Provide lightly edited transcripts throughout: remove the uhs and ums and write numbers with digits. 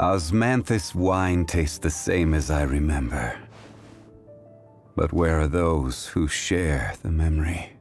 Osmanthus wine tastes the same as I remember. But where are those who share the memory?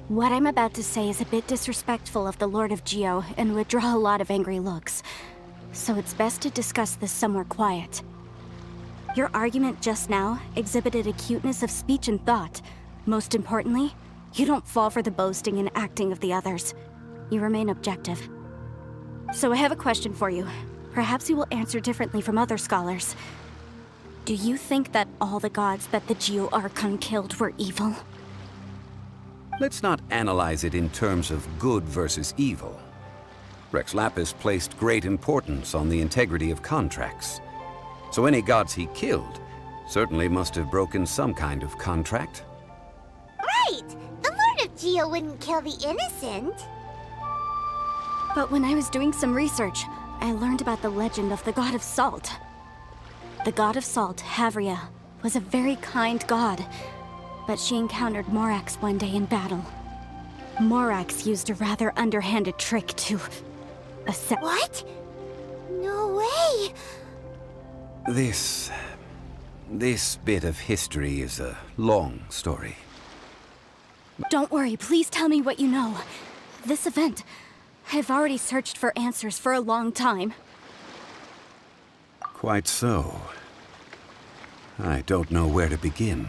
What I'm about to say is a bit disrespectful of the Lord of Geo and would draw a lot of angry looks. So it's best to discuss this somewhere quiet. Your argument just now exhibited acuteness of speech and thought. Most importantly, you don't fall for the boasting and acting of the others. You remain objective. So I have a question for you. Perhaps you will answer differently from other scholars. Do you think that all the gods that the Geo Archon killed were evil? Let's not analyze it in terms of good versus evil. Rex Lapis placed great importance on the integrity of contracts. So any gods he killed certainly must have broken some kind of contract. Right! The Lord of Geo wouldn't kill the innocent. But when I was doing some research, I learned about the legend of the god of salt. The god of salt, Havria, was a very kind god, but she encountered Morax one day in battle. Morax used a rather underhanded trick to... What? No way! This bit of history is a long story. Don't worry, please tell me what you know. This event, I've already searched for answers for a long time. Quite so. I don't know where to begin.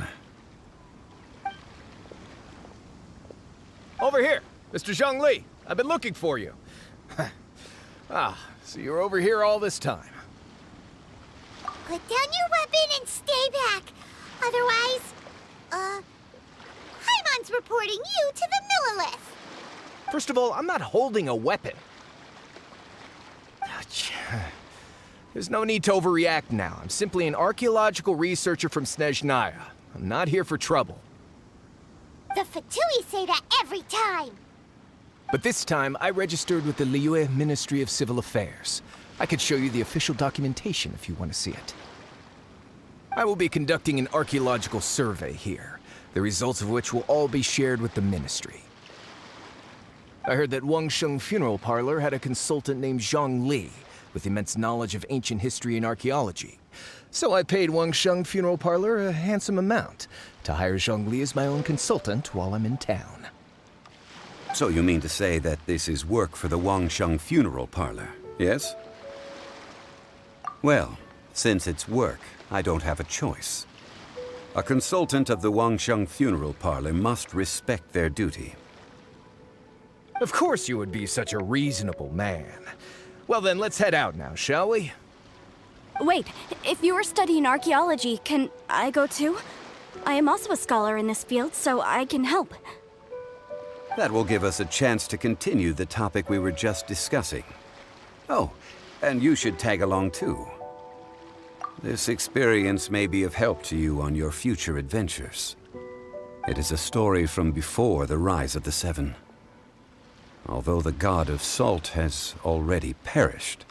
Over here, Mr. Chžun Li. I've been looking for you. So you're over here all this time. Put down your weapon and stay back. Otherwise, Paimon's reporting you to the Millilith. First of all, I'm not holding a weapon. There's no need to overreact now. I'm simply an archaeological researcher from Snezhnaya. I'm not here for trouble. The Fatui say that every time. But this time, I registered with the Liyue Ministry of Civil Affairs. I could show you the official documentation if you want to see it. I will be conducting an archaeological survey here, the results of which will all be shared with the ministry. I heard that Wangsheng Funeral Parlor had a consultant named Chžun Li, with immense knowledge of ancient history and archaeology. So I paid Wangsheng Funeral Parlor a handsome amount to hire Chžun Li as my own consultant while I'm in town. So you mean to say that this is work for the Wangsheng Funeral Parlor, yes? Well, since it's work, I don't have a choice. A consultant of the Wangsheng Funeral Parlor must respect their duty. Of course you would be such a reasonable man. Well then, let's head out now, shall we? Wait, if you are studying archaeology, can I go too? I am also a scholar in this field, so I can help. That will give us a chance to continue the topic we were just discussing. Oh, and you should tag along too. This experience may be of help to you on your future adventures. It is a story from before the rise of the Seven. Although the god of salt has already perished,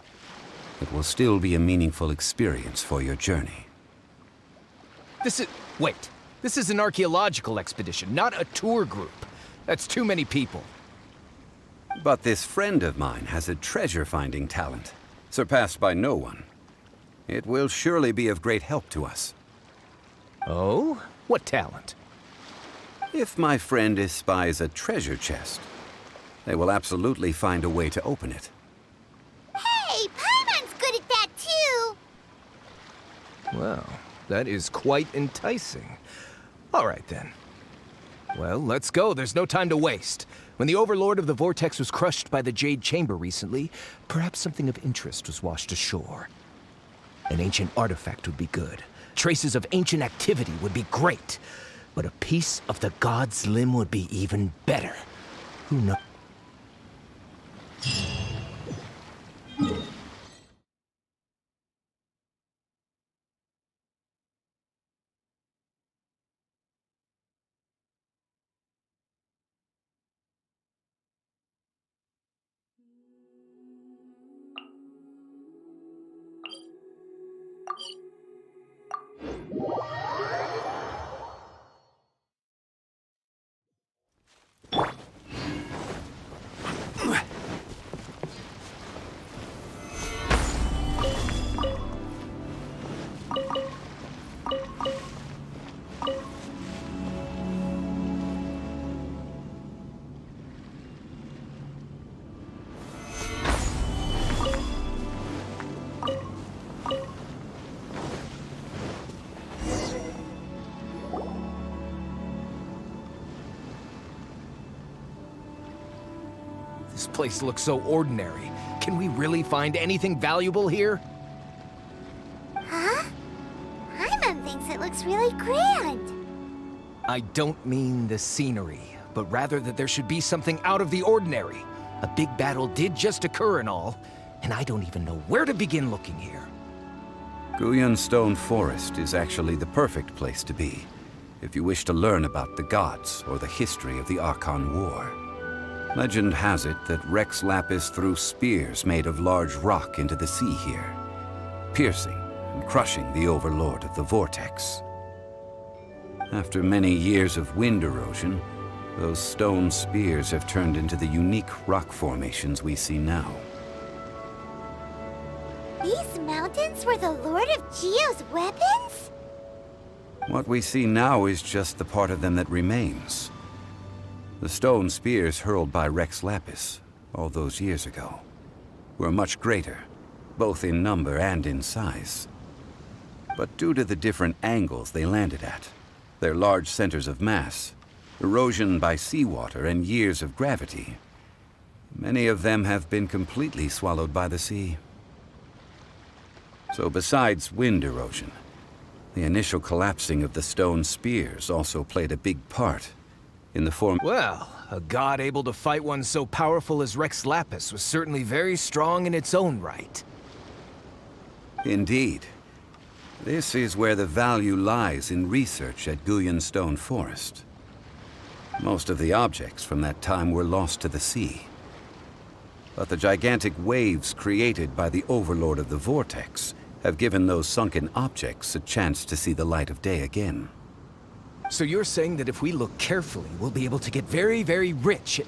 it will still be a meaningful experience for your journey. Wait. This is an archaeological expedition, not a tour group. That's too many people. But this friend of mine has a treasure-finding talent, surpassed by no one. It will surely be of great help to us. Oh? What talent? If my friend espies a treasure chest, they will absolutely find a way to open it. Hey, Paimon's good at that too! Well, that is quite enticing. All right then. Well, let's go. There's no time to waste. When the Overlord of the Vortex was crushed by the Jade Chamber recently, perhaps something of interest was washed ashore. An ancient artifact would be good. Traces of ancient activity would be great. But a piece of the god's limb would be even better. Who knows? This place looks so ordinary. Can we really find anything valuable here? Huh? Paimon thinks it looks really grand. I don't mean the scenery, but rather that there should be something out of the ordinary. A big battle did just occur and all, and I don't even know where to begin looking here. Guyun Stone Forest is actually the perfect place to be, if you wish to learn about the gods or the history of the Archon War. Legend has it that Rex Lapis threw spears made of large rock into the sea here, piercing and crushing the Overlord of the Vortex. After many years of wind erosion, those stone spears have turned into the unique rock formations we see now. These mountains were the Lord of Geo's weapons? What we see now is just the part of them that remains. The stone spears hurled by Rex Lapis all those years ago were much greater, both in number and in size. But due to the different angles they landed at, their large centers of mass, erosion by seawater, and years of gravity, many of them have been completely swallowed by the sea. So besides wind erosion, the initial collapsing of the stone spears also played a big part in the form... Well, a god able to fight one so powerful as Rex Lapis was certainly very strong in its own right. Indeed. This is where the value lies in research at Guyun Stone Forest. Most of the objects from that time were lost to the sea. But the gigantic waves created by the Overlord of the Vortex have given those sunken objects a chance to see the light of day again. So you're saying that if we look carefully, we'll be able to get very, very rich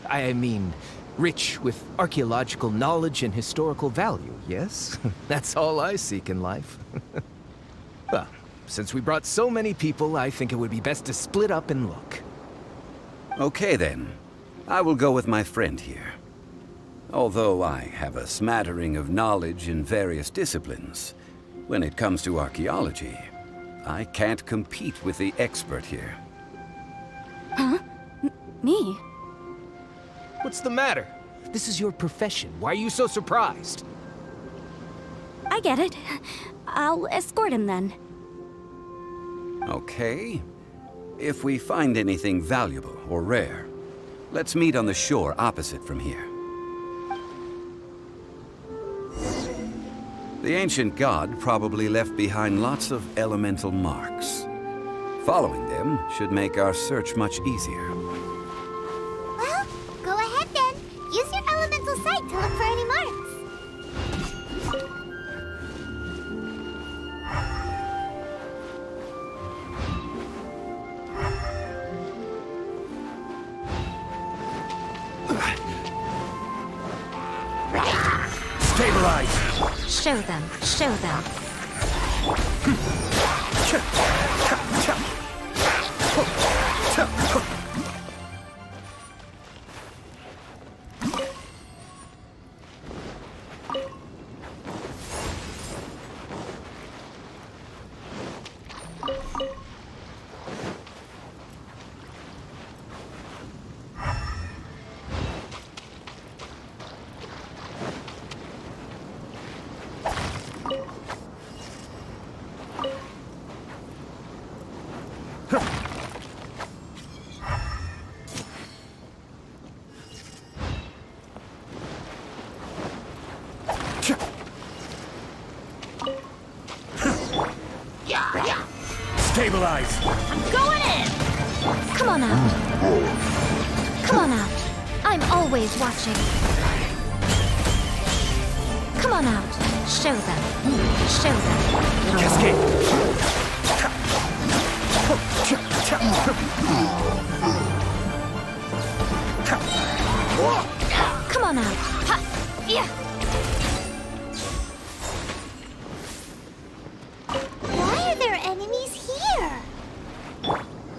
I mean, rich with archaeological knowledge and historical value, yes? That's all I seek in life. Well, since we brought so many people, I think it would be best to split up and look. Okay then. I will go with my friend here. Although I have a smattering of knowledge in various disciplines, when it comes to archaeology, I can't compete with the expert here. Huh? Me? What's the matter? This is your profession. Why are you so surprised? I get it. I'll escort him then. Okay. If we find anything valuable or rare, let's meet on the shore opposite from here. The ancient god probably left behind lots of elemental marks. Following them should make our search much easier. Well, go ahead then. Use your elemental sight to look for any marks. Stabilize! Show them. Show them. Stabilize! Going in! Come on out. Come on out. I'm always watching. Come on out. Show them. Show them. Cascade! Come on out. Ha! Yeah. Why are there enemies here?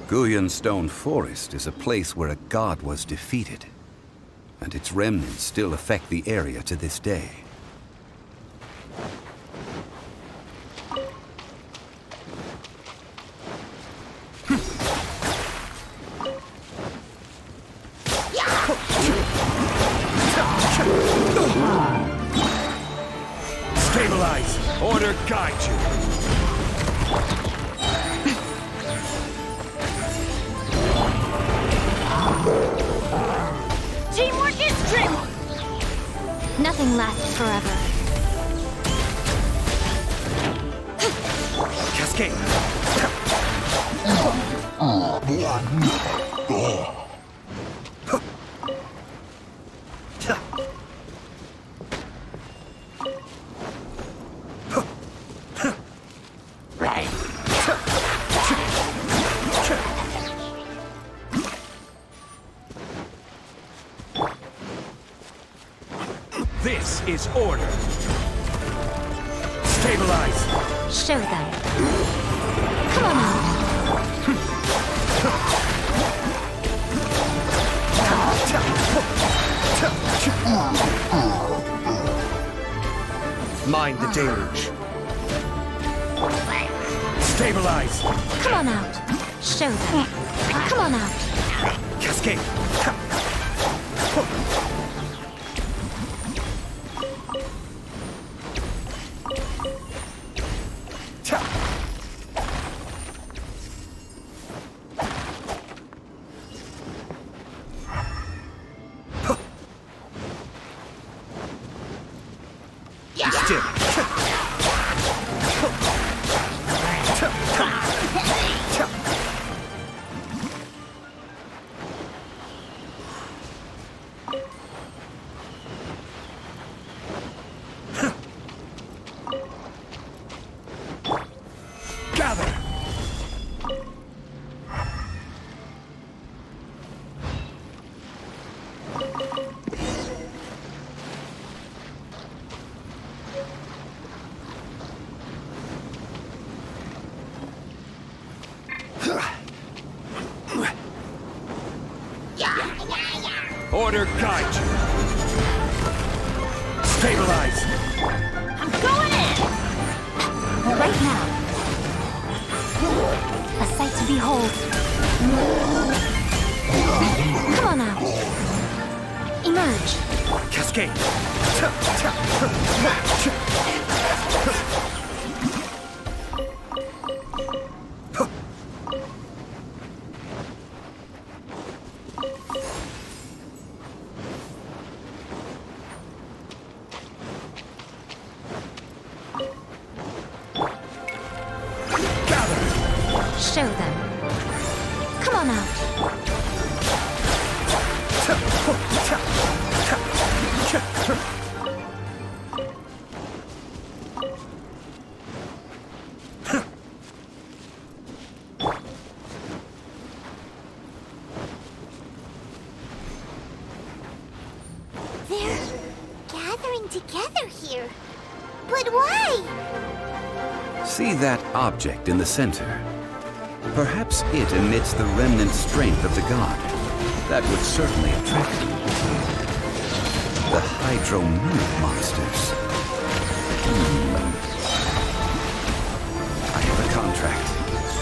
Guyan Stone Forest is a place where a god was defeated, and its remnants still affect the area to this day. Stabilize! Order guide you! Teamwork is dreamwork. Nothing lasts forever. Cascade! This is order. Stabilize. Show them. Come on out. Mind the deluge. Stabilize. Come on out. Show them. Come on out. Cascade. Still. Gather. Order guide you. Stabilize. I'm going in! Right now. A sight to behold. on out. Emerge. Cascade! Show them. Come on out. They're gathering together here. But why? See that object in the center? Perhaps it emits the remnant strength of the god. That would certainly attract them. The hydro-mimic monsters. I have a contract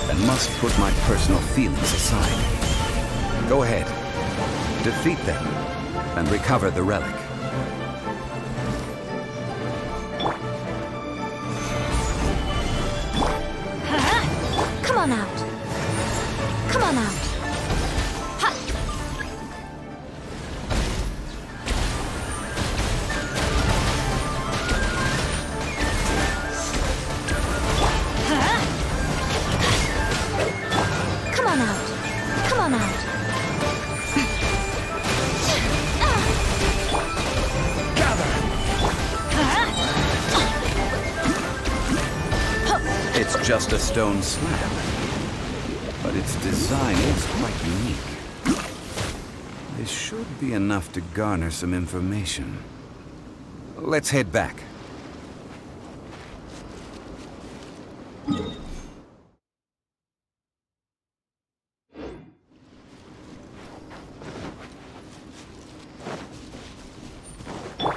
and must put my personal feelings aside. Go ahead. Defeat them and recover the relic. Come on out. Come on out. Ha! Come on out. Come on out. It's just a stone slab, but its design is quite unique. This should be enough to garner some information. Let's head back.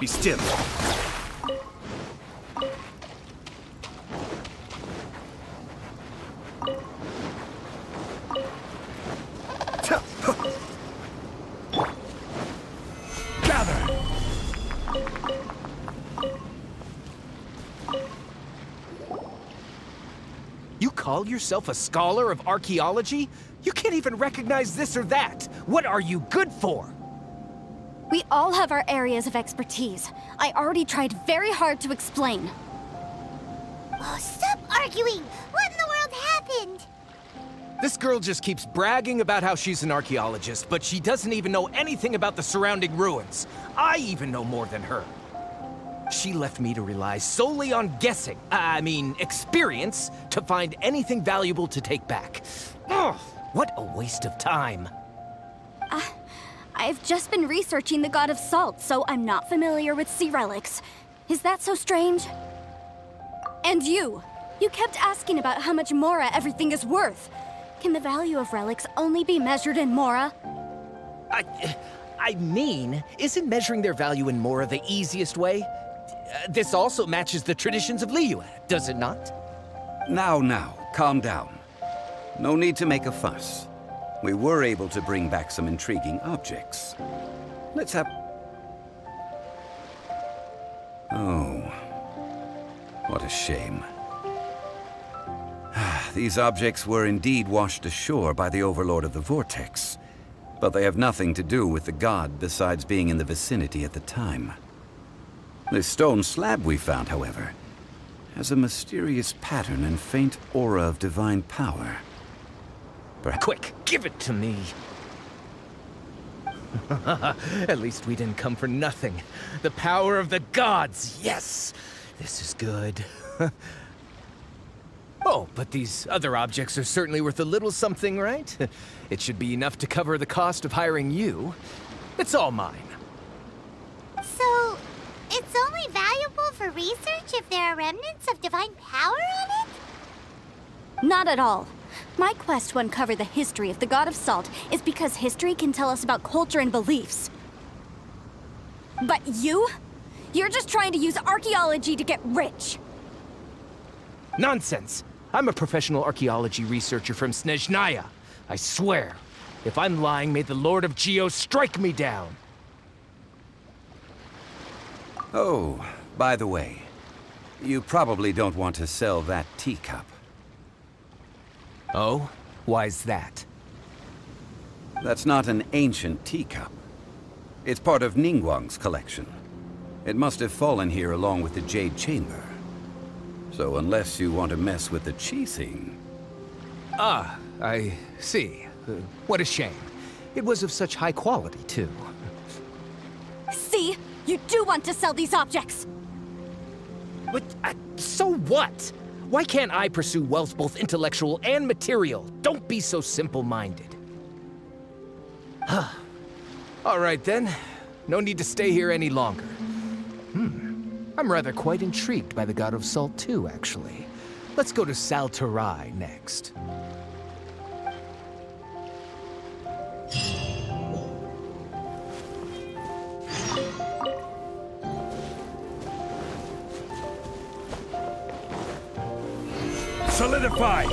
Be still. You call yourself a scholar of archaeology? You can't even recognize this or that. What are you good for? We all have our areas of expertise. I already tried very hard to explain. Oh, stop arguing! What in the world happened? This girl just keeps bragging about how she's an archaeologist, but she doesn't even know anything about the surrounding ruins. I even know more than her. She left me to rely solely on guessing, experience, to find anything valuable to take back. Ugh, what a waste of time. I've just been researching the God of Salt, so I'm not familiar with sea relics. Is that so strange? And you kept asking about how much Mora everything is worth. Can the value of relics only be measured in Mora? Isn't measuring their value in Mora the easiest way? This also matches the traditions of Liyue, does it not? Now, calm down. No need to make a fuss. We were able to bring back some intriguing objects. Let's have... Oh, what a shame. These objects were indeed washed ashore by the Overlord of the Vortex, but they have nothing to do with the god besides being in the vicinity at the time. This stone slab we found, however, has a mysterious pattern and faint aura of divine power. Quick, give it to me. At least we didn't come for nothing. The power of the gods, yes! This is good. Oh, but these other objects are certainly worth a little something, right? It should be enough to cover the cost of hiring you. It's all mine. So, it's only valuable for research if there are remnants of divine power on it? Not at all. My quest to uncover the history of the God of Salt is because history can tell us about culture and beliefs. But you're just trying to use archaeology to get rich. Nonsense! I'm a professional archaeology researcher from Snezhnaya. I swear. If I'm lying, may the Lord of Geo strike me down! Oh, by the way, you probably don't want to sell that teacup. Oh? Why's that? That's not an ancient teacup. It's part of Ningguang's collection. It must have fallen here along with the Jade Chamber. So unless you want to mess with the Qixing... Ah, I see. What a shame. It was of such high quality, too. See? You do want to sell these objects! But, so what? Why can't I pursue wealth both intellectual and material? Don't be so simple-minded. All right, then. No need to stay here any longer. I'm rather quite intrigued by the God of Salt, too, actually. Let's go to Saltarai next. Solidify!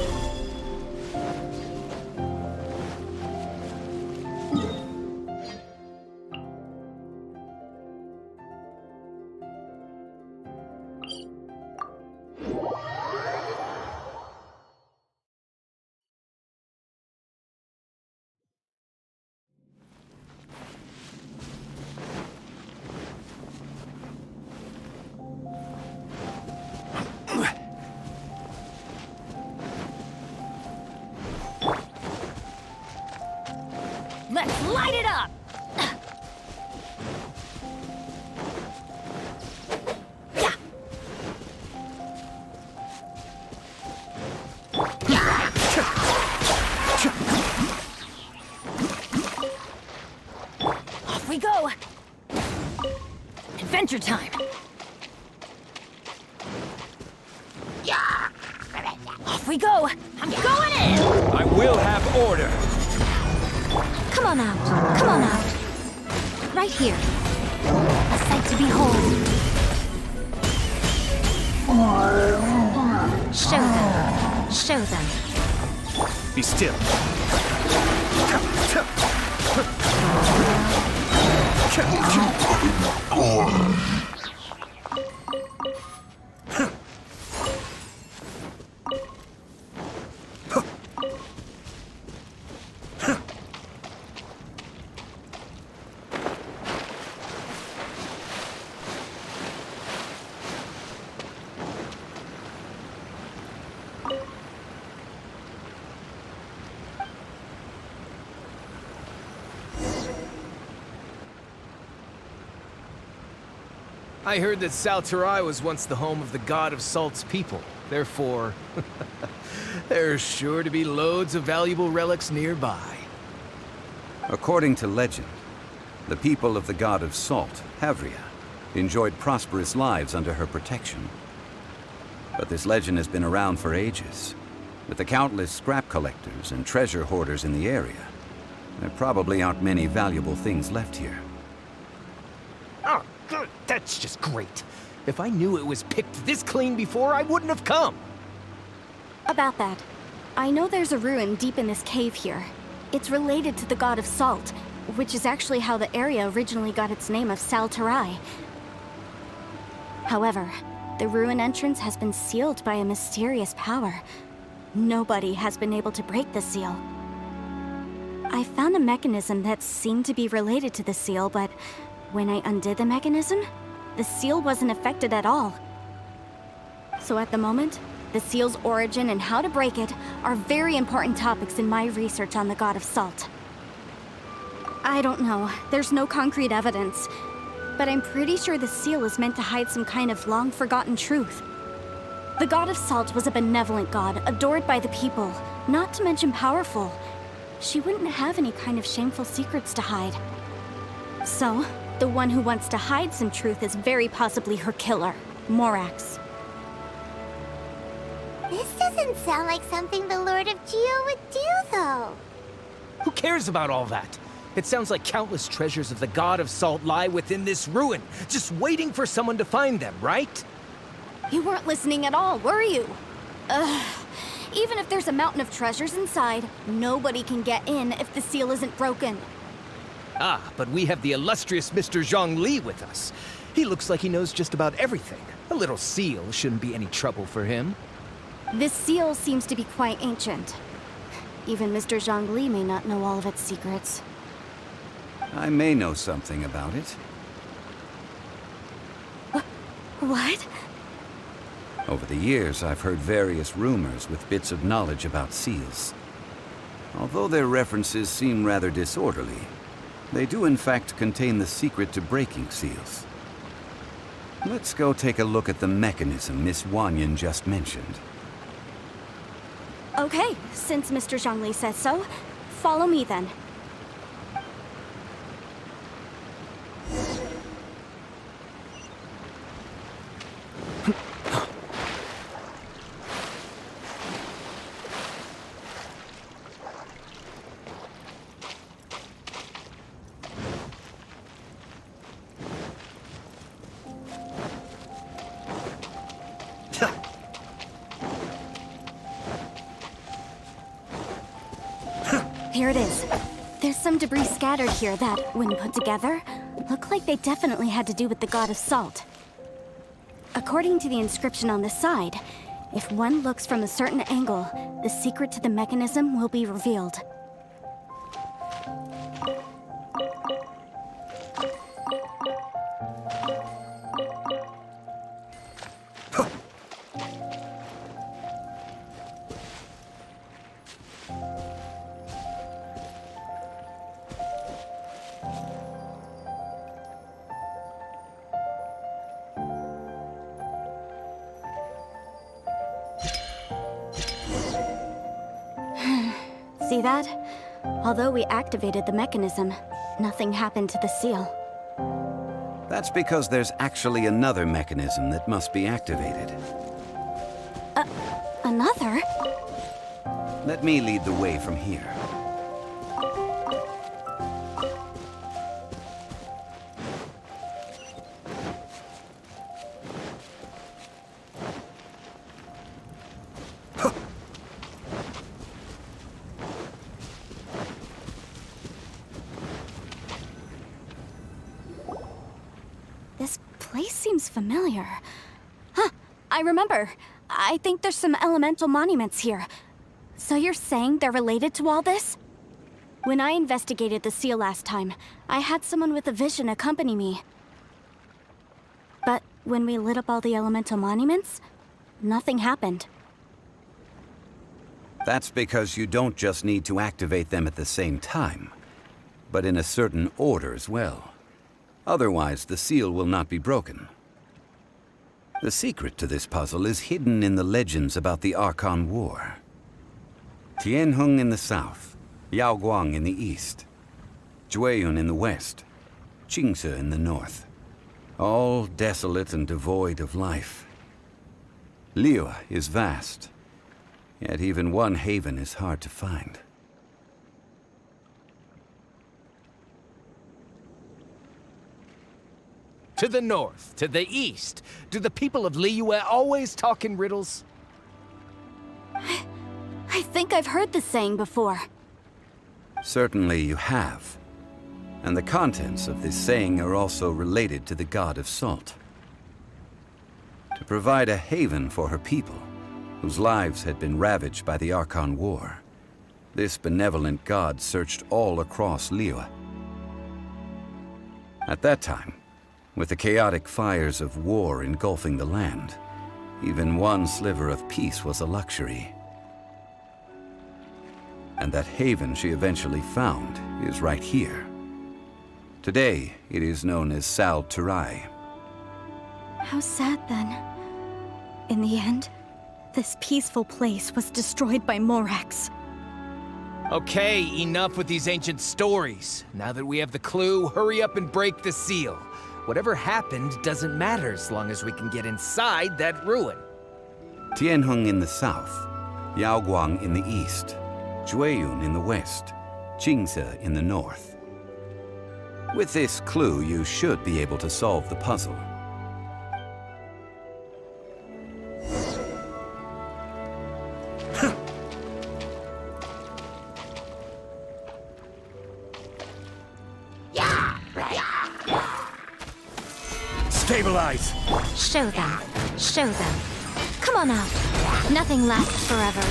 Let's light it up! Off we go! Adventure time! Off we go! I'm going in! I will have order! Come on out. Come on out. Right here. A sight to behold. Show them. Show them. Be still. I heard that Saltarai was once the home of the God of Salt's people. Therefore, there's sure to be loads of valuable relics nearby. According to legend, the people of the God of Salt, Havria, enjoyed prosperous lives under her protection. But this legend has been around for ages. With the countless scrap collectors and treasure hoarders in the area, there probably aren't many valuable things left here. Oh, good. That's just great. If I knew it was picked this clean before, I wouldn't have come. About that, I know there's a ruin deep in this cave here. It's related to the God of Salt, which is actually how the area originally got its name of Saltarai. However, the ruin entrance has been sealed by a mysterious power. Nobody has been able to break the seal. I found a mechanism that seemed to be related to the seal, but when I undid the mechanism, the seal wasn't affected at all. So at the moment, the seal's origin and how to break it are very important topics in my research on the God of Salt. I don't know, there's no concrete evidence, but I'm pretty sure the seal is meant to hide some kind of long-forgotten truth. The God of Salt was a benevolent god, adored by the people, not to mention powerful. She wouldn't have any kind of shameful secrets to hide. So, the one who wants to hide some truth is very possibly her killer, Morax. This doesn't sound like something the Lord of Geo would do, though. Who cares about all that? It sounds like countless treasures of the God of Salt lie within this ruin, just waiting for someone to find them, right? You weren't listening at all, were you? Ugh. Even if there's a mountain of treasures inside, nobody can get in if the seal isn't broken. Ah, but we have the illustrious Mr. Zhang Li with us. He looks like he knows just about everything. A little seal shouldn't be any trouble for him. This seal seems to be quite ancient. Even Mr. Zhang Li may not know all of its secrets. I may know something about it. What? Over the years, I've heard various rumors with bits of knowledge about seals. Although their references seem rather disorderly, they do in fact contain the secret to breaking seals. Let's go take a look at the mechanism Miss Wanyan just mentioned. Okay, since Mr. Zhang Li says so, follow me then. Here it is. There's some debris scattered here that, when put together, look like they definitely had to do with the god of salt. According to the inscription on the side, if one looks from a certain angle, the secret to the mechanism will be revealed. See that? Although we activated the mechanism, nothing happened to the seal. That's because there's actually another mechanism that must be activated. Another? Let me lead the way from here. This place seems familiar. Huh, I remember. I think there's some elemental monuments here. So you're saying they're related to all this? When I investigated the seal last time, I had someone with a vision accompany me. But when we lit up all the elemental monuments, nothing happened. That's because you don't just need to activate them at the same time, but in a certain order as well. Otherwise, the seal will not be broken. The secret to this puzzle is hidden in the legends about the Archon War. Tianheng in the south, Yaoguang in the east, Jueyun in the west, Qingce in the north. All desolate and devoid of life. Liyue is vast, yet even one haven is hard to find. To the north, to the east. Do the people of Liyue always talk in riddles? I think I've heard this saying before. Certainly you have. And the contents of this saying are also related to the god of salt. To provide a haven for her people, whose lives had been ravaged by the Archon War, this benevolent god searched all across Liyue. At that time, with the chaotic fires of war engulfing the land, even one sliver of peace was a luxury. And that haven she eventually found is right here. Today, it is known as Sal Turai. How sad then. In the end, this peaceful place was destroyed by Morax. Okay, enough with these ancient stories. Now that we have the clue, hurry up and break the seal. Whatever happened doesn't matter as long as we can get inside that ruin. Tianheng in the south, Yaoguang in the east, Jueyun in the west, Qingce in the north. With this clue, you should be able to solve the puzzle. allies. Show them. Show them. Come on out. Nothing lasts forever.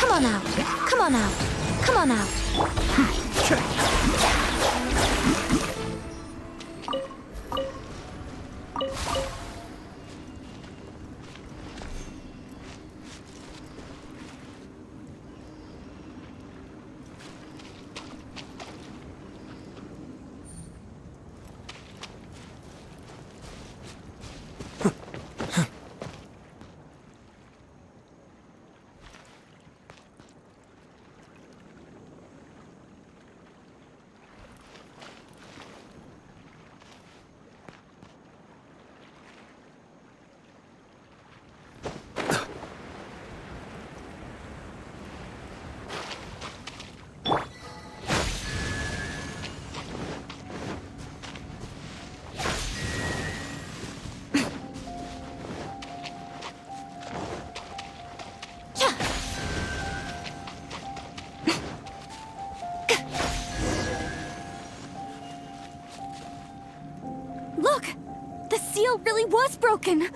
Come on out. Come on out. Come on out. Look! The seal really was broken!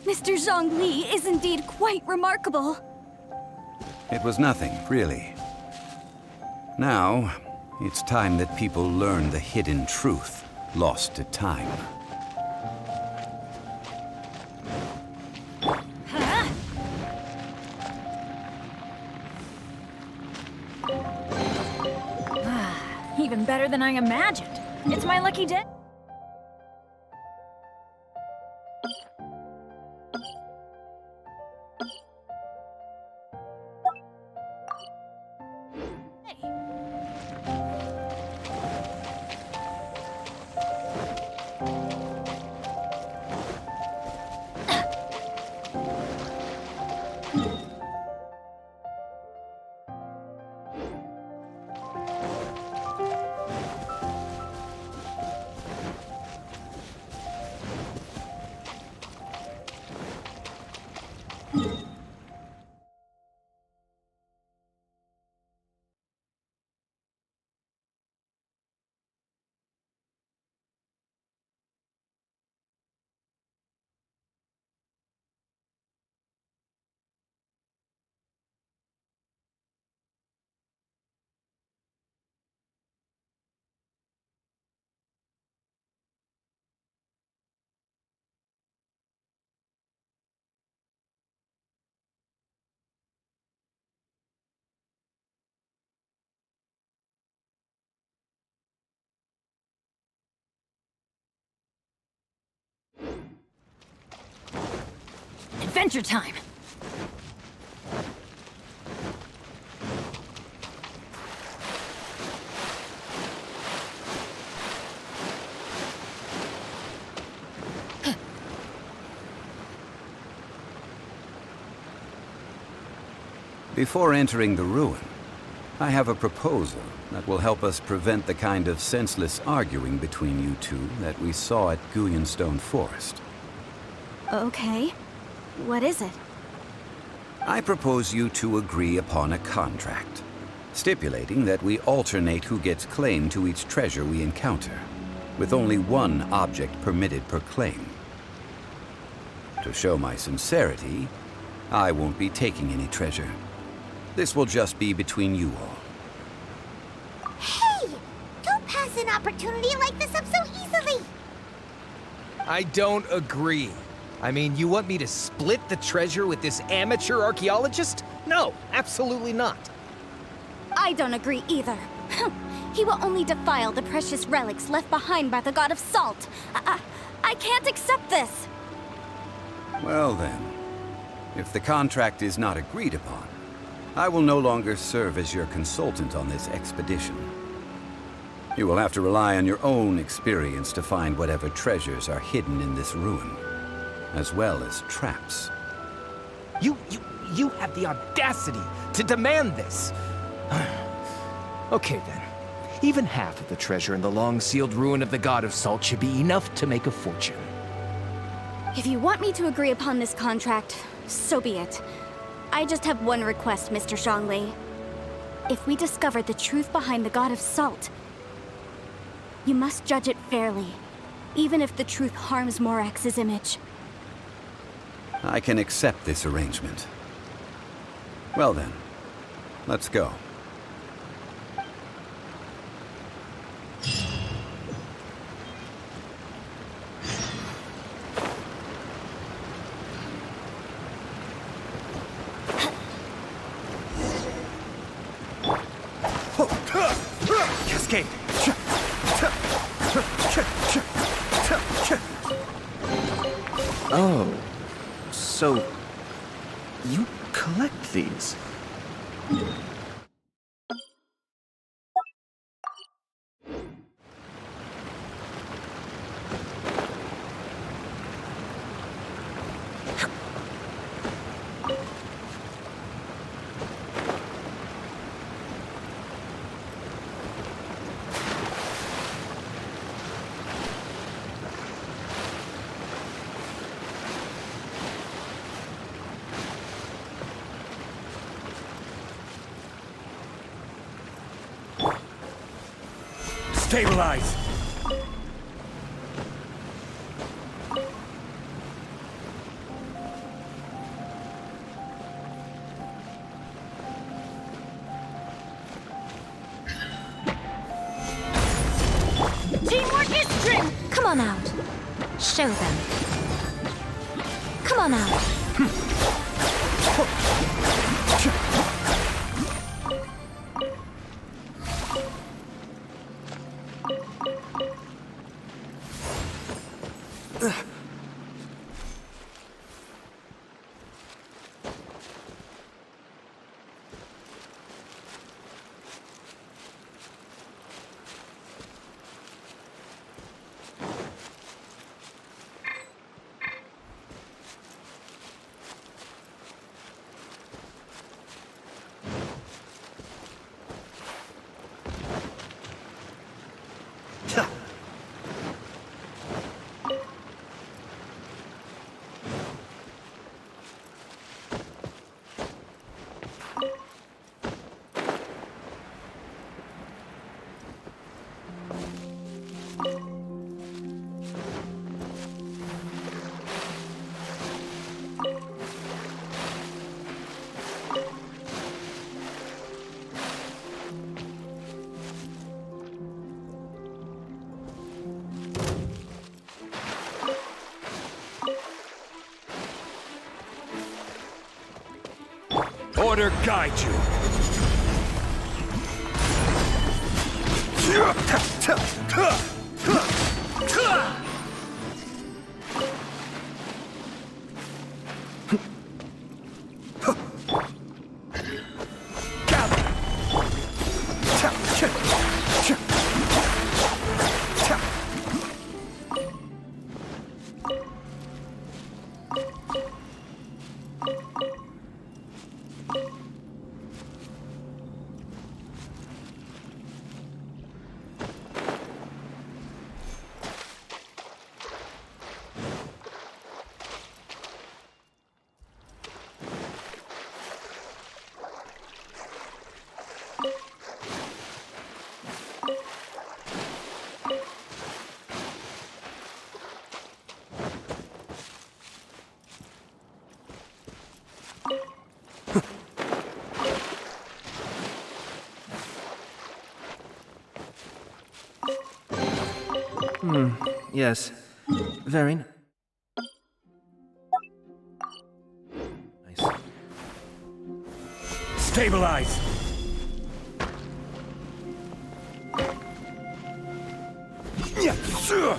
Mr. Zhang Li is indeed quite remarkable. It was nothing, really. Now, it's time that people learn the hidden truth lost to time. Even better than I imagined. It's my lucky day. Adventure time! Before entering the ruin, I have a proposal that will help us prevent the kind of senseless arguing between you two that we saw at Stone Forest. Okay. What is it? I propose you two agree upon a contract, stipulating that we alternate who gets claim to each treasure we encounter, with only one object permitted per claim. To show my sincerity, I won't be taking any treasure. This will just be between you all. Hey! Don't pass an opportunity like this up so easily! I don't agree. I mean, you want me to split the treasure with this amateur archaeologist? No, absolutely not. I don't agree either. He will only defile the precious relics left behind by the god of salt. I can't accept this. Well then, if the contract is not agreed upon, I will no longer serve as your consultant on this expedition. You will have to rely on your own experience to find whatever treasures are hidden in this ruin, as well as traps. You have the audacity to demand this! Okay then. Even half of the treasure in the long-sealed ruin of the God of Salt should be enough to make a fortune. If you want me to agree upon this contract, so be it. I just have one request, Mr. Zhang Li. If we discover the truth behind the God of Salt, You must judge it fairly, even if the truth harms Morax's image. I can accept this arrangement. Well then, let's go. Cascade. Oh, so you collect these? Stabilize. Teamwork is strength! Come on out. Show them. Come on out. Order guide you. Yes. Very nice. Stabilize. Yeah, sure.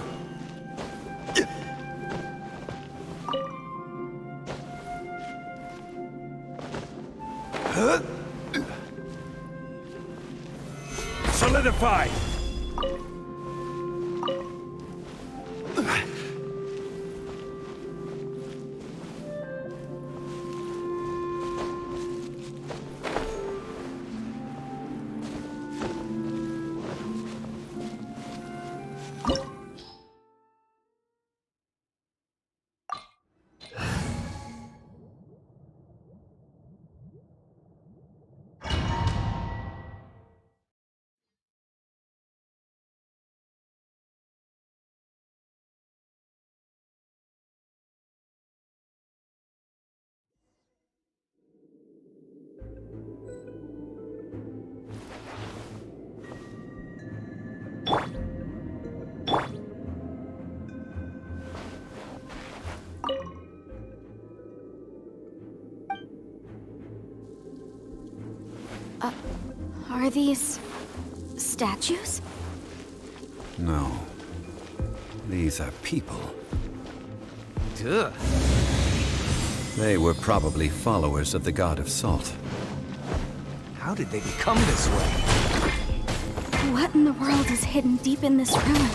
Solidify. Are these statues? No. These are people. Ugh. They were probably followers of the god of salt. How did they become this way? What in the world is hidden deep in this ruin?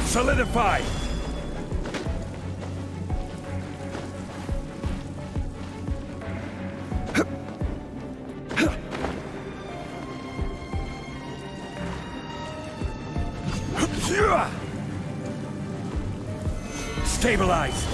Solidify! Stabilize!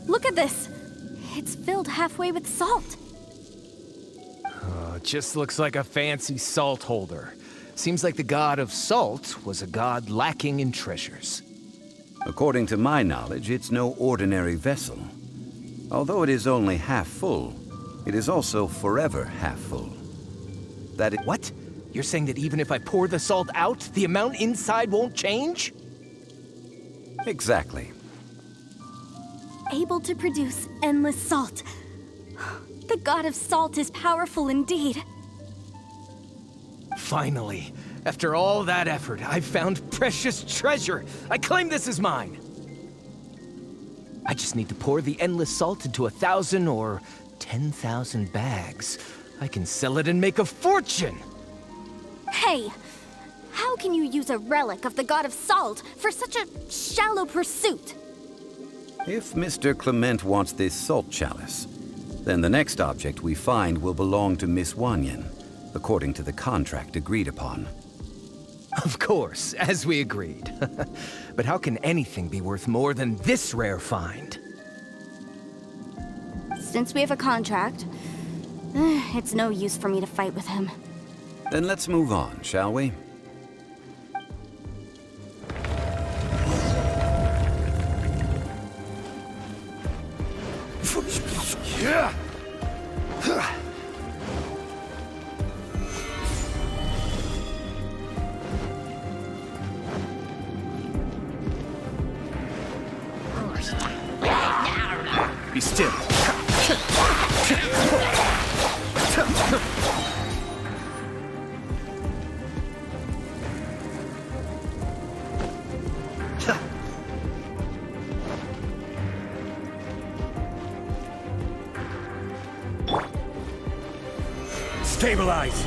Look at this! It's filled halfway with salt. Oh, it just looks like a fancy salt holder. Seems like the god of salt was a god lacking in treasures. According to my knowledge, it's no ordinary vessel. Although it is only half full, it is also forever half full. That it— What? You're saying that even if I pour the salt out, the amount inside won't change? Exactly. Able to produce endless salt. The god of salt is powerful indeed. Finally, after all that effort, I've found precious treasure. I claim this as mine. I just need to pour the endless salt into 1,000 or 10,000 bags. I can sell it and make a fortune. Hey! How can you use a relic of the god of salt for such a shallow pursuit? If Mr. Clement wants this salt chalice, then the next object we find will belong to Miss Wanyan, according to the contract agreed upon. Of course, as we agreed. But how can anything be worth more than this rare find? Since we have a contract, it's no use for me to fight with him. Then let's move on, shall we? Yeah! Be still. Stabilize!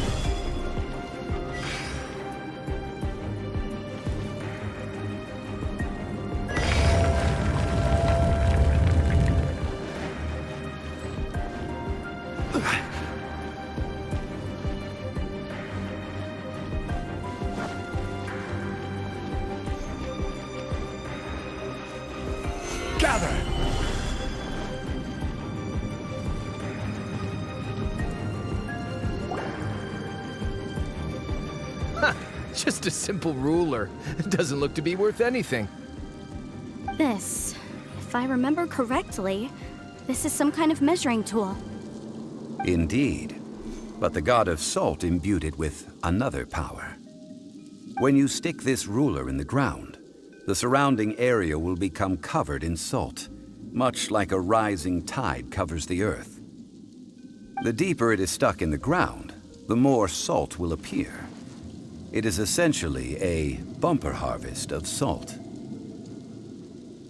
Gather! Just a simple ruler. It doesn't look to be worth anything. This, if I remember correctly, this is some kind of measuring tool. Indeed. But the god of salt imbued it with another power. When you stick this ruler in the ground, the surrounding area will become covered in salt, much like a rising tide covers the earth. The deeper it is stuck in the ground, the more salt will appear. It is essentially a bumper harvest of salt.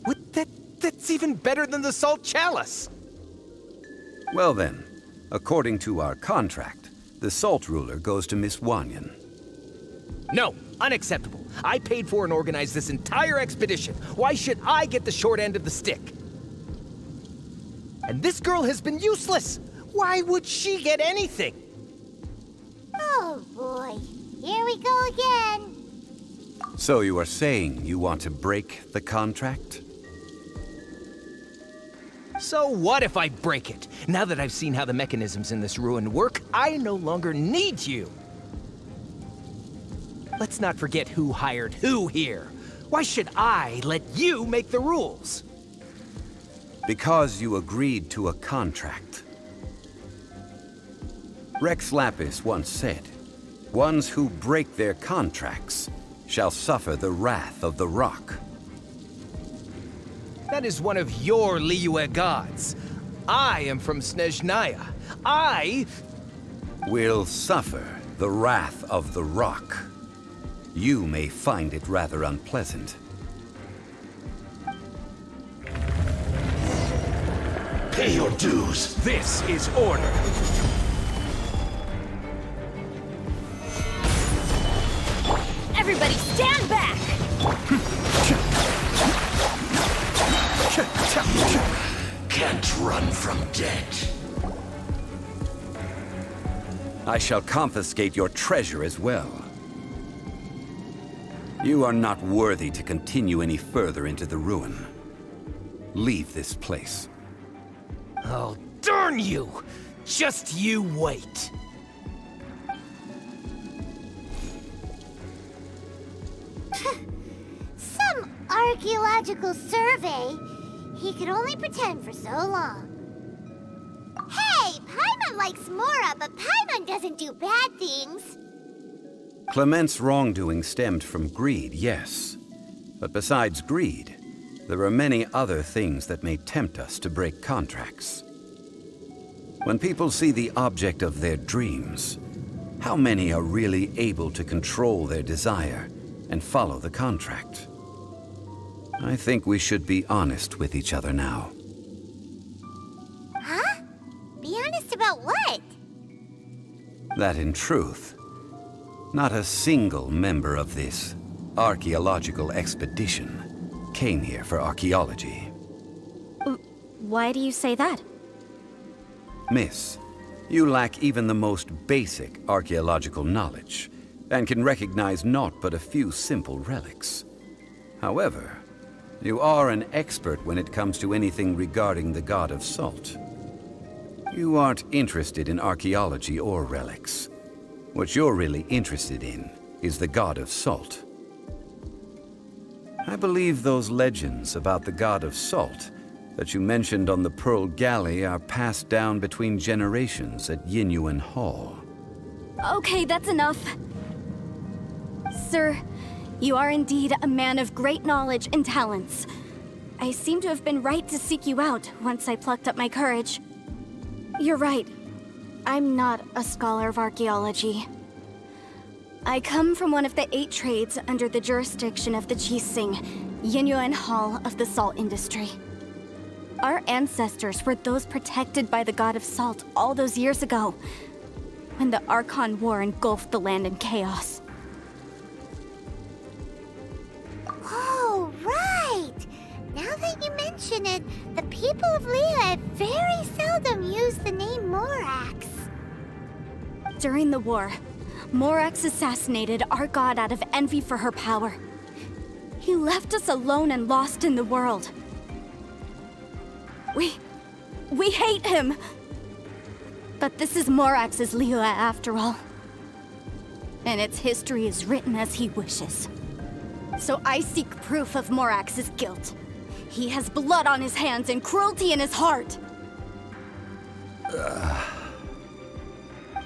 What? That's even better than the salt chalice! Well then, according to our contract, the salt ruler goes to Miss Wanyan. No, unacceptable. I paid for and organized this entire expedition. Why should I get the short end of the stick? And this girl has been useless. Why would she get anything? Oh boy, here we go again. So you are saying you want to break the contract? So what if I break it? Now that I've seen how the mechanisms in this ruin work, I no longer need you. Let's not forget who hired who here. Why should I let you make the rules? Because you agreed to a contract. Rex Lapis once said, "Ones who break their contracts shall suffer the wrath of the rock." That is one of your Liyue gods. I am from Snezhnaya. I Will suffer the wrath of the rock. You may find it rather unpleasant. Pay your dues. This is order. Everybody stand back! Can't run from death. I shall confiscate your treasure as well. You are not worthy to continue any further into the ruin. Leave this place. Oh, darn you! Just you wait. Some archaeological survey. He could only pretend for so long. Hey, Paimon likes Mora, but Paimon doesn't do bad things. Clement's wrongdoing stemmed from greed, yes. But besides greed, there are many other things that may tempt us to break contracts. When people see the object of their dreams, how many are really able to control their desire and follow the contract? I think we should be honest with each other now. Huh? Be honest about what? That in truth, not a single member of this archaeological expedition came here for archaeology. Why do you say that? Miss, you lack even the most basic archaeological knowledge, and can recognize naught but a few simple relics. However, you are an expert when it comes to anything regarding the god of salt. You aren't interested in archaeology or relics. What you're really interested in is the god of salt. I believe those legends about the god of salt that you mentioned on the Pearl Galley are passed down between generations at Yinyuan Hall. Okay, that's enough. Sir, you are indeed a man of great knowledge and talents. I seem to have been right to seek you out once I plucked up my courage. You're right. I'm not a scholar of archaeology. I come from one of the 8 trades under the jurisdiction of the Jising, Yinyuan Hall of the salt industry. Our ancestors were those protected by the god of salt all those years ago, when the Archon War engulfed the land in chaos. Oh, right! Now that you mention it, the people of Liyue very seldom use the name Morax. During the war, Morax assassinated our god out of envy for her power. He left us alone and lost in the world. We hate him! But this is Morax's Liyue after all. And its history is written as he wishes. So I seek proof of Morax's guilt. He has blood on his hands and cruelty in his heart.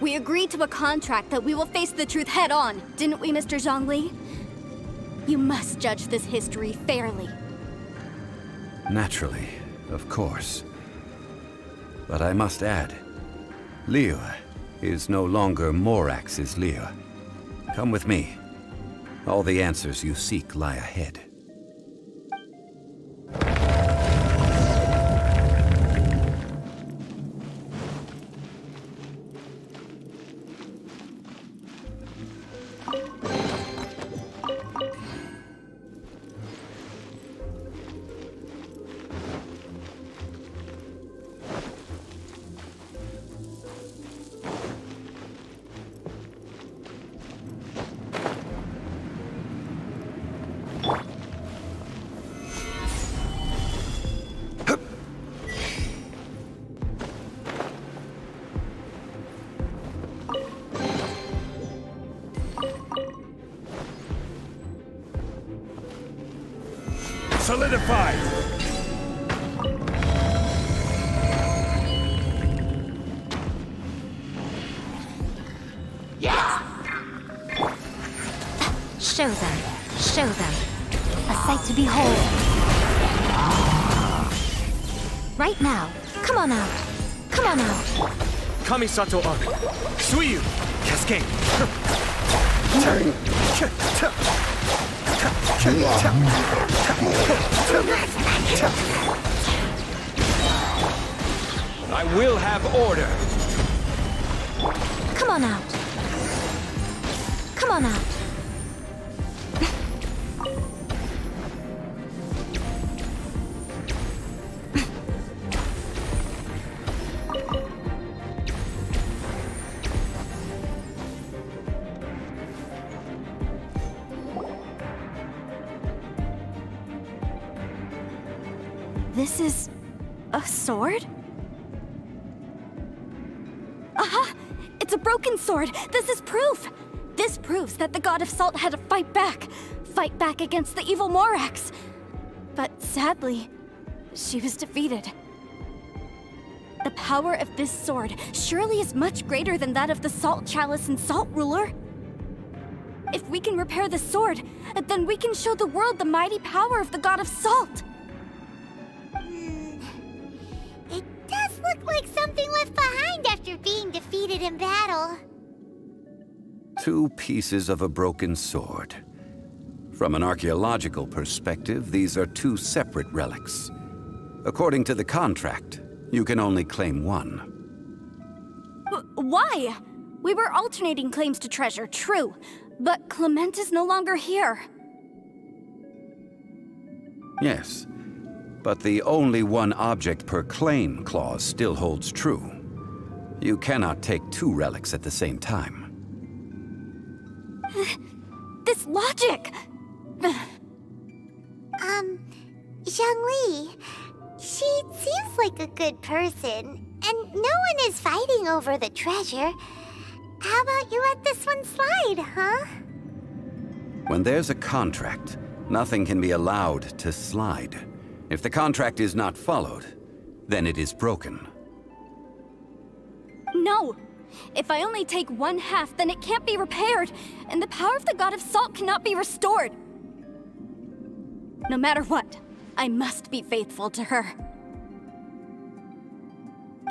We agreed to a contract that we will face the truth head on, didn't we, Mr. Zhang Li? You must judge this history fairly. Naturally, of course. But I must add, Liu is no longer Morax's Liu. Come with me. All the answers you seek lie ahead. Solidified! Show them. Show them. A sight to behold. Right now. Come on out. Come on out. Kamisato Arc. Suiyu! Cascade! I will have order. Come on out. Come on out. This is a sword? Aha! It's a broken sword! This is proof! This proves that the God of Salt had to fight back against the evil Morax. But sadly, she was defeated. The power of this sword surely is much greater than that of the Salt Chalice and Salt Ruler. If we can repair the sword, then we can show the world the mighty power of the God of Salt. It does look like something left behind after being defeated in battle. 2 pieces of a broken sword. From an archaeological perspective, these are 2 separate relics. According to the contract, you can only claim one. Why? We were alternating claims to treasure, true. But Clement is no longer here. Yes, but the only one object per claim clause still holds true. You cannot take 2 relics at the same time. This logic! Zhang Li, she seems like a good person, and no one is fighting over the treasure. How about you let this one slide, huh? When there's a contract, nothing can be allowed to slide. If the contract is not followed, then it is broken. No! If I only take 1/2, then it can't be repaired, and the power of the God of Salt cannot be restored. No matter what, I must be faithful to her.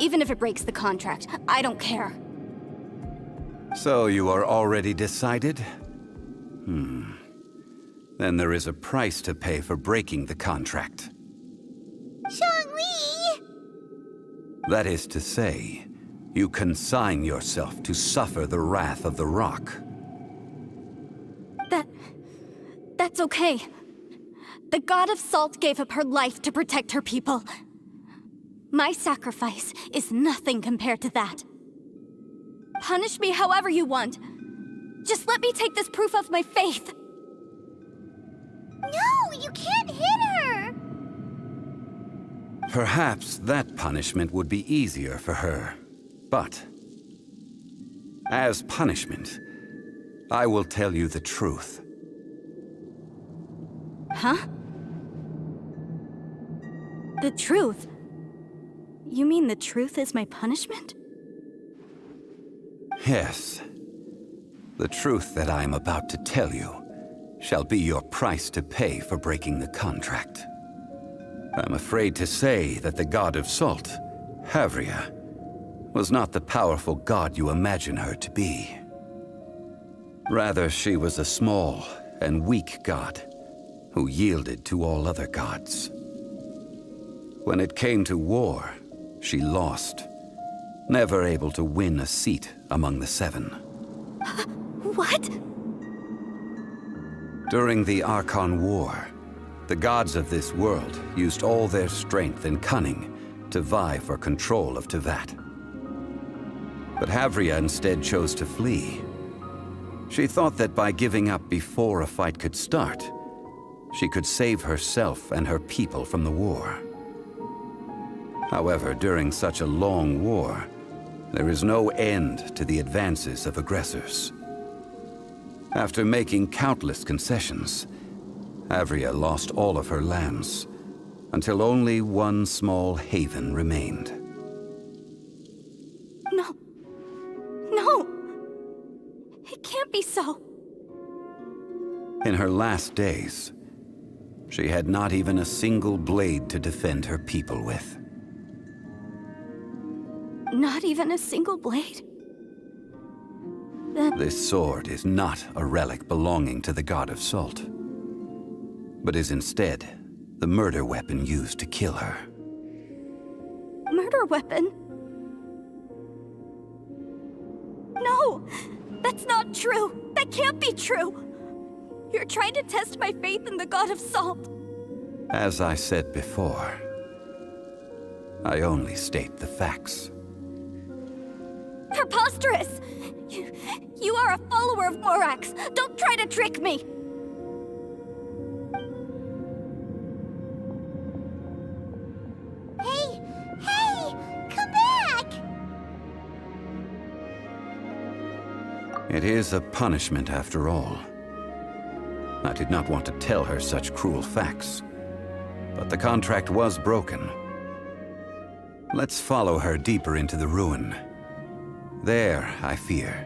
Even if it breaks the contract, I don't care. So you are already decided? Then there is a price to pay for breaking the contract. Zhang Li! That is to say, you consign yourself to suffer the wrath of the rock. That's okay. The God of Salt gave up her life to protect her people. My sacrifice is nothing compared to that. Punish me however you want. Just let me take this proof of my faith. No, you can't hit her! Perhaps that punishment would be easier for her. But, as punishment, I will tell you the truth. Huh? The truth? You mean the truth is my punishment? Yes. The truth that I am about to tell you shall be your price to pay for breaking the contract. I'm afraid to say that the god of salt, Havria, was not the powerful god you imagine her to be. Rather, she was a small and weak god who yielded to all other gods. When it came to war, she lost, never able to win a seat among the seven. What? During the Archon War, the gods of this world used all their strength and cunning to vie for control of Tevat. But Havria instead chose to flee. She thought that by giving up before a fight could start, she could save herself and her people from the war. However, during such a long war, there is no end to the advances of aggressors. After making countless concessions, Havria lost all of her lands, until only one small haven remained. No. No! It can't be so. In her last days, she had not even a single blade to defend her people with. Not even a single blade? This sword is not a relic belonging to the god of salt, but is instead the murder weapon used to kill her. Murder weapon? No! That's not true! That can't be true! You're trying to test my faith in the god of salt! As I said before, I only state the facts. Preposterous! You are a follower of Morax! Don't try to trick me! Hey! Hey! Come back! It is a punishment after all. I did not want to tell her such cruel facts, but the contract was broken. Let's follow her deeper into the ruin. There, I fear,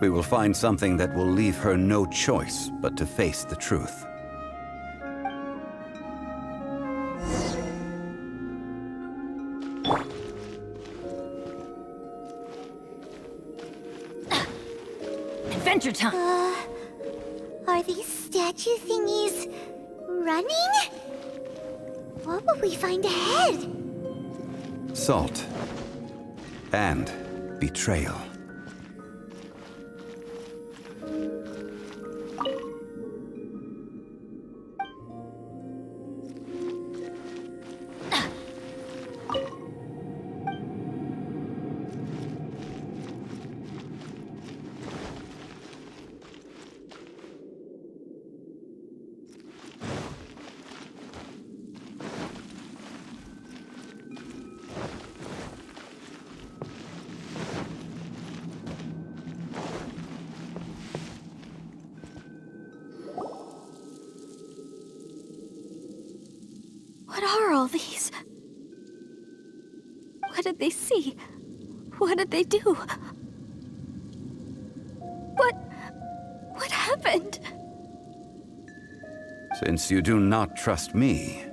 we will find something that will leave her no choice but to face the truth. Adventure time! Are these statue thingies running? What will we find ahead? Salt. And betrayal. What are all these? What did they see? What did they do? What happened? Since you do not trust me,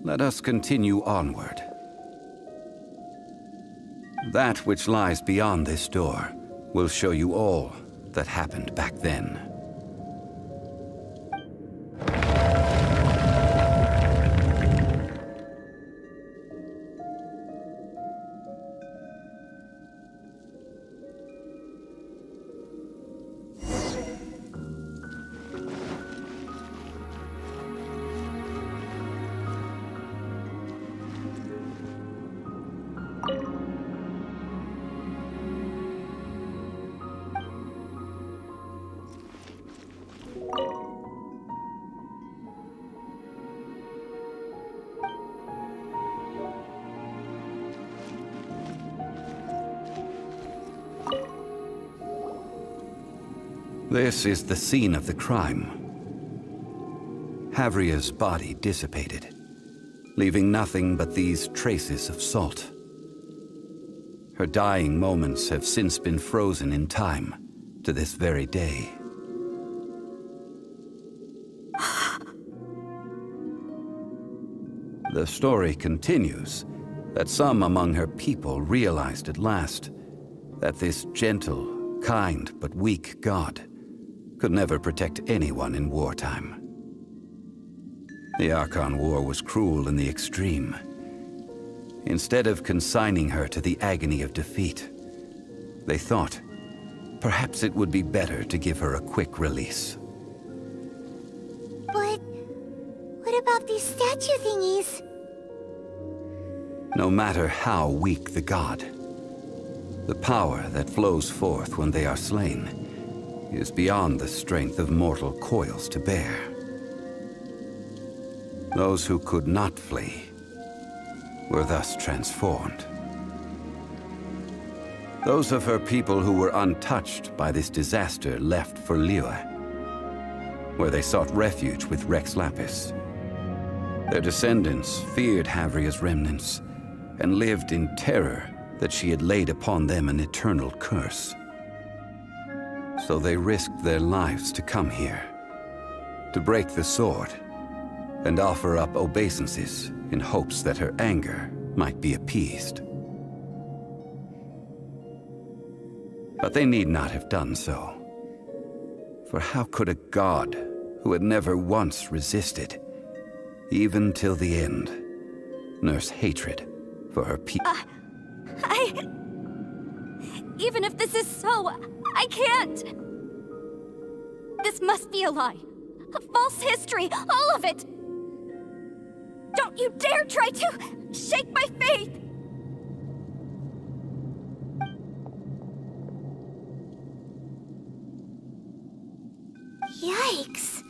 let us continue onward. That which lies beyond this door will show you all that happened back then. This is the scene of the crime. Havria's body dissipated, leaving nothing but these traces of salt. Her dying moments have since been frozen in time to this very day. The story continues that some among her people realized at last that this gentle, kind, but weak god could never protect anyone in wartime. The Archon War was cruel in the extreme. Instead of consigning her to the agony of defeat, they thought perhaps it would be better to give her a quick release. But what about these statue thingies? No matter how weak the god, the power that flows forth when they are slain is beyond the strength of mortal coils to bear. Those who could not flee were thus transformed. Those of her people who were untouched by this disaster left for Liyue, where they sought refuge with Rex Lapis. Their descendants feared Havria's remnants and lived in terror that she had laid upon them an eternal curse. So they risked their lives to come here, to break the sword, and offer up obeisances in hopes that her anger might be appeased. But they need not have done so. For how could a god who had never once resisted, even till the end, nurse hatred for her people? Even if this is so, I can't! This must be a lie. A false history, all of it! Don't you dare try to shake my faith! Yikes.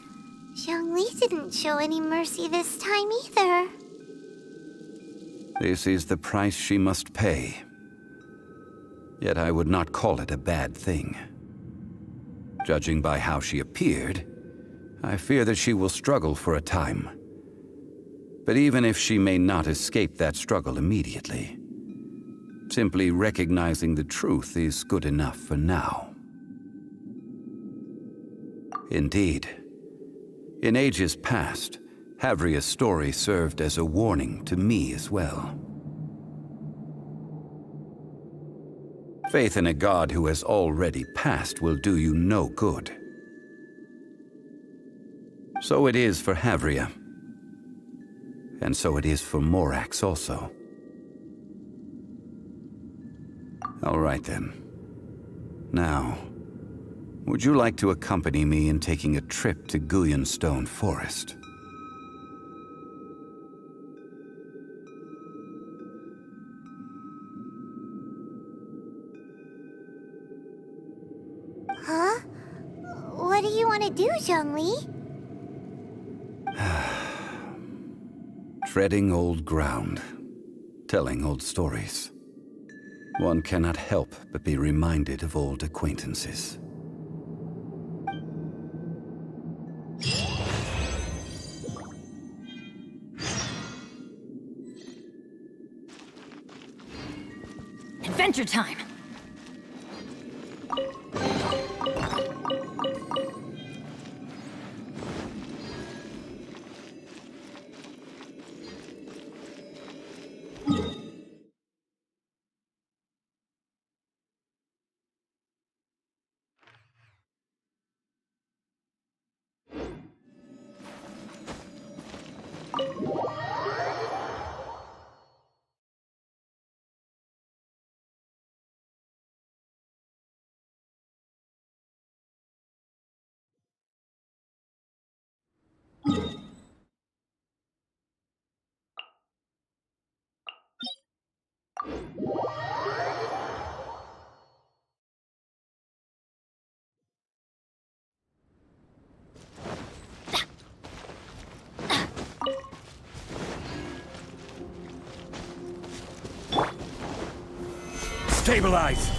Zhong Li didn't show any mercy this time either. This is the price she must pay. Yet I would not call it a bad thing. Judging by how she appeared, I fear that she will struggle for a time. But even if she may not escape that struggle immediately, simply recognizing the truth is good enough for now. Indeed, in ages past, Havria's story served as a warning to me as well. Faith in a god who has already passed will do you no good. So it is for Havria. And so it is for Morax also. All right then. Now, would you like to accompany me in taking a trip to Guyonstone Forest? Huh? What do you want to do, Zhong Li? Treading old ground, telling old stories. One cannot help but be reminded of old acquaintances. Adventure time! Stabilize!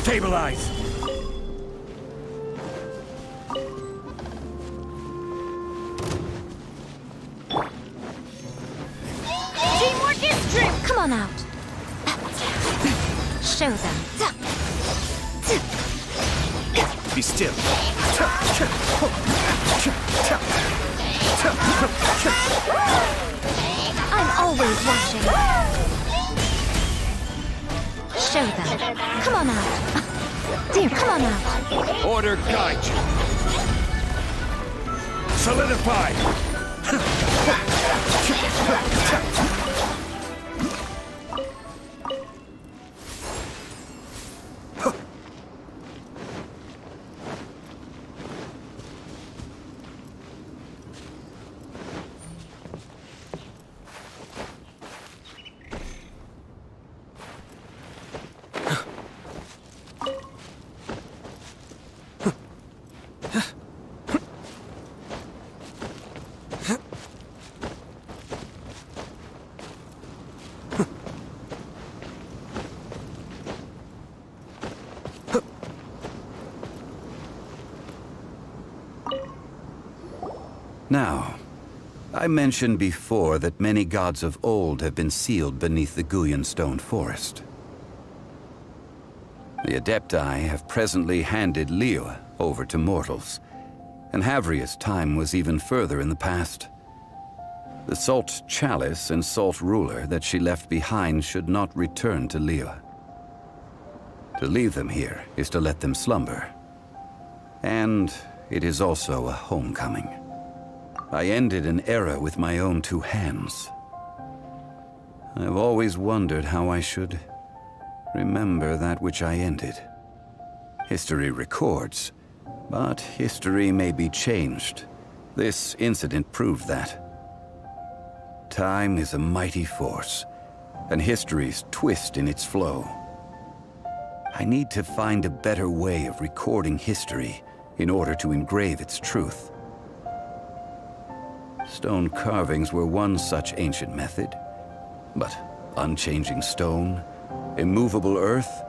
Stabilize! Teamwork is true! Come on out. Show them. Be still. I'm always watching. Show them. Come on out. Dear, come on out. Order guide you. Solidify! Now, I mentioned before that many gods of old have been sealed beneath the Guyan stone forest. The Adepti have presently handed Liyue over to mortals, and Havria's time was even further in the past. The Salt Chalice and Salt Ruler that she left behind should not return to Liyue. To leave them here is to let them slumber. And it is also a homecoming. I ended an era with my own two hands. I've always wondered how I should remember that which I ended. History records, but history may be changed. This incident proved that. Time is a mighty force, and history's twist in its flow. I need to find a better way of recording history in order to engrave its truth. Stone carvings were one such ancient method, but unchanging stone, immovable earth,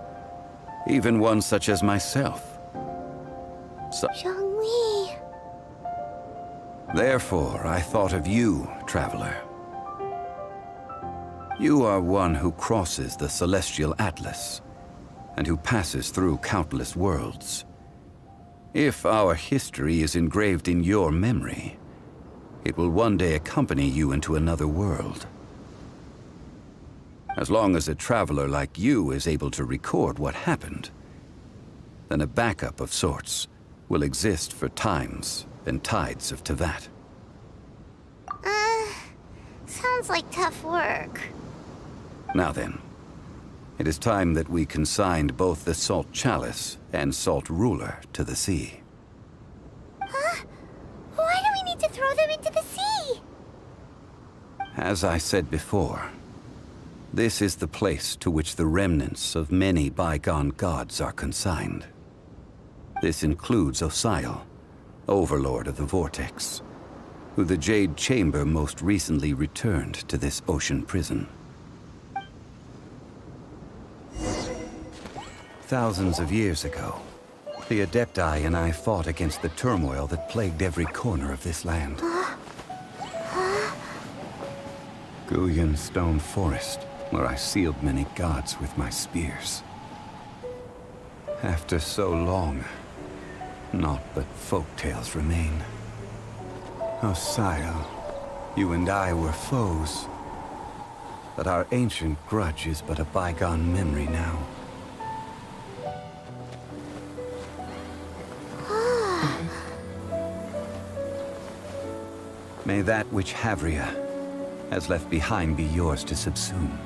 even one such as myself. Chžun Li. Therefore, I thought of you, traveler. You are one who crosses the celestial atlas, and who passes through countless worlds. If our history is engraved in your memory, it will one day accompany you into another world. As long as a traveler like you is able to record what happened, then a backup of sorts will exist for times and tides of Teyvat. Sounds like tough work. Now then, it is time that we consigned both the Salt Chalice and Salt Ruler to the sea. Why do we need to throw them into the sea? As I said before, this is the place to which the remnants of many bygone gods are consigned. This includes Osial, Overlord of the Vortex, who the Jade Chamber most recently returned to this ocean prison. Thousands of years ago, the Adepti and I fought against the turmoil that plagued every corner of this land. Guyan Stone Forest, where I sealed many gods with my spears. After so long, naught but folk tales remain. Osial, you and I were foes, but our ancient grudge is but a bygone memory now. May that which Havria has left behind be yours to subsume.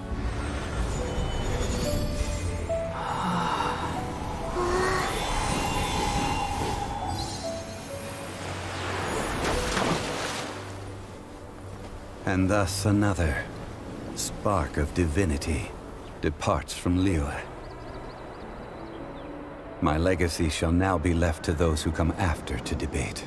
And thus another spark of divinity departs from Liyue. My legacy shall now be left to those who come after to debate.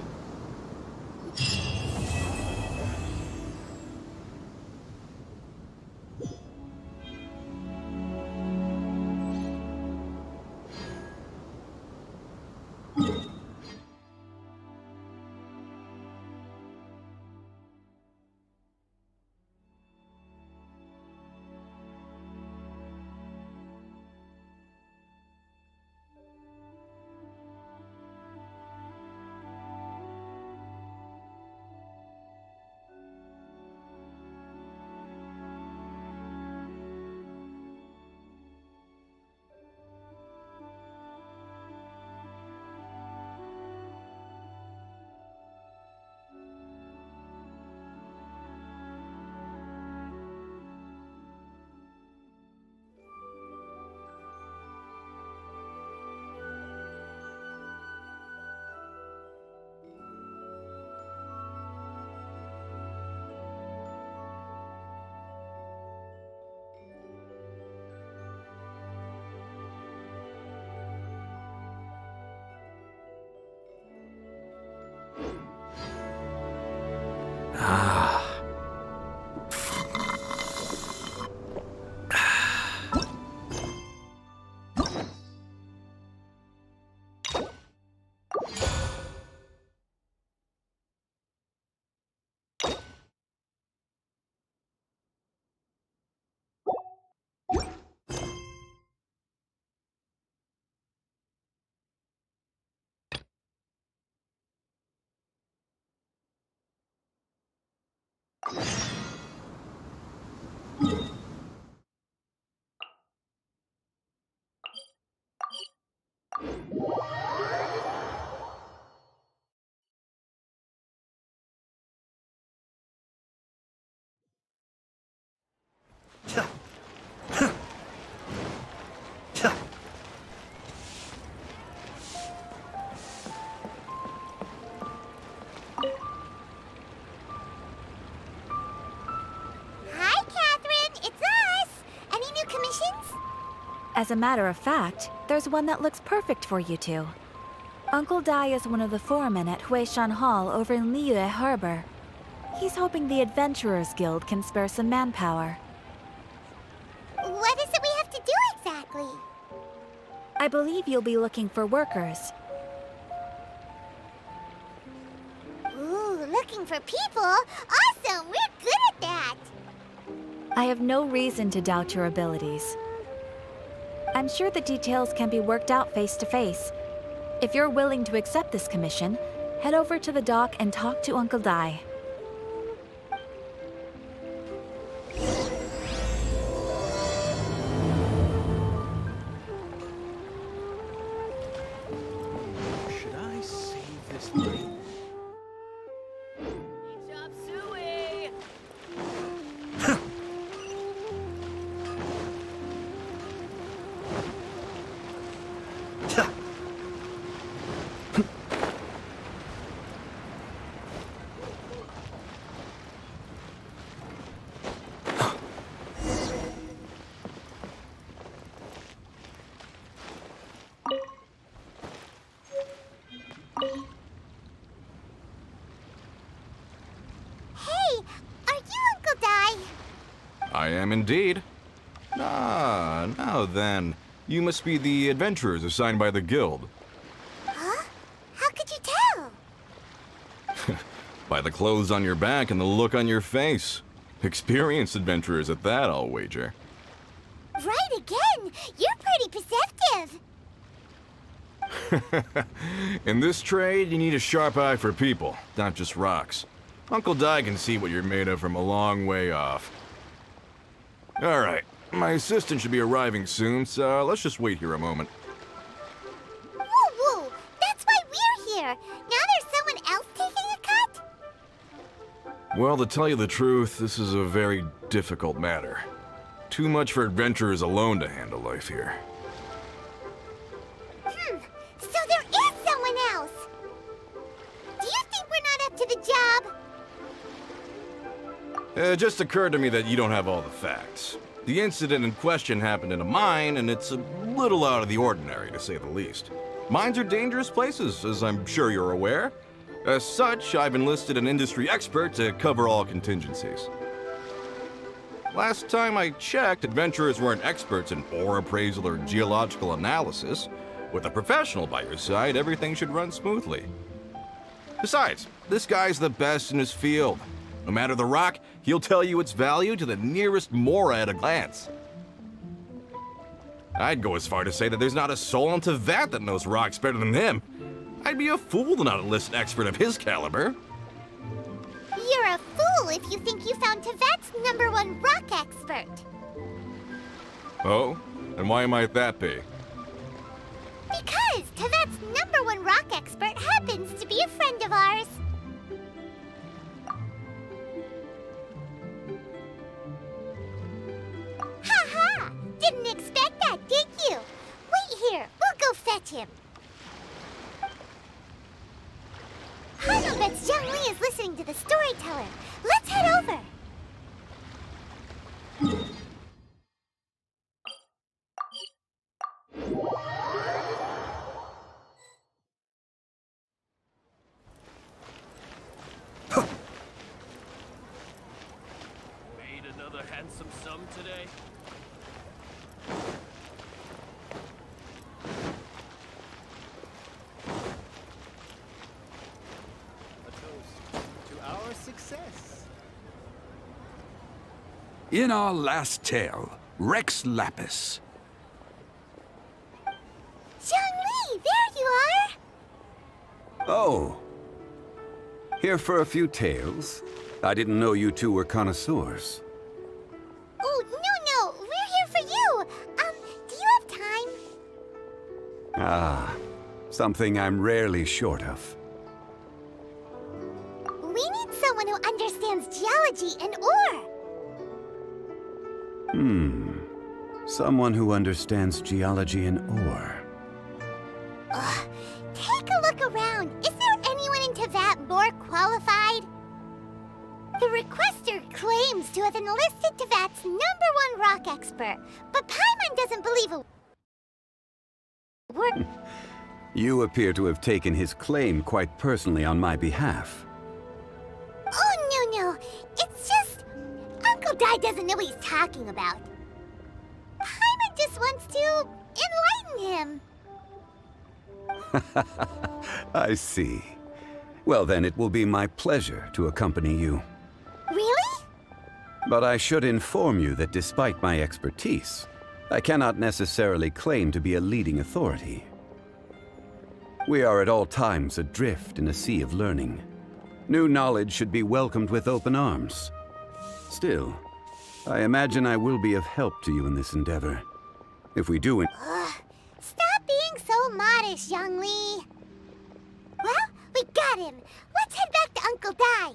As a matter of fact, there's one that looks perfect for you two. Uncle Dai is one of the foremen at Huishan Hall over in Liyue Harbor. He's hoping the Adventurers Guild can spare some manpower. What is it we have to do exactly? I believe you'll be looking for workers. Ooh, looking for people? Awesome! We're good at that! I have no reason to doubt your abilities. I'm sure the details can be worked out face to face. If you're willing to accept this commission, head over to the dock and talk to Uncle Dai. Should I save this money? Chop suey! Hey, are you Uncle Dai? I am indeed. Ah, now then. You must be the adventurers assigned by the guild. Huh? How could you tell? By the clothes on your back and the look on your face. Experienced adventurers at that, I'll wager. Right again! You're pretty perceptive! In this trade, you need a sharp eye for people, not just rocks. Uncle Dai can see what you're made of from a long way off. Alright, my assistant should be arriving soon, so let's just wait here a moment. Woo woo! That's why we're here! Now there's someone else taking a cut? Well, to tell you the truth, this is a very difficult matter. Too much for adventurers alone to handle life here. So there is someone else! Do you think we're not up to the job? It just occurred to me that you don't have all the facts. The incident in question happened in a mine, and it's a little out of the ordinary, to say the least. Mines are dangerous places, as I'm sure you're aware. As such, I've enlisted an industry expert to cover all contingencies. Last time I checked, adventurers weren't experts in ore appraisal or geological analysis. With a professional by your side, everything should run smoothly. Besides, this guy's the best in his field. No matter the rock, he'll tell you its value to the nearest mora at a glance. I'd go as far to say that there's not a soul on Tevat that knows rocks better than him. I'd be a fool to not enlist an expert of his caliber. You're a fool if you think you found Tevat's #1 rock expert. Oh? And why might that be? Because Tevat's #1 rock expert happens to be a friend of ours. Ha! Didn't expect that, did you? Wait here, we'll go fetch him. Hano bets Chžun Li is listening to the storyteller. Let's head over. Made another handsome sum today. A toast to our success. In our last tale, Rex Lapis. Chžun Li, there you are. Oh. Here for a few tales? I didn't know you two were connoisseurs. Oh, no, we're here for you. Do you have time? Ah, something I'm rarely short of. We need someone who understands geology and ore. Someone who understands geology and ore. Ugh. Take a look around. Is there anyone in Tevat more qualified? The requester claims to have enlisted Tevat's #1 rock expert, but Paimon doesn't believe a We're... You appear to have taken his claim quite personally on my behalf. Oh, no. It's just... Uncle Dai doesn't know what he's talking about. Paimon just wants to enlighten him. I see. Well, then it will be my pleasure to accompany you. Really? But I should inform you that despite my expertise, I cannot necessarily claim to be a leading authority. We are at all times adrift in a sea of learning. New knowledge should be welcomed with open arms. Still, I imagine I will be of help to you in this endeavor. If we do... Stop being so modest, Young Li. Well, we got him. Let's head back to Uncle Dai.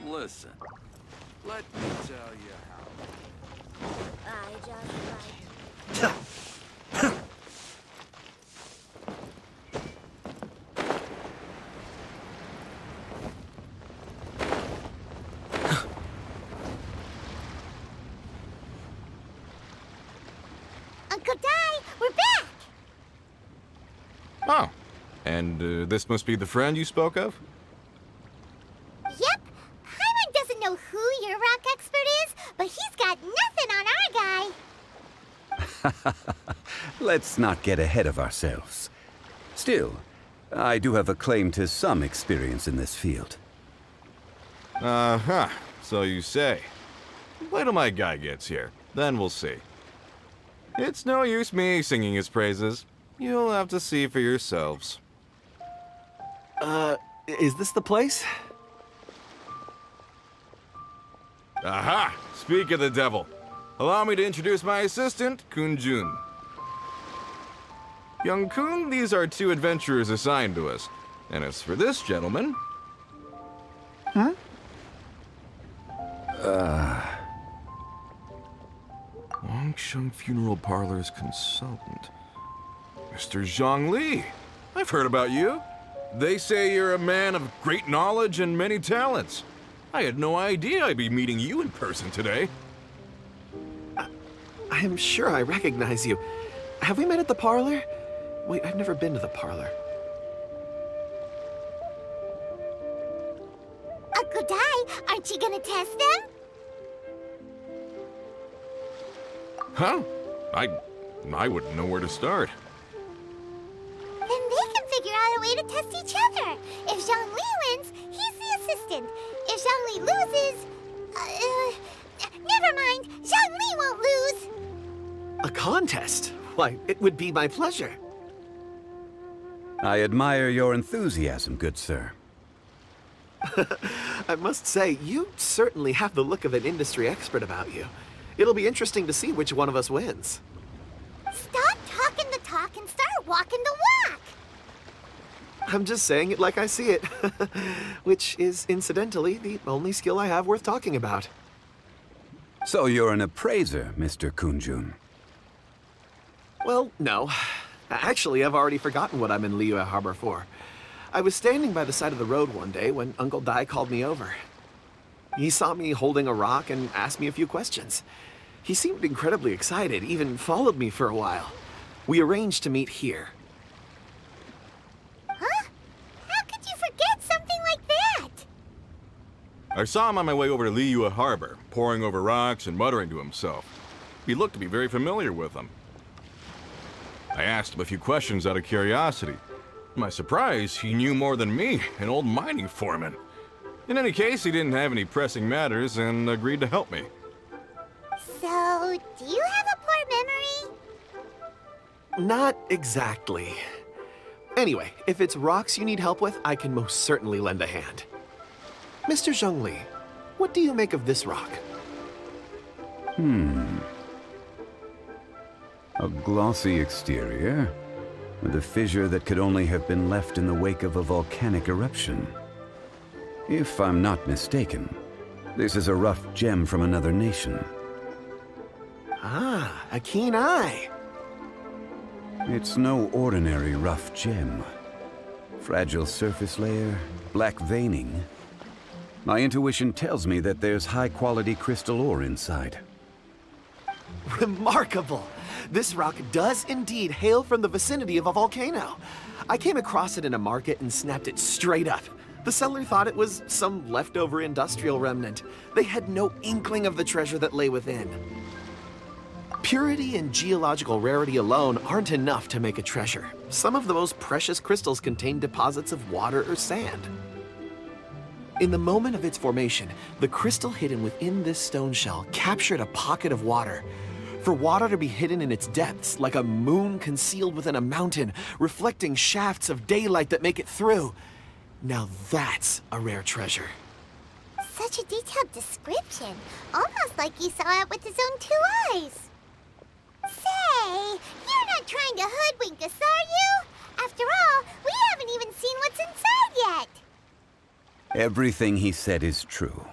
Listen, let me tell you how. I just like... Uncle Dai, we're back! Oh, and this must be the friend you spoke of? Yep. Paimon doesn't know who your rock expert is, but he's got nothing on our guy. Let's not get ahead of ourselves. Still, I do have a claim to some experience in this field. Uh-huh, so you say. Wait till my guy gets here, then we'll see. It's no use me singing his praises. You'll have to see for yourselves. Is this the place? Aha! Speak of the devil. Allow me to introduce my assistant, Jun. Young Kun, these are 2 adventurers assigned to us. And as for this gentleman... Huh? Wangsheng Funeral Parlor's consultant. Mr. Zhang Li. I've heard about you. They say you're a man of great knowledge and many talents. I had no idea I'd be meeting you in person today. I'm sure I recognize you. Have we met at the parlor? Wait, I've never been to the parlor. Uncle Dai, aren't you gonna test them? Huh? I wouldn't know where to start. Then they can figure out a way to test each other. If Zhang Li wins, he's the assistant. If Zhang Li loses... never mind. Zhang Li won't lose. A contest? Why, it would be my pleasure. I admire your enthusiasm, good sir. I must say, you certainly have the look of an industry expert about you. It'll be interesting to see which one of us wins. Stop talking the talk and start walking the walk. I'm just saying it like I see it. Which is, incidentally, the only skill I have worth talking about. So you're an appraiser, Mr. Kunjun. Well, no. Actually, I've already forgotten what I'm in Liyue Harbor for. I was standing by the side of the road one day when Uncle Dai called me over. He saw me holding a rock and asked me a few questions. He seemed incredibly excited, even followed me for a while. We arranged to meet here. Huh? How could you forget something like that? I saw him on my way over to Liyue Harbor, poring over rocks and muttering to himself. He looked to be very familiar with them. I asked him a few questions out of curiosity. To my surprise, he knew more than me, an old mining foreman. In any case, he didn't have any pressing matters and agreed to help me. So, do you have a poor memory? Not exactly. Anyway, if it's rocks you need help with, I can most certainly lend a hand. Mr. Zhang Li, what do you make of this rock? A glossy exterior, with a fissure that could only have been left in the wake of a volcanic eruption. If I'm not mistaken, this is a rough gem from another nation. Ah, a keen eye. It's no ordinary rough gem. Fragile surface layer, black veining. My intuition tells me that there's high-quality crystal ore inside. Remarkable! This rock does indeed hail from the vicinity of a volcano. I came across it in a market and snapped it straight up. The seller thought it was some leftover industrial remnant. They had no inkling of the treasure that lay within. Purity and geological rarity alone aren't enough to make a treasure. Some of the most precious crystals contain deposits of water or sand. In the moment of its formation, the crystal hidden within this stone shell captured a pocket of water. For water to be hidden in its depths, like a moon concealed within a mountain, reflecting shafts of daylight that make it through. Now that's a rare treasure. Such a detailed description. Almost like he saw it with his own 2 eyes. Say, you're not trying to hoodwink us, are you? After all, we haven't even seen what's inside yet. Everything he said is true.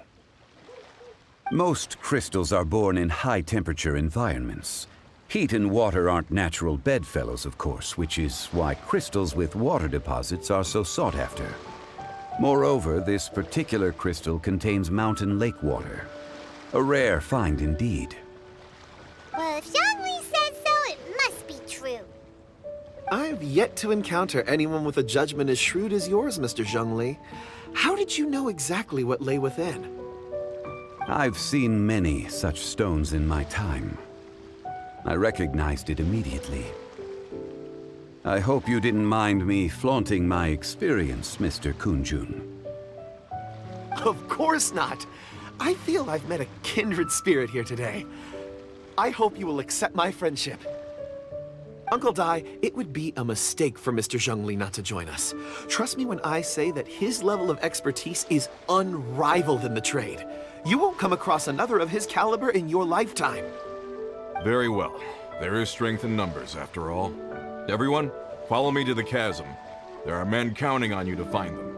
Most crystals are born in high-temperature environments. Heat and water aren't natural bedfellows, of course, which is why crystals with water deposits are so sought after. Moreover, this particular crystal contains mountain lake water. A rare find indeed. Well, if Zhang Li says so, it must be true. I've yet to encounter anyone with a judgment as shrewd as yours, Mr. Zhong Li. How did you know exactly what lay within? I've seen many such stones in my time. I recognized it immediately. I hope you didn't mind me flaunting my experience, Mr. Kunjun. Of course not. I feel I've met a kindred spirit here today. I hope you will accept my friendship. Uncle Dai, it would be a mistake for Mr. Zhong Li not to join us. Trust me when I say that his level of expertise is unrivaled in the trade. You won't come across another of his caliber in your lifetime. Very well. There is strength in numbers, after all. Everyone, follow me to the chasm. There are men counting on you to find them.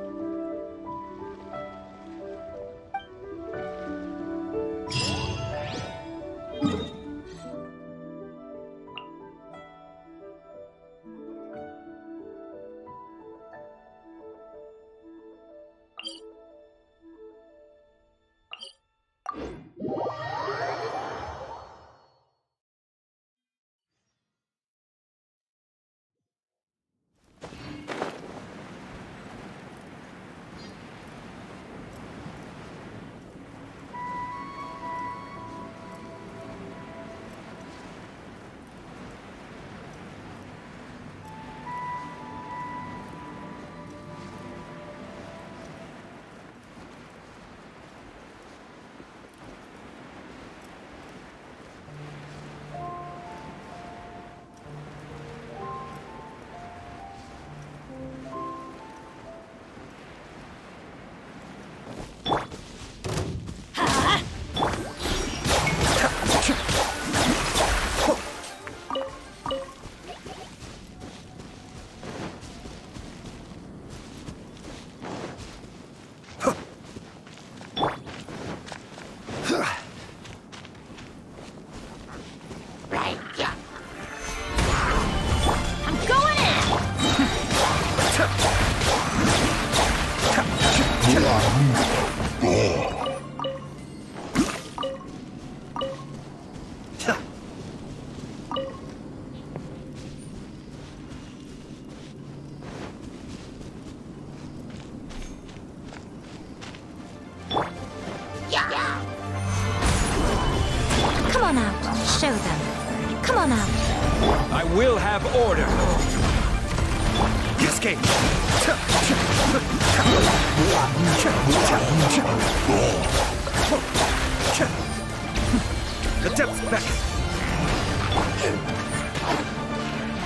Come on out. Show them. Come on out. I will have order. Escape. The depths back.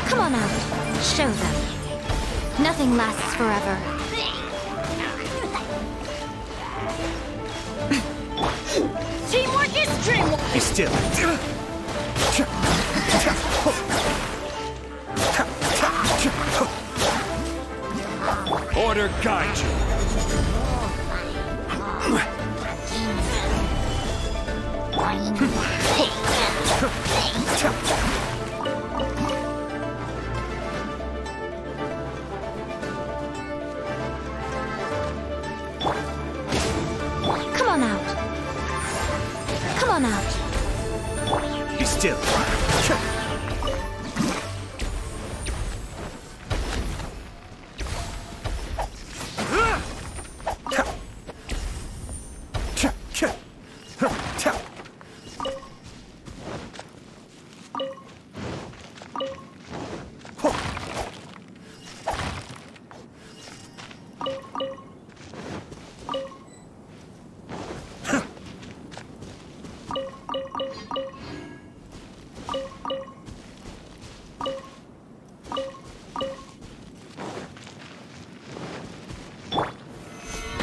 Come on out. Show them. Nothing lasts forever. Teamwork is dreamwork! Be still. Order guide you. Come on out. Come on out. Be still. still.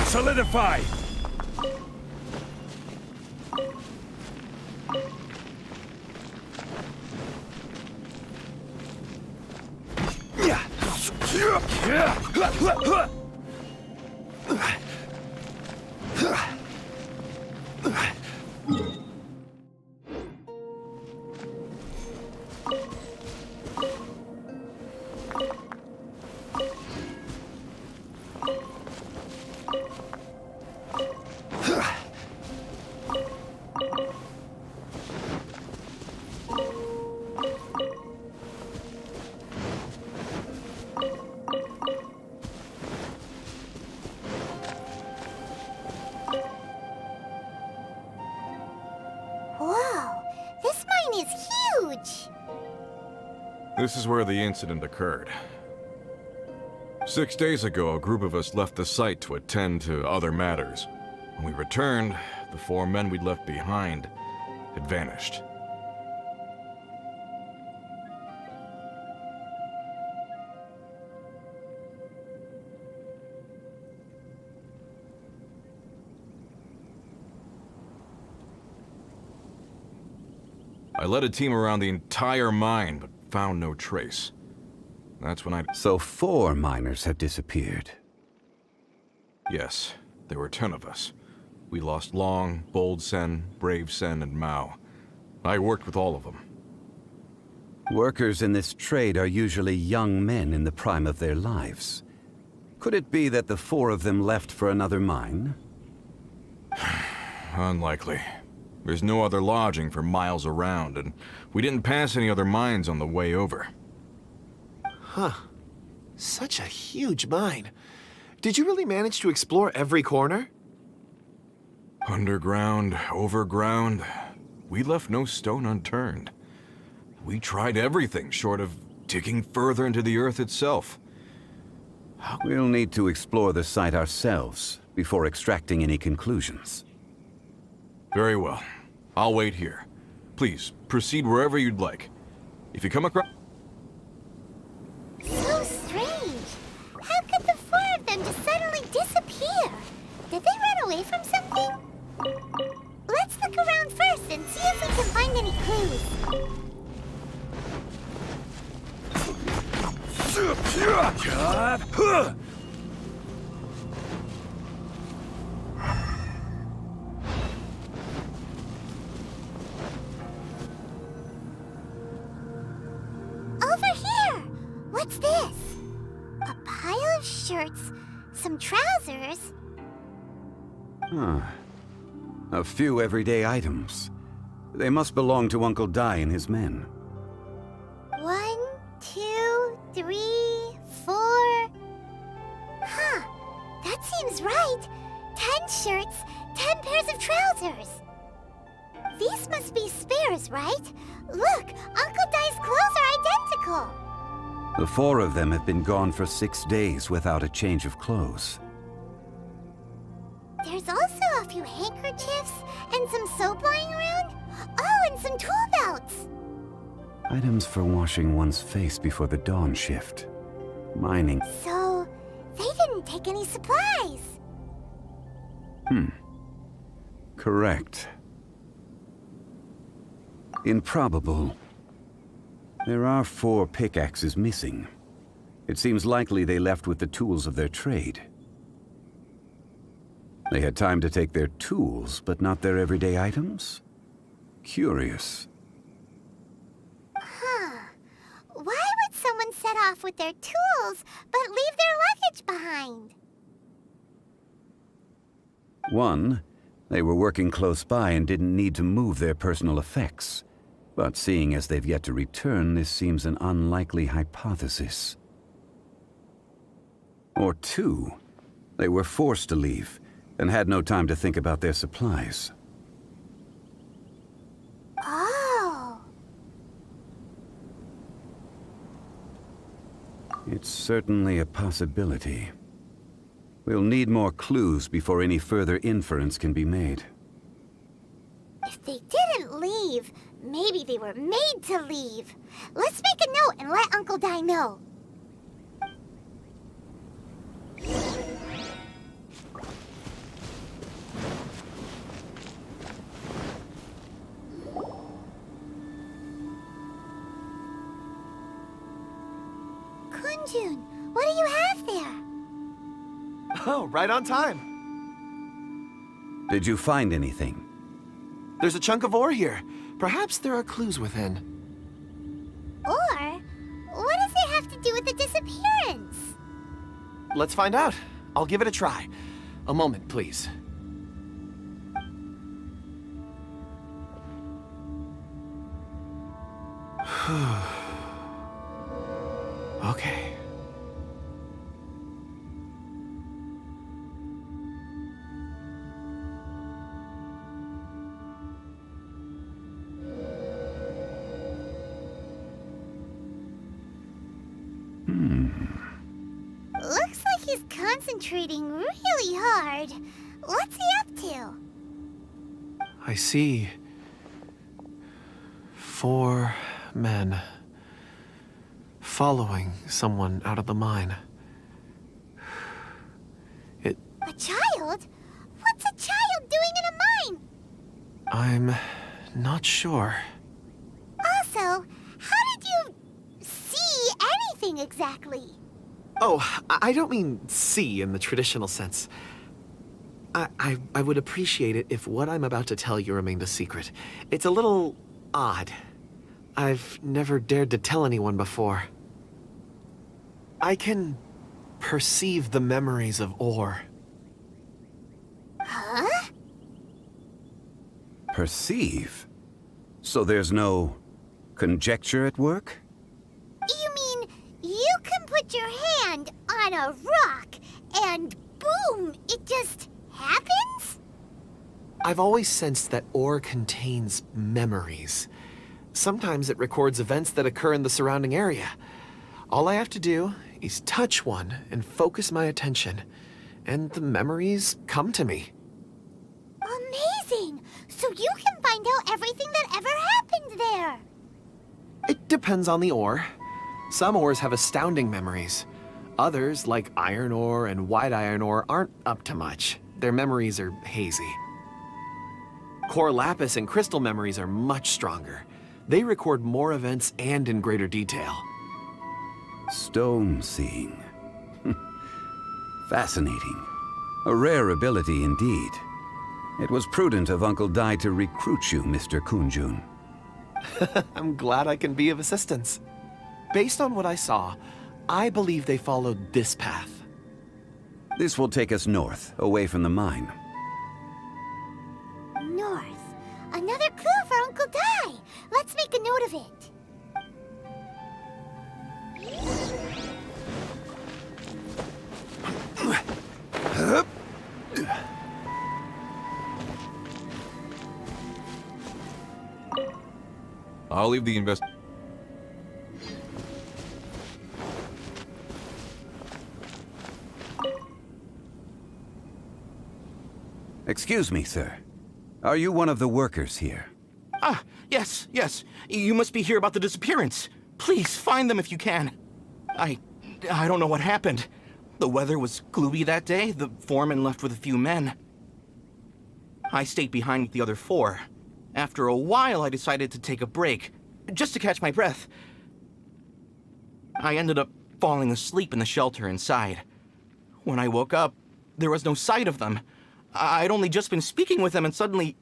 Solidify! Whoa, this mine is huge! This is where the incident occurred. 6 days ago, a group of us left the site to attend to other matters. When we returned, the 4 men we'd left behind had vanished. I led a team around the entire mine, but found no trace. That's when So 4 miners have disappeared. Yes, there were 10 of us. We lost Long, Bold Sen, Brave Sen, and Mao. I worked with all of them. Workers in this trade are usually young men in the prime of their lives. Could it be that the 4 of them left for another mine? Unlikely. There's no other lodging for miles around, and we didn't pass any other mines on the way over. Huh. Such a huge mine. Did you really manage to explore every corner? Underground, overground, we left no stone unturned. We tried everything short of digging further into the earth itself. We'll need to explore the site ourselves before extracting any conclusions. Very well. I'll wait here. Please, proceed wherever you'd like. If you come across... So strange. How could the 4 of them just suddenly disappear? Did they run away from something? Let's look around first and see if we can find any clues. Over here! What's this? A pile of shirts, some trousers. Huh. A few everyday items. They must belong to Uncle Dai and his men. 1, 2, 3, 4. Huh. That seems right. 10 shirts, 10 pairs of trousers. These must be spares, right? Look, Uncle Dai's clothes are identical. The 4 of them have been gone for 6 days without a change of clothes. There's also a few handkerchiefs and some soap lying around. Oh, and some tool belts. Items for washing one's face before the dawn shift. Mining. So, they didn't take any supplies. Correct. Improbable. There are 4 pickaxes missing. It seems likely they left with the tools of their trade. They had time to take their tools, but not their everyday items? Curious. Huh. Why would someone set off with their tools, but leave their luggage behind? 1, they were working close by and didn't need to move their personal effects. But seeing as they've yet to return, this seems an unlikely hypothesis. Or two, they were forced to leave and had no time to think about their supplies. Oh. It's certainly a possibility. We'll need more clues before any further inference can be made. If they didn't leave, maybe they were made to leave. Let's make a note and let Uncle Dai know. Kunjun, what do you have there? Oh, right on time. Did you find anything? There's a chunk of ore here. Perhaps there are clues within. Or, what does it have to do with the disappearance? Let's find out. I'll give it a try. A moment, please. Okay. Looks like he's concentrating really hard. What's he up to? I see 4 men following someone out of the mine. A child? What's a child doing in a mine? I'm not sure. Also, how did you see anything exactly? Oh, I don't mean see in the traditional sense. I would appreciate it if what I'm about to tell you remained a secret. It's a little odd. I've never dared to tell anyone before. I can perceive the memories of ore. Huh? Perceive? So there's no conjecture at work? You mean you can put your hand on a rock and boom, it just happens? I've always sensed that ore contains memories. Sometimes it records events that occur in the surrounding area. All I have to do is touch one and focus my attention, and the memories come to me. Amazing! So you can find out everything that ever happened there. It depends on the ore. Some ores have astounding memories. Others, like iron ore and white iron ore, aren't up to much. Their memories are hazy. Core lapis and crystal memories are much stronger. They record more events and in greater detail. Stone seeing. Fascinating. A rare ability indeed. It was prudent of Uncle Dai to recruit you, Mr. Kunjun. I'm glad I can be of assistance. Based on what I saw, I believe they followed this path. This will take us north, away from the mine. North. Another clue for Uncle Dai. Let's make a note of it. I'll leave the Excuse me, sir. Are you one of the workers here? Ah, yes. You must be here about the disappearance. Please, find them if you can. I don't know what happened. The weather was gloomy that day. The foreman left with a few men. I stayed behind with the other 4. After a while, I decided to take a break, just to catch my breath. I ended up falling asleep in the shelter inside. When I woke up, there was no sight of them. I'd only just been speaking with them and suddenly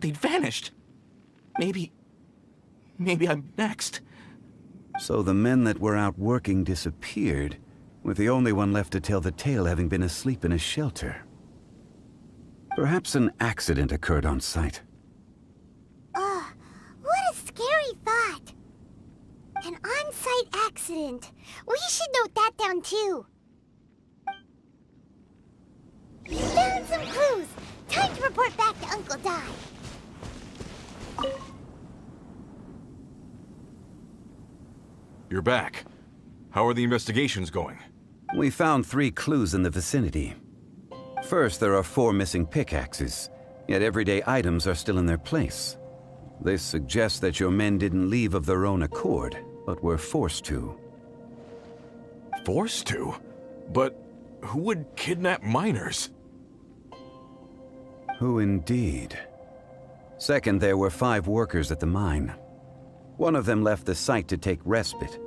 they'd vanished. Maybe I'm next. So the men that were out working disappeared, with the only one left to tell the tale having been asleep in a shelter. Perhaps an accident occurred on site. What a scary incident. We should note that down too. Found some clues. Time to report back to Uncle Dai. You're back. How are the investigations going? We found 3 clues in the vicinity. First, there are 4 missing pickaxes, yet everyday items are still in their place. This suggests that your men didn't leave of their own accord, but were forced to. Forced to? But who would kidnap miners? Who indeed? Second, there were 5 workers at the mine. One of them left the site to take respite.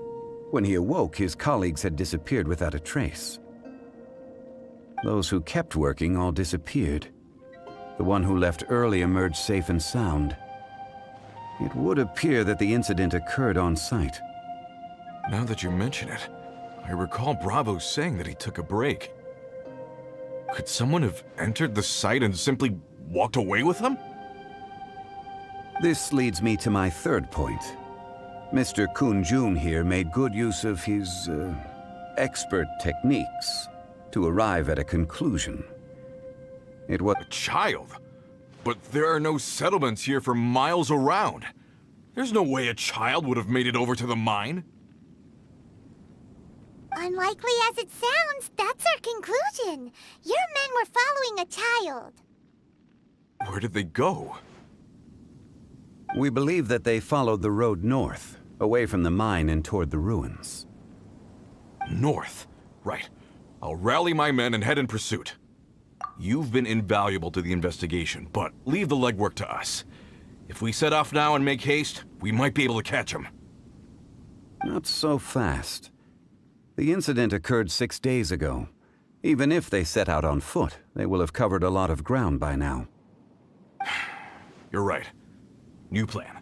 When he awoke, his colleagues had disappeared without a trace. Those who kept working all disappeared. The one who left early emerged safe and sound. It would appear that the incident occurred on site. Now that you mention it, I recall Bravo saying that he took a break. Could someone have entered the site and simply walked away with him? This leads me to my third point. Mr. Jun here made good use of his, expert techniques to arrive at a conclusion. It was a child? But there are no settlements here for miles around. There's no way a child would have made it over to the mine. Unlikely as it sounds, that's our conclusion. Your men were following a child. Where did they go? We believe that they followed the road north, away from the mine and toward the ruins. North? Right. I'll rally my men and head in pursuit. You've been invaluable to the investigation, but leave the legwork to us. If we set off now and make haste, we might be able to catch him. Not so fast. The incident occurred 6 days ago. Even if they set out on foot, they will have covered a lot of ground by now. You're right. New plan.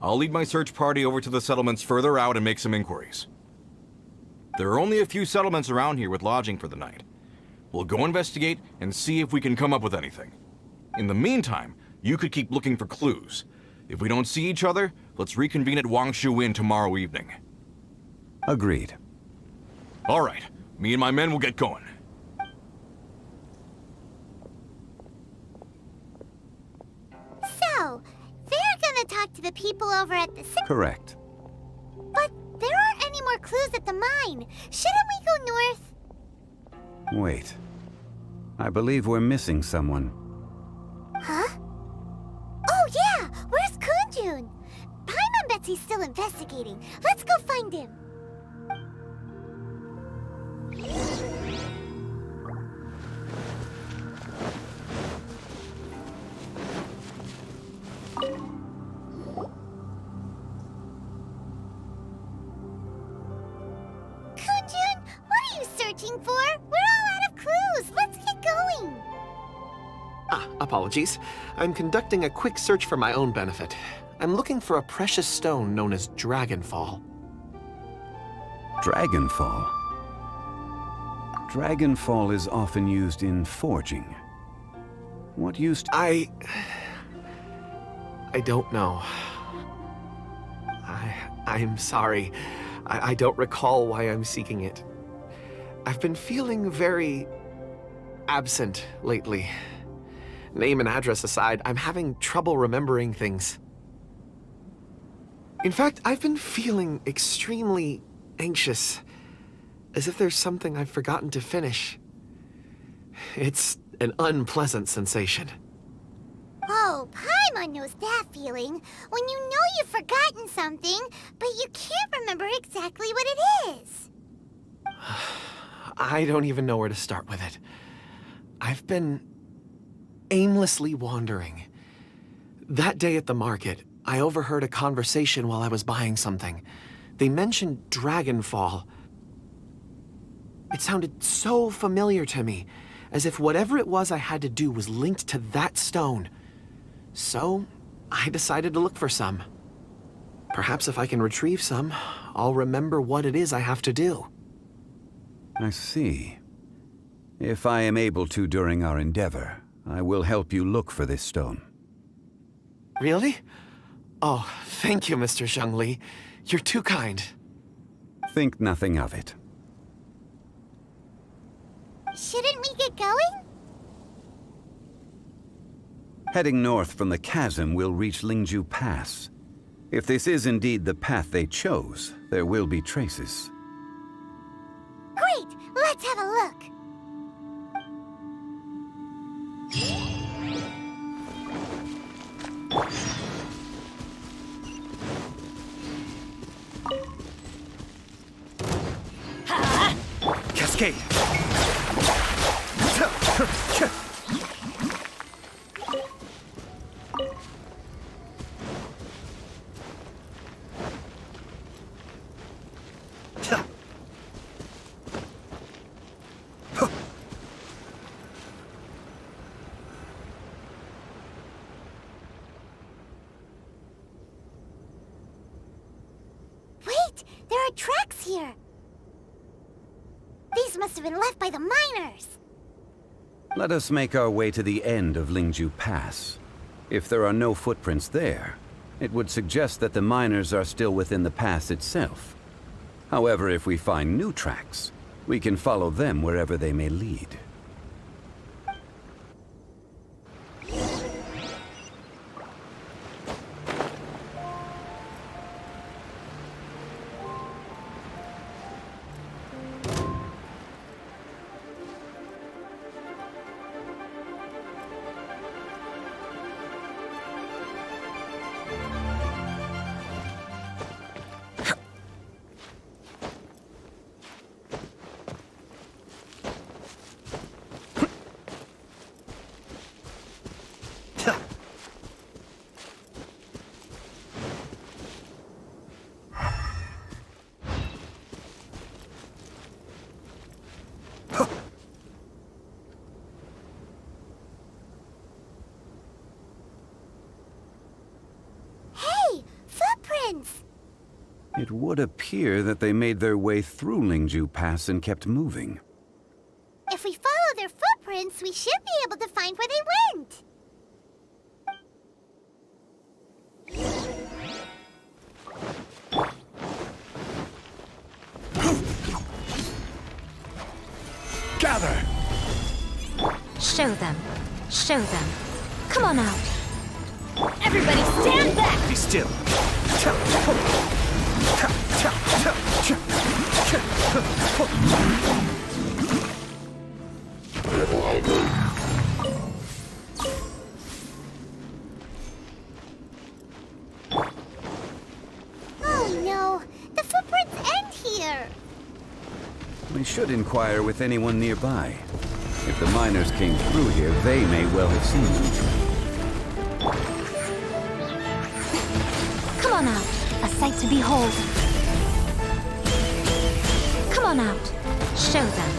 I'll lead my search party over to the settlements further out and make some inquiries. There are only a few settlements around here with lodging for the night. We'll go investigate and see if we can come up with anything. In the meantime, you could keep looking for clues. If we don't see each other, let's reconvene at Wangshu Inn tomorrow evening. Agreed. All right. Me and my men will get going. So, they're gonna talk to the people over at the... Correct. But there aren't any more clues at the mine. Shouldn't we go north? Wait. I believe we're missing someone. Huh? Oh yeah! Where's Kunjun? Paimon bets he's still investigating. Let's go find him. Kunjun, what are you searching for? We're all out of clues. Let's get going. Apologies. I'm conducting a quick search for my own benefit. I'm looking for a precious stone known as Dragonfall. Dragonfall? Dragonfall is often used in forging. What used to... I don't know. I'm sorry. I don't recall why I'm seeking it. I've been feeling very absent lately. Name and address aside, I'm having trouble remembering things. In fact, I've been feeling extremely anxious, as if there's something I've forgotten to finish. It's an unpleasant sensation. Oh, Paimon knows that feeling. When you know you've forgotten something, but you can't remember exactly what it is. I don't even know where to start with it. I've been aimlessly wandering. That day at the market, I overheard a conversation while I was buying something. They mentioned Dragonfall. It sounded so familiar to me, as if whatever it was I had to do was linked to that stone. So, I decided to look for some. Perhaps if I can retrieve some, I'll remember what it is I have to do. I see. If I am able to during our endeavor, I will help you look for this stone. Really? Oh, thank you, Mr. Zhang Li. You're too kind. Think nothing of it. Shouldn't we get going? Heading north from the chasm, we'll reach Lingju Pass. If this is indeed the path they chose, there will be traces. Great! Let's have a look! Cascade! Wait! There are tracks here! These must have been left by the miners! Let us make our way to the end of Lingju Pass. If there are no footprints there, it would suggest that the miners are still within the pass itself. However, if we find new tracks, we can follow them wherever they may lead. It would appear that they made their way through Lingju Pass and kept moving. If we follow their footprints, we should be able to find where they went. Gather! Show them. Show them. Come on out. Everybody stand back! Be still! Oh no! The footprints end here! We should inquire with anyone nearby. If the miners came through here, they may well have seen them. Come on out. A sight to behold. Come on out. Show them.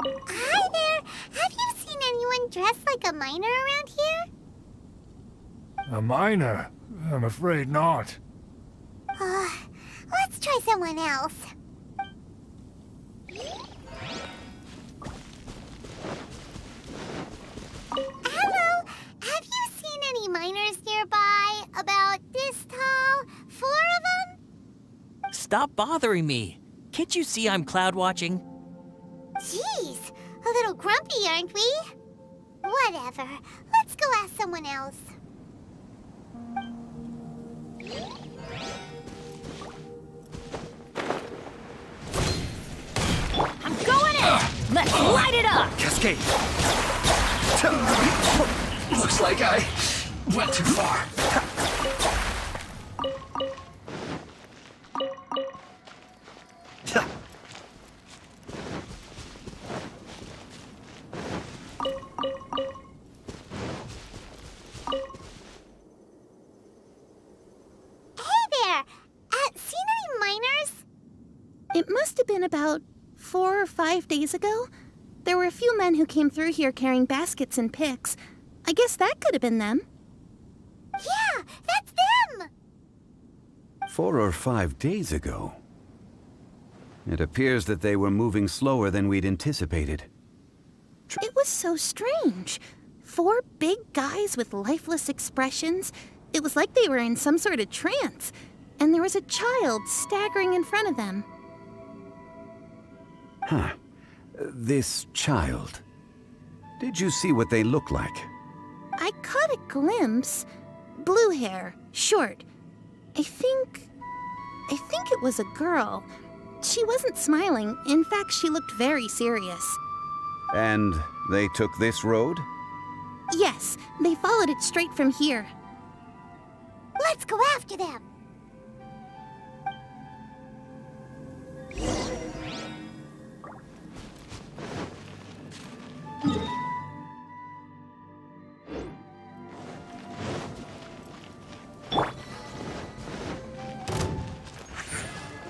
Hi there! Have you seen anyone dressed like a miner around here? A miner? I'm afraid not. Let's try someone else. Hello! Have you seen any miners nearby? About this tall? 4 of them? Stop bothering me. Can't you see I'm cloud watching? Jeez, a little grumpy, aren't we? Whatever. Let's go ask someone else. I'm going in! Let's light it up! Cascade! Looks like I went too far. Hey there! It must have been about 4 or 5 days ago. There were a few men who came through here carrying baskets and picks. I guess that could have been them. Yeah, that's them! 4 or 5 days ago. It appears that they were moving slower than we'd anticipated. It was so strange. 4 big guys with lifeless expressions. It was like they were in some sort of trance. And there was a child staggering in front of them. Huh. This child. Did you see what they look like? I caught a glimpse. Blue hair, short. I think it was a girl. She wasn't smiling. In fact, she looked very serious. And they took this road? Yes, they followed it straight from here. Let's go after them!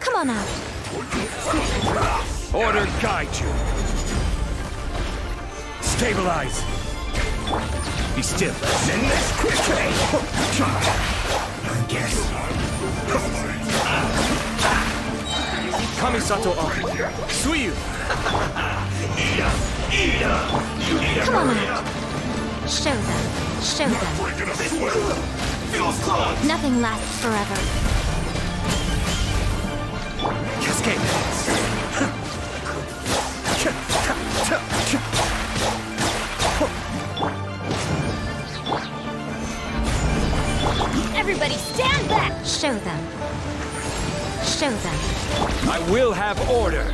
Come on out. Order guide you. Stabilize. Be still. Send this quickly. Guess. Kamisato on. Suyu. Come on out. Show them. Show them. Nothing lasts forever. Cascade. Everybody stand back! Show them. Show them. I will have order.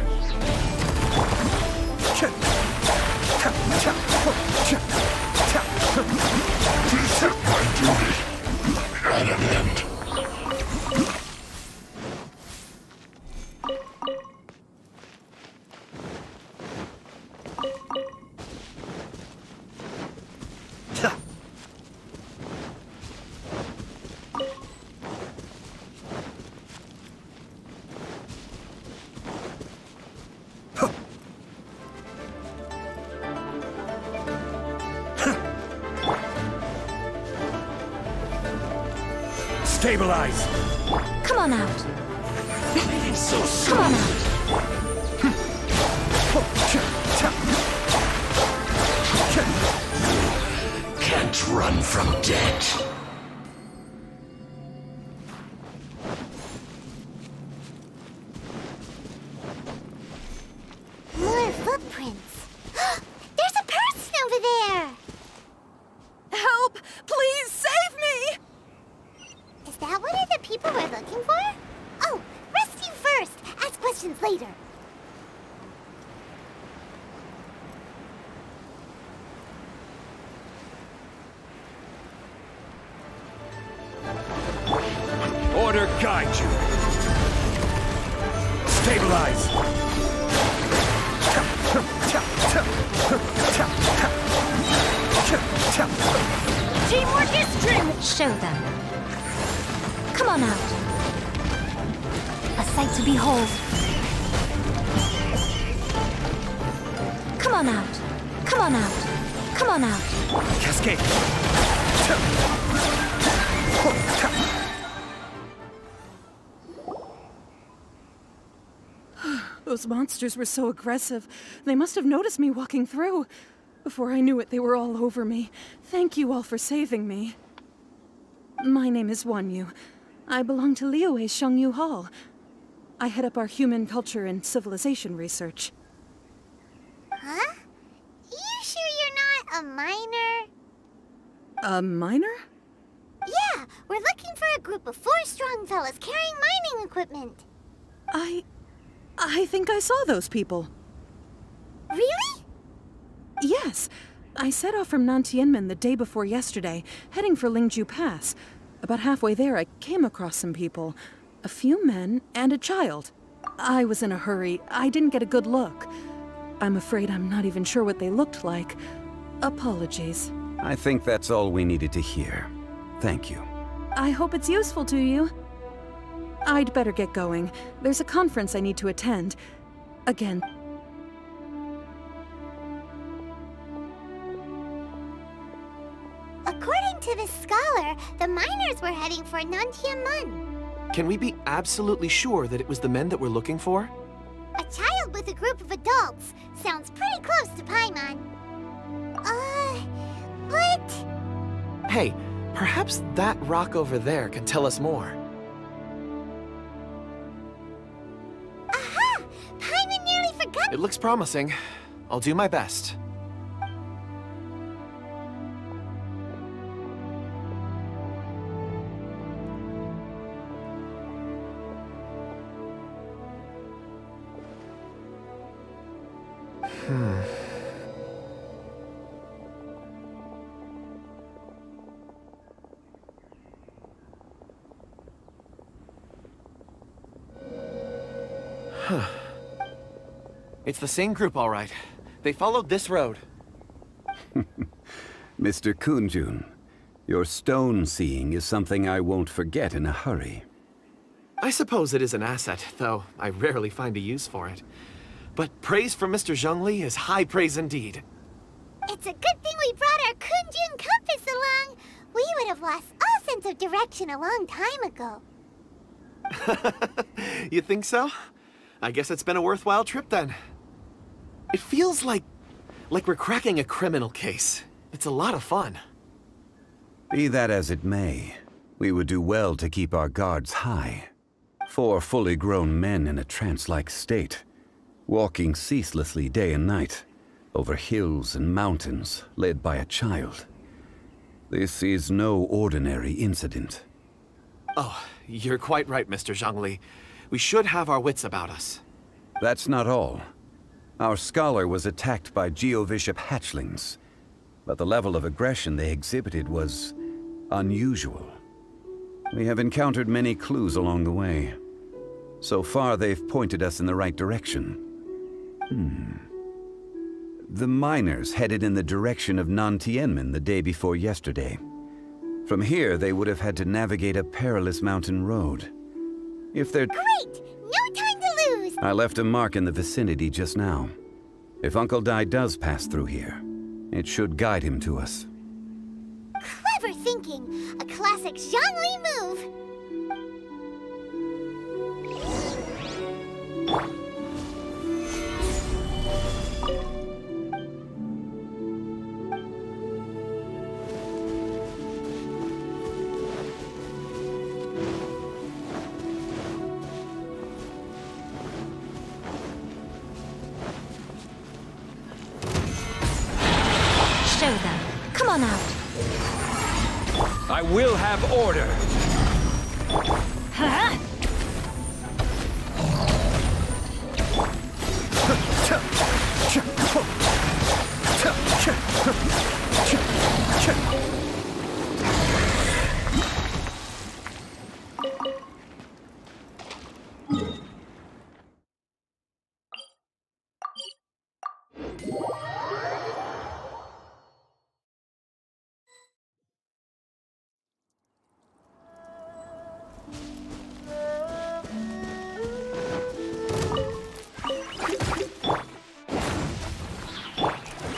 Stabilize. Come on out. So Come on out. Can't run from death. More footprints. There's a person over there! Help! Please save me! Is that one of the people we're looking for? Oh, rescue first! Ask questions later. Order guide you. Stabilize. Teamwork is strength! Show them. Come on out. A sight to behold. Come on out. Come on out. Come on out. Cascade. Those monsters were so aggressive. They must have noticed me walking through. Before I knew it, they were all over me. Thank you all for saving me. My name is Wanyu. I belong to Liyue's Shengyu Hall. I head up our human culture and civilization research. Huh? You sure you're not a miner? A miner? Yeah, we're looking for a group of 4 strong fellas carrying mining equipment. I think I saw those people. Really? Yes. I set off from Nantianmen the day before yesterday, heading for Lingju Pass. About halfway there, I came across some people. A few men and a child. I was in a hurry. I didn't get a good look. I'm afraid I'm not even sure what they looked like. Apologies. I think that's all we needed to hear. Thank you. I hope it's useful to you. I'd better get going. There's a conference I need to attend. Again. According to the scholar, the miners were heading for Nantiamun. Can we be absolutely sure that it was the men that we're looking for? A child with a group of adults sounds pretty close to Paimon. But... Hey, perhaps that rock over there can tell us more. Aha! Paimon nearly forgot— It looks promising. I'll do my best. It's the same group, all right. They followed this road. Mr. Kunjun, your stone seeing is something I won't forget in a hurry. I suppose it is an asset, though I rarely find a use for it. But praise from Mr. Chžun Li is high praise indeed. It's a good thing we brought our Kunjun compass along. We would have lost all sense of direction a long time ago. You think so? I guess it's been a worthwhile trip then. It feels like we're cracking a criminal case. It's a lot of fun. Be that as it may, we would do well to keep our guards high. 4 fully grown men in a trance-like state, walking ceaselessly day and night, over hills and mountains, led by a child. This is no ordinary incident. Oh, you're quite right, Mr. Chžun Li. We should have our wits about us. That's not all. Our scholar was attacked by Geovishap hatchlings, but the level of aggression they exhibited was unusual. We have encountered many clues along the way. So far, they've pointed us in the right direction. The miners headed in the direction of Nantienmen the day before yesterday. From here, they would have had to navigate a perilous mountain road. If they're— Great! No time to lose! I left a mark in the vicinity just now. If Uncle Dai does pass through here, it should guide him to us. Clever thinking! A classic Chžun Li move! Show them. Come on out. I will have order. Huh?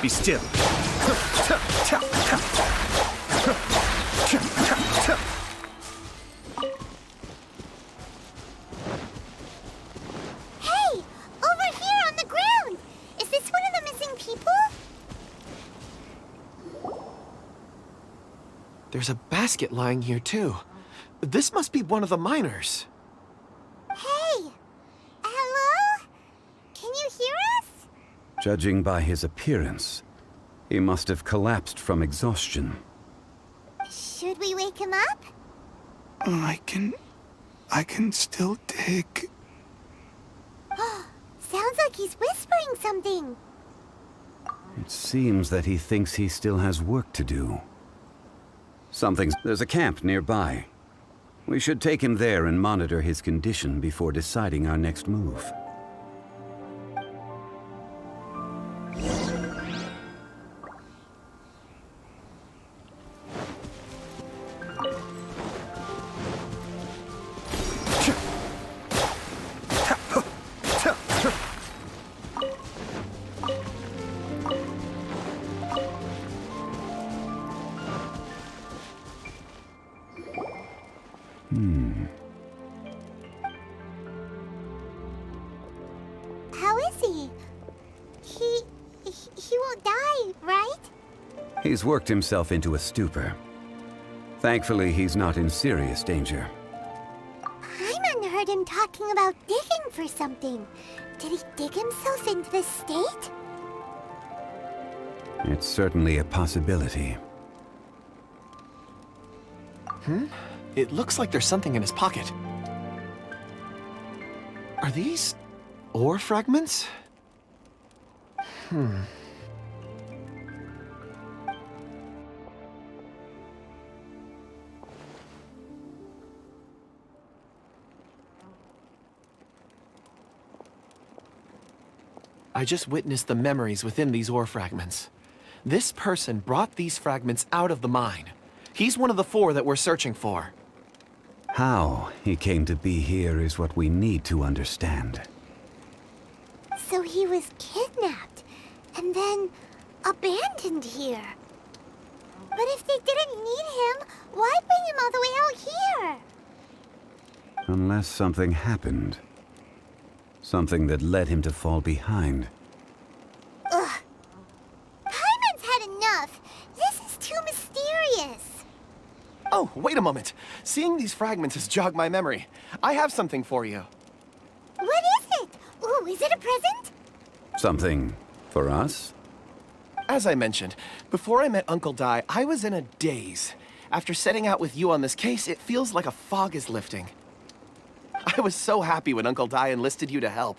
Be still. Hey! Over here on the ground! Is this one of the missing people? There's a basket lying here, too. This must be one of the miners. Hey! Hello? Can you hear us? Judging by his appearance, he must have collapsed from exhaustion. Should we wake him up? I can still dig. Sounds like he's whispering something. It seems that he thinks he still has work to do. There's a camp nearby. We should take him there and monitor his condition before deciding our next move. How is he? He won't die, right? He's worked himself into a stupor. Thankfully, he's not in serious danger. Paimon heard him talking about digging for something. Did he dig himself into this state? It's certainly a possibility. It looks like there's something in his pocket. Are these ore fragments? I just witnessed the memories within these ore fragments. This person brought these fragments out of the mine. He's one of the 4 that we're searching for. How he came to be here is what we need to understand. So he was kidnapped and then abandoned here. But if they didn't need him, why bring him all the way out here? Unless something happened. Something that led him to fall behind. Ugh. Paimon's had enough. This is too mysterious. Oh, wait a moment. Seeing these fragments has jogged my memory. I have something for you. What is it? Ooh, is it a present? Something for us? As I mentioned, before I met Uncle Dai, I was in a daze. After setting out with you on this case, it feels like a fog is lifting. I was so happy when Uncle Dai enlisted you to help.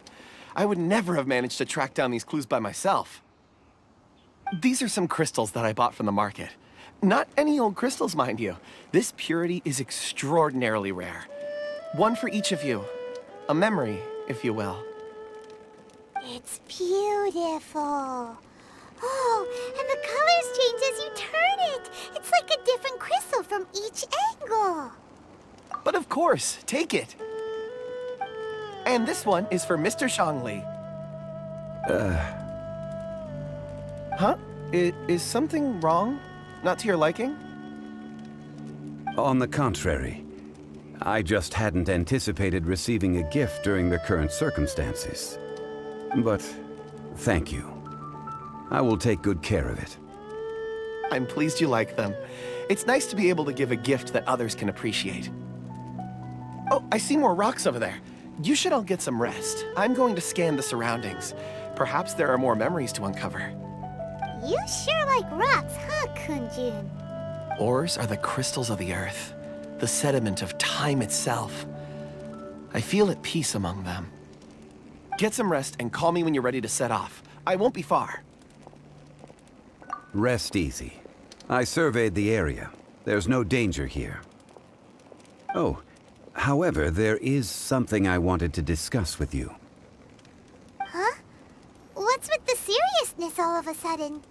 I would never have managed to track down these clues by myself. These are some crystals that I bought from the market. Not any old crystals, mind you. This purity is extraordinarily rare. One for each of you. A memory, if you will. It's beautiful. Oh, and the colors change as you turn it. It's like a different crystal from each angle. But of course, take it. And this one is for Mr. Chжун Li. Huh? Is something wrong? Not to your liking? On the contrary. I just hadn't anticipated receiving a gift during the current circumstances. But thank you. I will take good care of it. I'm pleased you like them. It's nice to be able to give a gift that others can appreciate. Oh, I see more rocks over there. You should all get some rest. I'm going to scan the surroundings. Perhaps there are more memories to uncover. You sure like rocks, huh, Kunjun? Ores are the crystals of the earth, the sediment of time itself. I feel at peace among them. Get some rest and call me when you're ready to set off. I won't be far. Rest easy. I surveyed the area. There's no danger here. Oh, however, there is something I wanted to discuss with you. Huh? What's with the seriousness all of a sudden?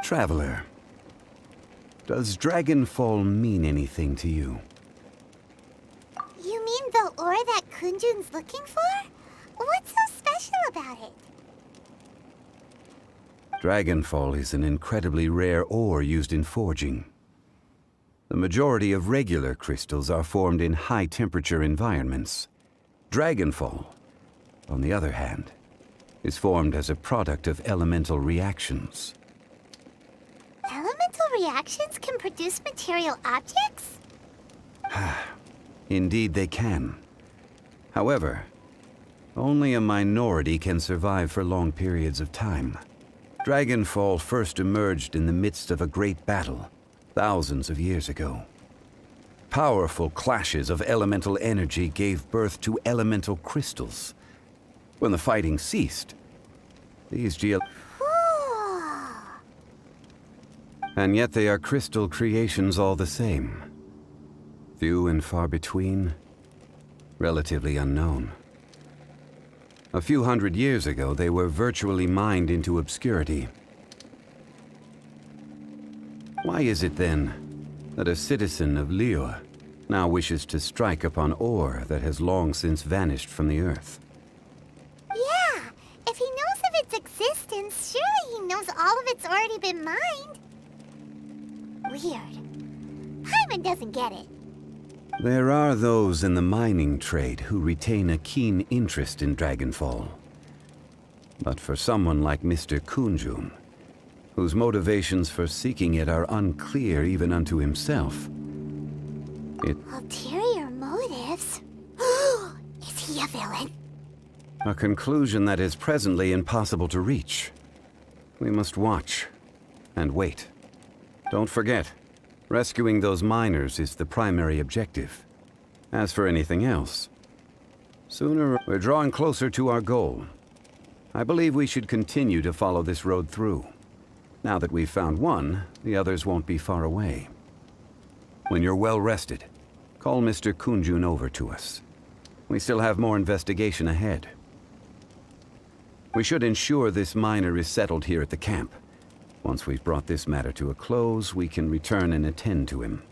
Traveler, does Dragonfall mean anything to you? You mean the ore that Kunjun's looking for? What's so special about it? Dragonfall is an incredibly rare ore used in forging. The majority of regular crystals are formed in high-temperature environments. Dragonfall, on the other hand, is formed as a product of elemental reactions. Elemental reactions can produce material objects? Indeed they can. However, only a minority can survive for long periods of time. Dragonfall first emerged in the midst of a great battle, thousands of years ago. Powerful clashes of elemental energy gave birth to elemental crystals. When the fighting ceased, these And yet they are crystal creations all the same. Few and far between, relatively unknown. A few hundred years ago, they were virtually mined into obscurity. Why is it then that a citizen of Liyue now wishes to strike upon ore that has long since vanished from the earth? Yeah, if he knows of its existence, surely he knows all of it's already been mined. Weird. Paimon doesn't get it. There are those in the mining trade who retain a keen interest in Dragonfall. But for someone like Mr. Kunjun, whose motivations for seeking it are unclear even unto himself, Ulterior motives? Is he a villain? a conclusion that is presently impossible to reach. We must watch and wait. Don't forget, rescuing those miners is the primary objective. As for anything else, sooner we're drawing closer to our goal. I believe we should continue to follow this road through. Now that we've found one, the others won't be far away. When you're well rested, call Mr. Kunjun over to us. We still have more investigation ahead. We should ensure this miner is settled here at the camp. Once we've brought this matter to a close, we can return and attend to him.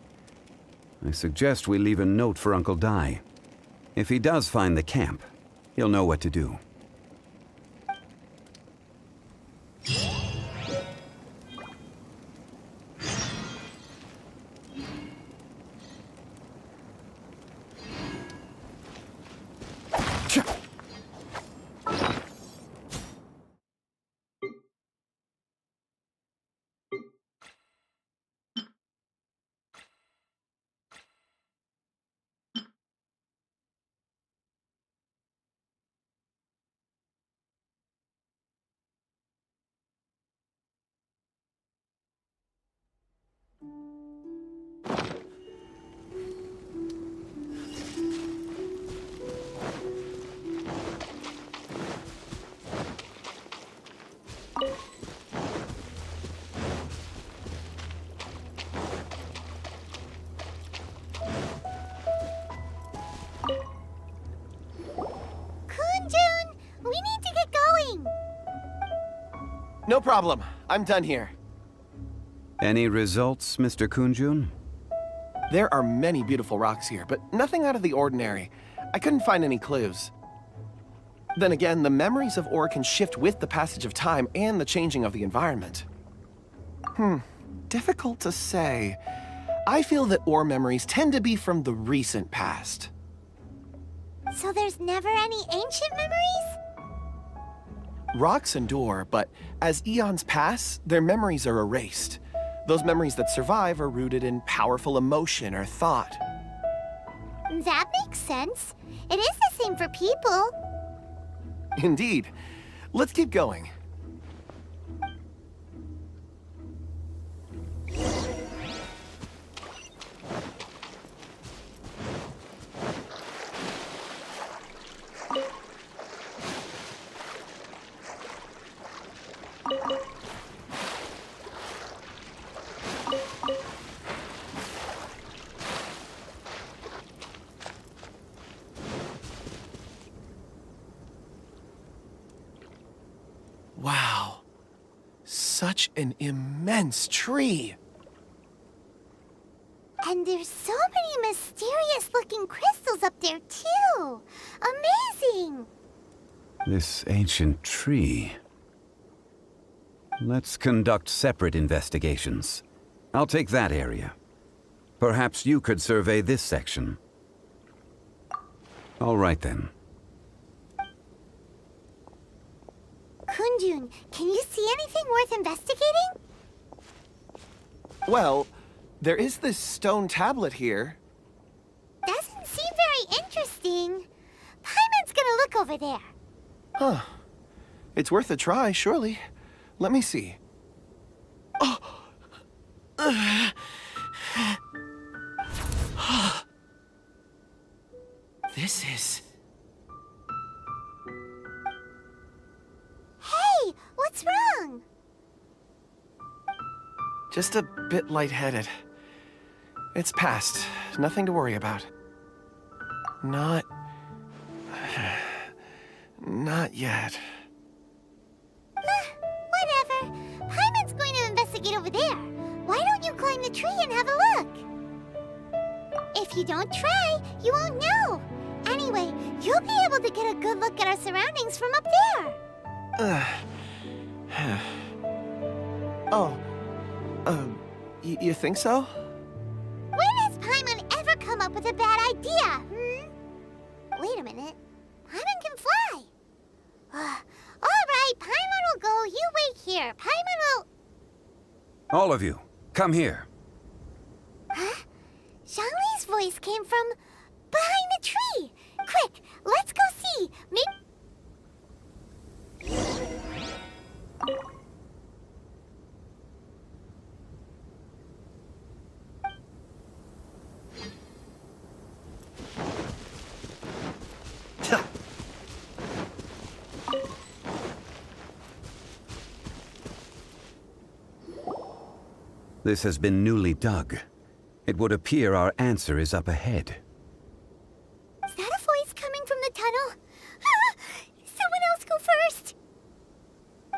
I suggest we leave a note for Uncle Dai. If he does find the camp, he'll know what to do. No problem. I'm done here. Any results, Mr. Kunjun? There are many beautiful rocks here, but nothing out of the ordinary. I couldn't find any clues. Then again, the memories of ore can shift with the passage of time and the changing of the environment. Difficult to say. I feel that ore memories tend to be from the recent past. So there's never any ancient memories? Rocks endure, but as eons pass, their memories are erased. Those memories that survive are rooted in powerful emotion or thought. That makes sense. It is the same for people. Indeed. Let's keep going. Wow. Such an immense tree. And there's so many mysterious-looking crystals up there, too. Amazing! This ancient tree. Let's conduct separate investigations. I'll take that area. Perhaps you could survey this section. All right, then. Kunjun, can you see anything worth investigating? Well, there is this stone tablet here. Doesn't seem very interesting. Paimon's gonna look over there. Huh. It's worth a try, surely. Let me see. Oh! This is... Hey, what's wrong? just a bit lightheaded. It's past. Nothing to worry about. Not yet. Whatever. Paimon's going to investigate over there. Why don't you climb the tree and have a look? If you don't try, you won't know. Anyway, you'll be able to get a good look at our surroundings from up there. You think so? When has Paimon ever come up with a bad idea, Wait a minute. Paimon can fly. All right, Paimon will go. You wait here. Paimon will... All of you, come here. Huh? Zhang Li's voice came from behind the tree. Quick, let's go see. Maybe... This has been newly dug. It would appear our answer is up ahead. Is that a voice coming from the tunnel? Someone else go first.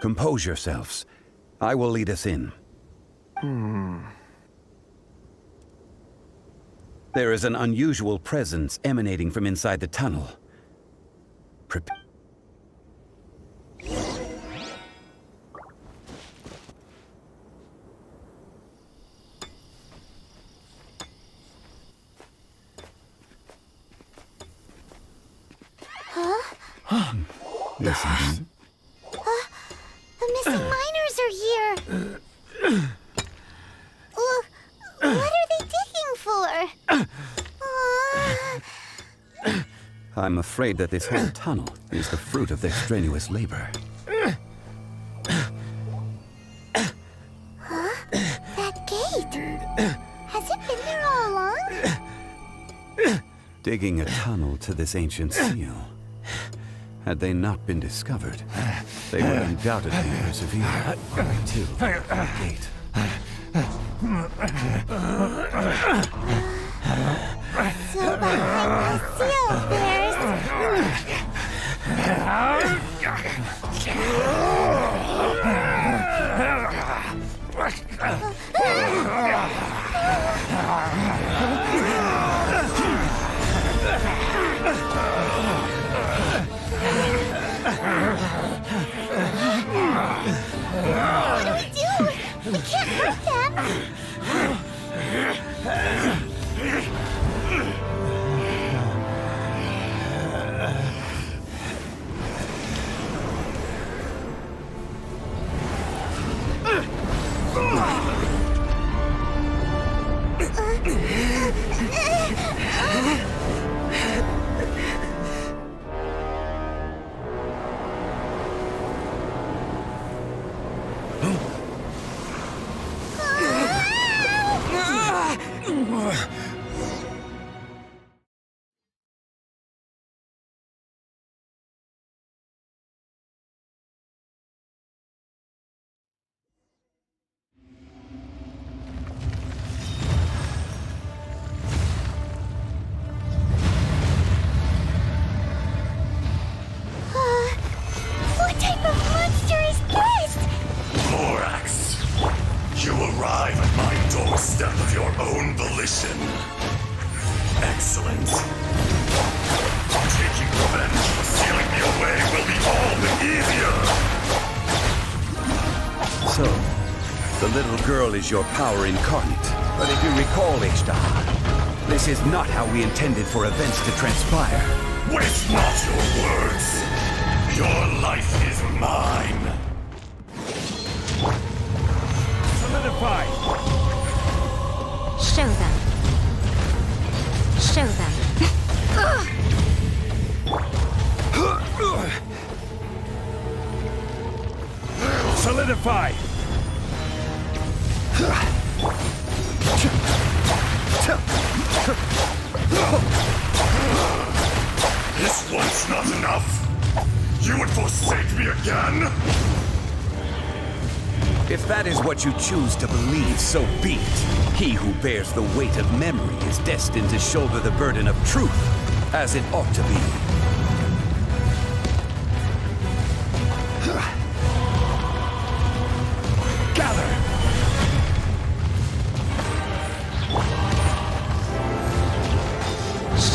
Compose yourselves. I will lead us in. There is an unusual presence emanating from inside the tunnel. Listen. The missing miners are here. What are they digging for? I'm afraid that this whole tunnel is the fruit of their strenuous labor. That gate. Has it been there all along? Digging a tunnel to this ancient seal. Had they not been discovered, they would undoubtedly persevere to the gate. So behind the seal, What do we do? We can't hurt them. What type of monster is this? Morax, you arrive at my doorstep of your own volition. Excellent. Taking revenge for sealing me away will be all the easier. So, the little girl is your power incarnate. But if you recall, Ishtar, this is not how we intended for events to transpire. Waste not your words. Your life is mine. Solidify. Show them. Show them. Solidify. This one's not enough. You would forsake me again? If that is what you choose to believe, so be it. He who bears the weight of memory is destined to shoulder the burden of truth, as it ought to be. Gather!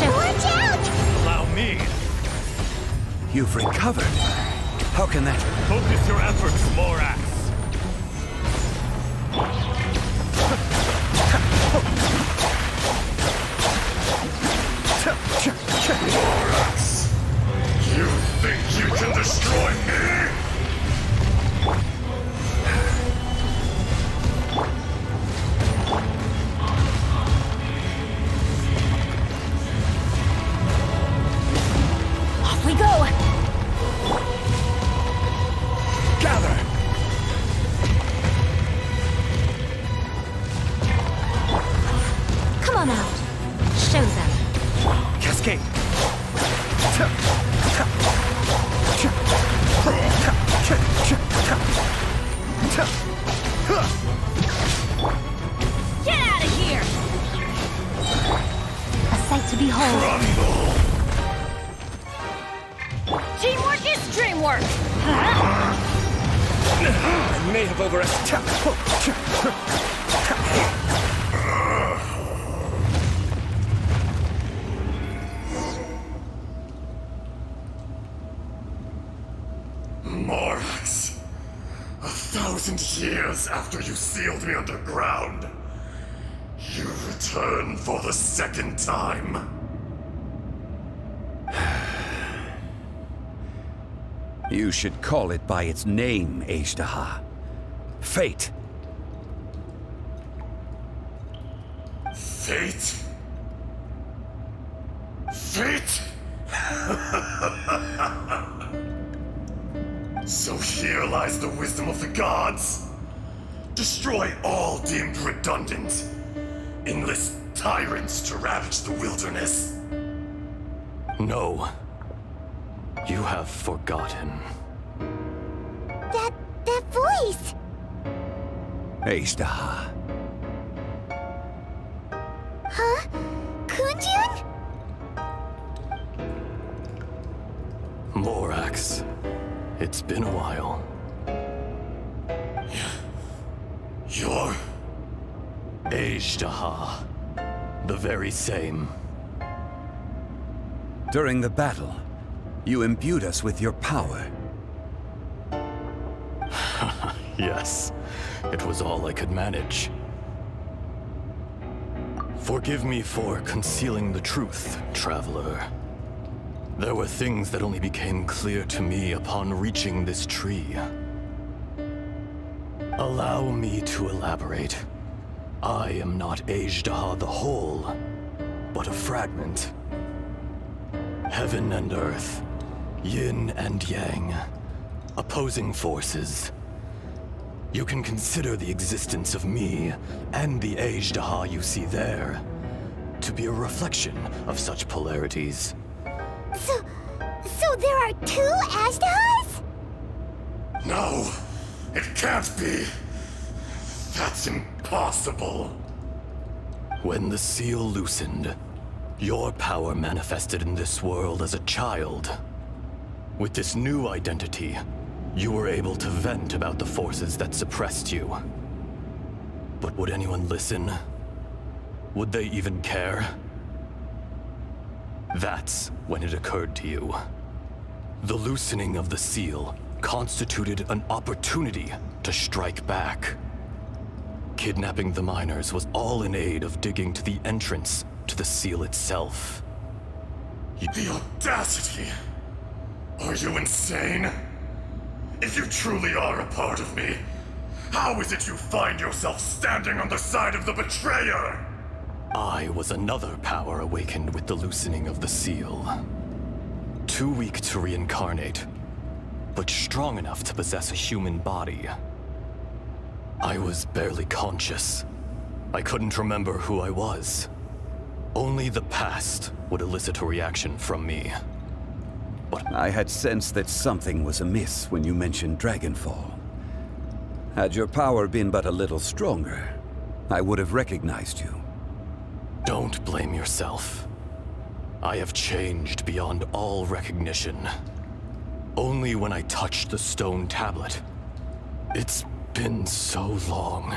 Watch out! Allow me. You've recovered. How can that... Focus your efforts, Morax. Morax, you think you can destroy me? Off we go! Gather! Come on out. Show them. Cascade! Get out of here! A sight to behold. Teamwork is dreamwork! I may have overestimated. Morax, 1,000 years after you sealed me underground, you return for the second time. You should call it by its name, Ashtaha. Fate. Fate? Fate? So here lies the wisdom of the gods. Destroy all deemed redundant. Enlist tyrants to ravage the wilderness. No. You have forgotten. That voice! Ashtaha. Huh? Kunjun? Morax. It's been a while. You're... Ashtaha. The very same. During the battle, you imbued us with your power. Yes, it was all I could manage. Forgive me for concealing the truth, traveler. There were things that only became clear to me upon reaching this tree. Allow me to elaborate. I am not Ashtaha the whole, but a fragment. Heaven and earth, yin and yang, opposing forces. You can consider the existence of me and the Ashtaha you see there to be a reflection of such polarities. So there are two Ashtahas? No, it can't be. That's impossible. When the seal loosened, your power manifested in this world as a child. With this new identity, you were able to vent about the forces that suppressed you. But would anyone listen? Would they even care? That's when it occurred to you. The loosening of the seal constituted an opportunity to strike back. Kidnapping the miners was all in aid of digging to the entrance to the seal itself. The audacity! Are you insane? If you truly are a part of me, how is it you find yourself standing on the side of the betrayer? I was another power awakened with the loosening of the seal. Too weak to reincarnate, but strong enough to possess a human body. I was barely conscious. I couldn't remember who I was. Only the past would elicit a reaction from me. But I had sensed that something was amiss when you mentioned Dragonfall. Had your power been but a little stronger, I would have recognized you. Don't blame yourself. I have changed beyond all recognition. Only when I touched the stone tablet. It's been so long.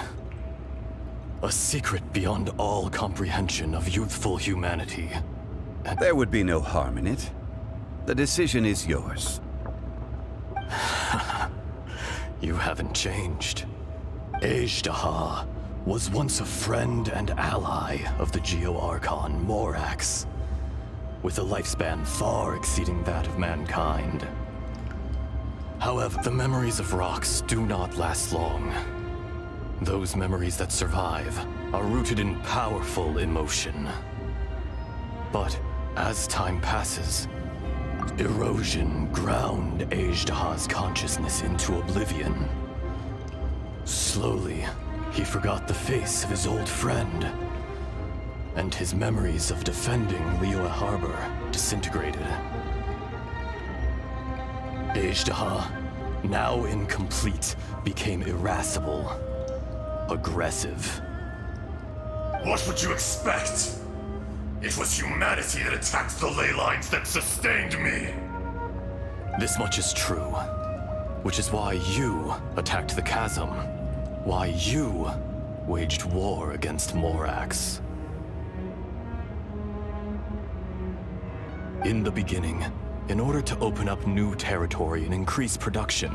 A secret beyond all comprehension of youthful humanity. And there would be no harm in it. The decision is yours. You haven't changed. Ashtaha was once a friend and ally of the Geo-Archon Morax. with a lifespan far exceeding that of mankind. However, the memories of rocks do not last long. Those memories that survive are rooted in powerful emotion. But as time passes, erosion ground Ajdaha's consciousness into oblivion. Slowly, he forgot the face of his old friend, and his memories of defending Liyue Harbor disintegrated. Ajdaha, now incomplete, became irascible, aggressive. What would you expect? It was humanity that attacked the ley lines that sustained me. This much is true, which is why you attacked the chasm, why you waged war against Morax. In the beginning, in order to open up new territory and increase production,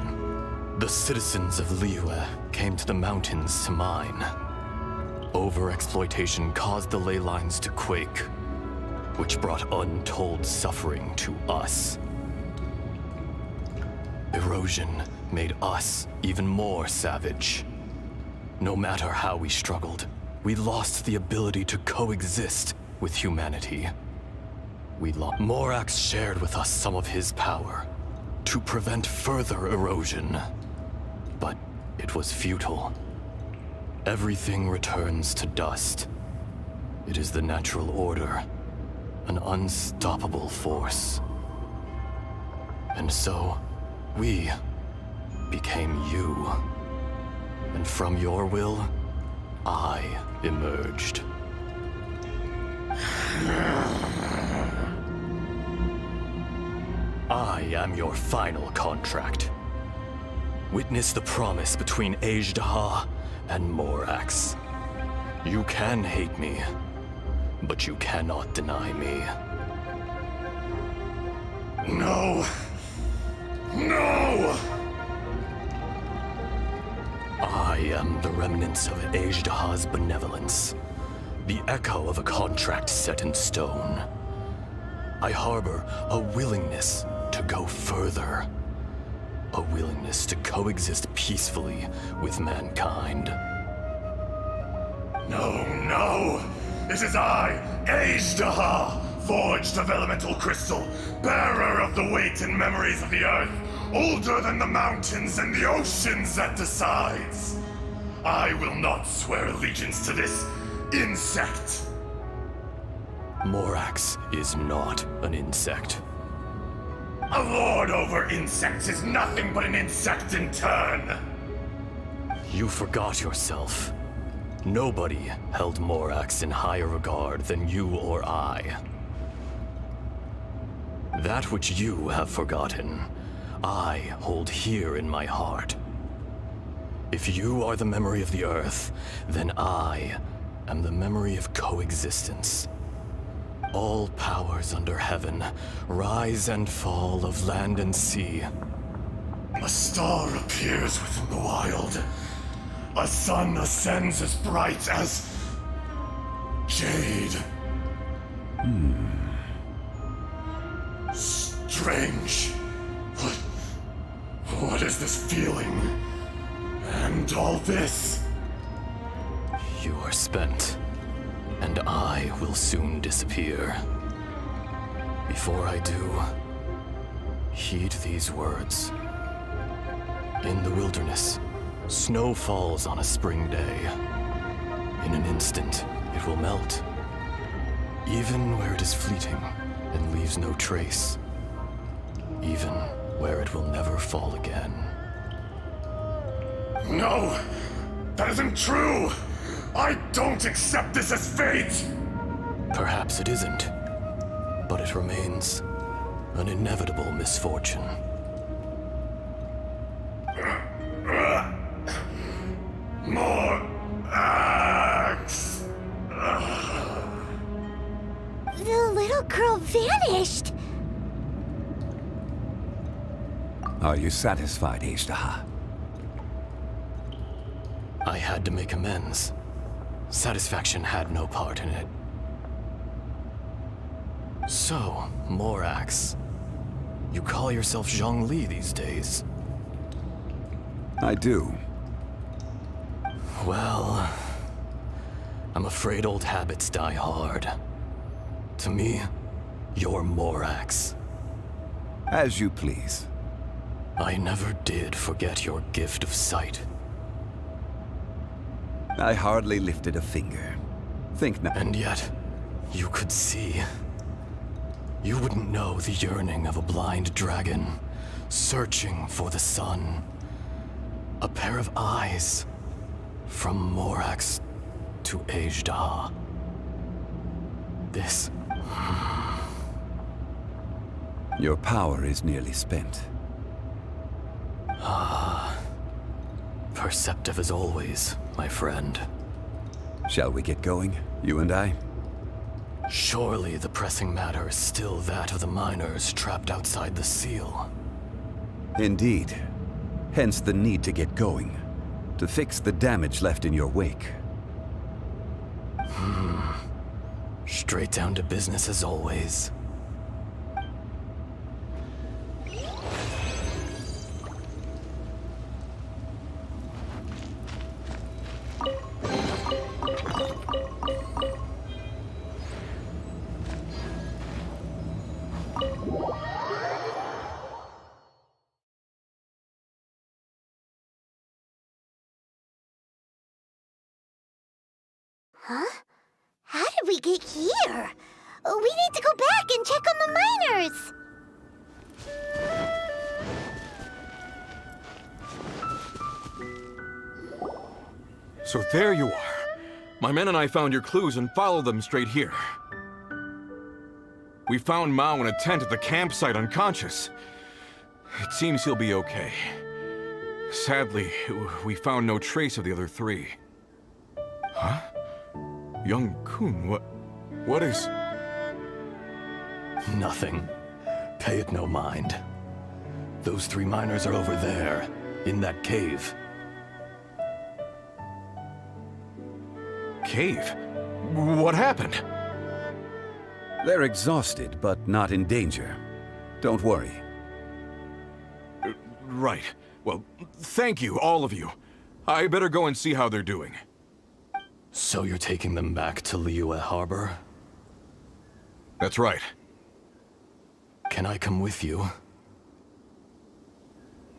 the citizens of Liyue came to the mountains to mine. Overexploitation caused the ley lines to quake, which brought untold suffering to us. Erosion made us even more savage. No matter how we struggled, we lost the ability to coexist with humanity. Morax shared with us some of his power to prevent further erosion, but it was futile. Everything returns to dust. It is the natural order, an unstoppable force. And so, we became you. And from your will, I emerged. I am your final contract. Witness the promise between Ajdaha and Morax. You can hate me, but you cannot deny me. No! No! I am the remnants of Ajdaha's benevolence, the echo of a contract set in stone. I harbor a willingness to go further, a willingness to coexist peacefully with mankind. No, no! It is I, Ajdaha, forged of elemental crystal, bearer of the weight and memories of the earth, older than the mountains and the oceans that decides. I will not swear allegiance to this insect. Morax is not an insect. A lord over insects is nothing but an insect in turn. You forgot yourself. Nobody held Morax in higher regard than you or I. That which you have forgotten, I hold here in my heart. If you are the memory of the Earth, then I am the memory of coexistence. All powers under heaven, rise and fall of land and sea. A star appears within the wild. A sun ascends as bright as jade. Strange. What is this feeling? And all this? You are spent, and I will soon disappear. Before I do, heed these words. In the wilderness, snow falls on a spring day. In an instant, it will melt. Even where it is fleeting and leaves no trace. Even where it will never fall again. No! That isn't true! I don't accept this as fate! Perhaps it isn't, but it remains an inevitable misfortune. More axe! The little girl vanished! Are you satisfied, Ajdaha? I had to make amends. Satisfaction had no part in it. So, Morax. You call yourself Zhang Li these days? I do. Well, I'm afraid old habits die hard. To me, you're Morax. As you please. I never did forget your gift of sight. I hardly lifted a finger. Think now. And yet, you could see. You wouldn't know the yearning of a blind dragon, searching for the sun. A pair of eyes, from Morax to Ajda. This... Your power is nearly spent. Ah. Perceptive as always, my friend. Shall we get going, you and I? Surely the pressing matter is still that of the miners trapped outside the seal. Indeed. Hence the need to get going. To fix the damage left in your wake. Straight down to business as always. Huh? How did we get here? We need to go back and check on the miners! So there you are. My men and I found your clues and followed them straight here. We found Mao in a tent at the campsite unconscious. It seems he'll be okay. Sadly, we found no trace of the other three. Huh? Young Kun, what is... Nothing. Pay it no mind. Those three miners are over there, in that cave. Cave? What happened? They're exhausted, but not in danger. Don't worry. Right. Well, thank you, all of you. I better go and see how they're doing. So you're taking them back to Liyue Harbor? That's right. Can I come with you?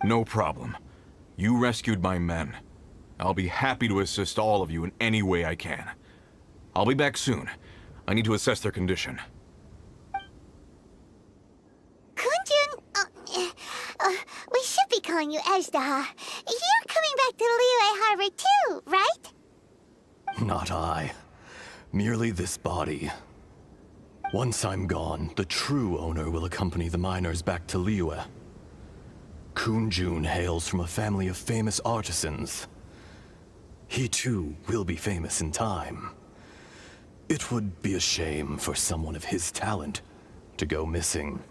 No problem. You rescued my men. I'll be happy to assist all of you in any way I can. I'll be back soon. I need to assess their condition. Kunjun, we should be calling you Ajda. You're coming back to Liyue Harbor too, right? Not I. Merely this body. Once I'm gone, the true owner will accompany the miners back to Liyue. Kunjun hails from a family of famous artisans. He too will be famous in time. It would be a shame for someone of his talent to go missing.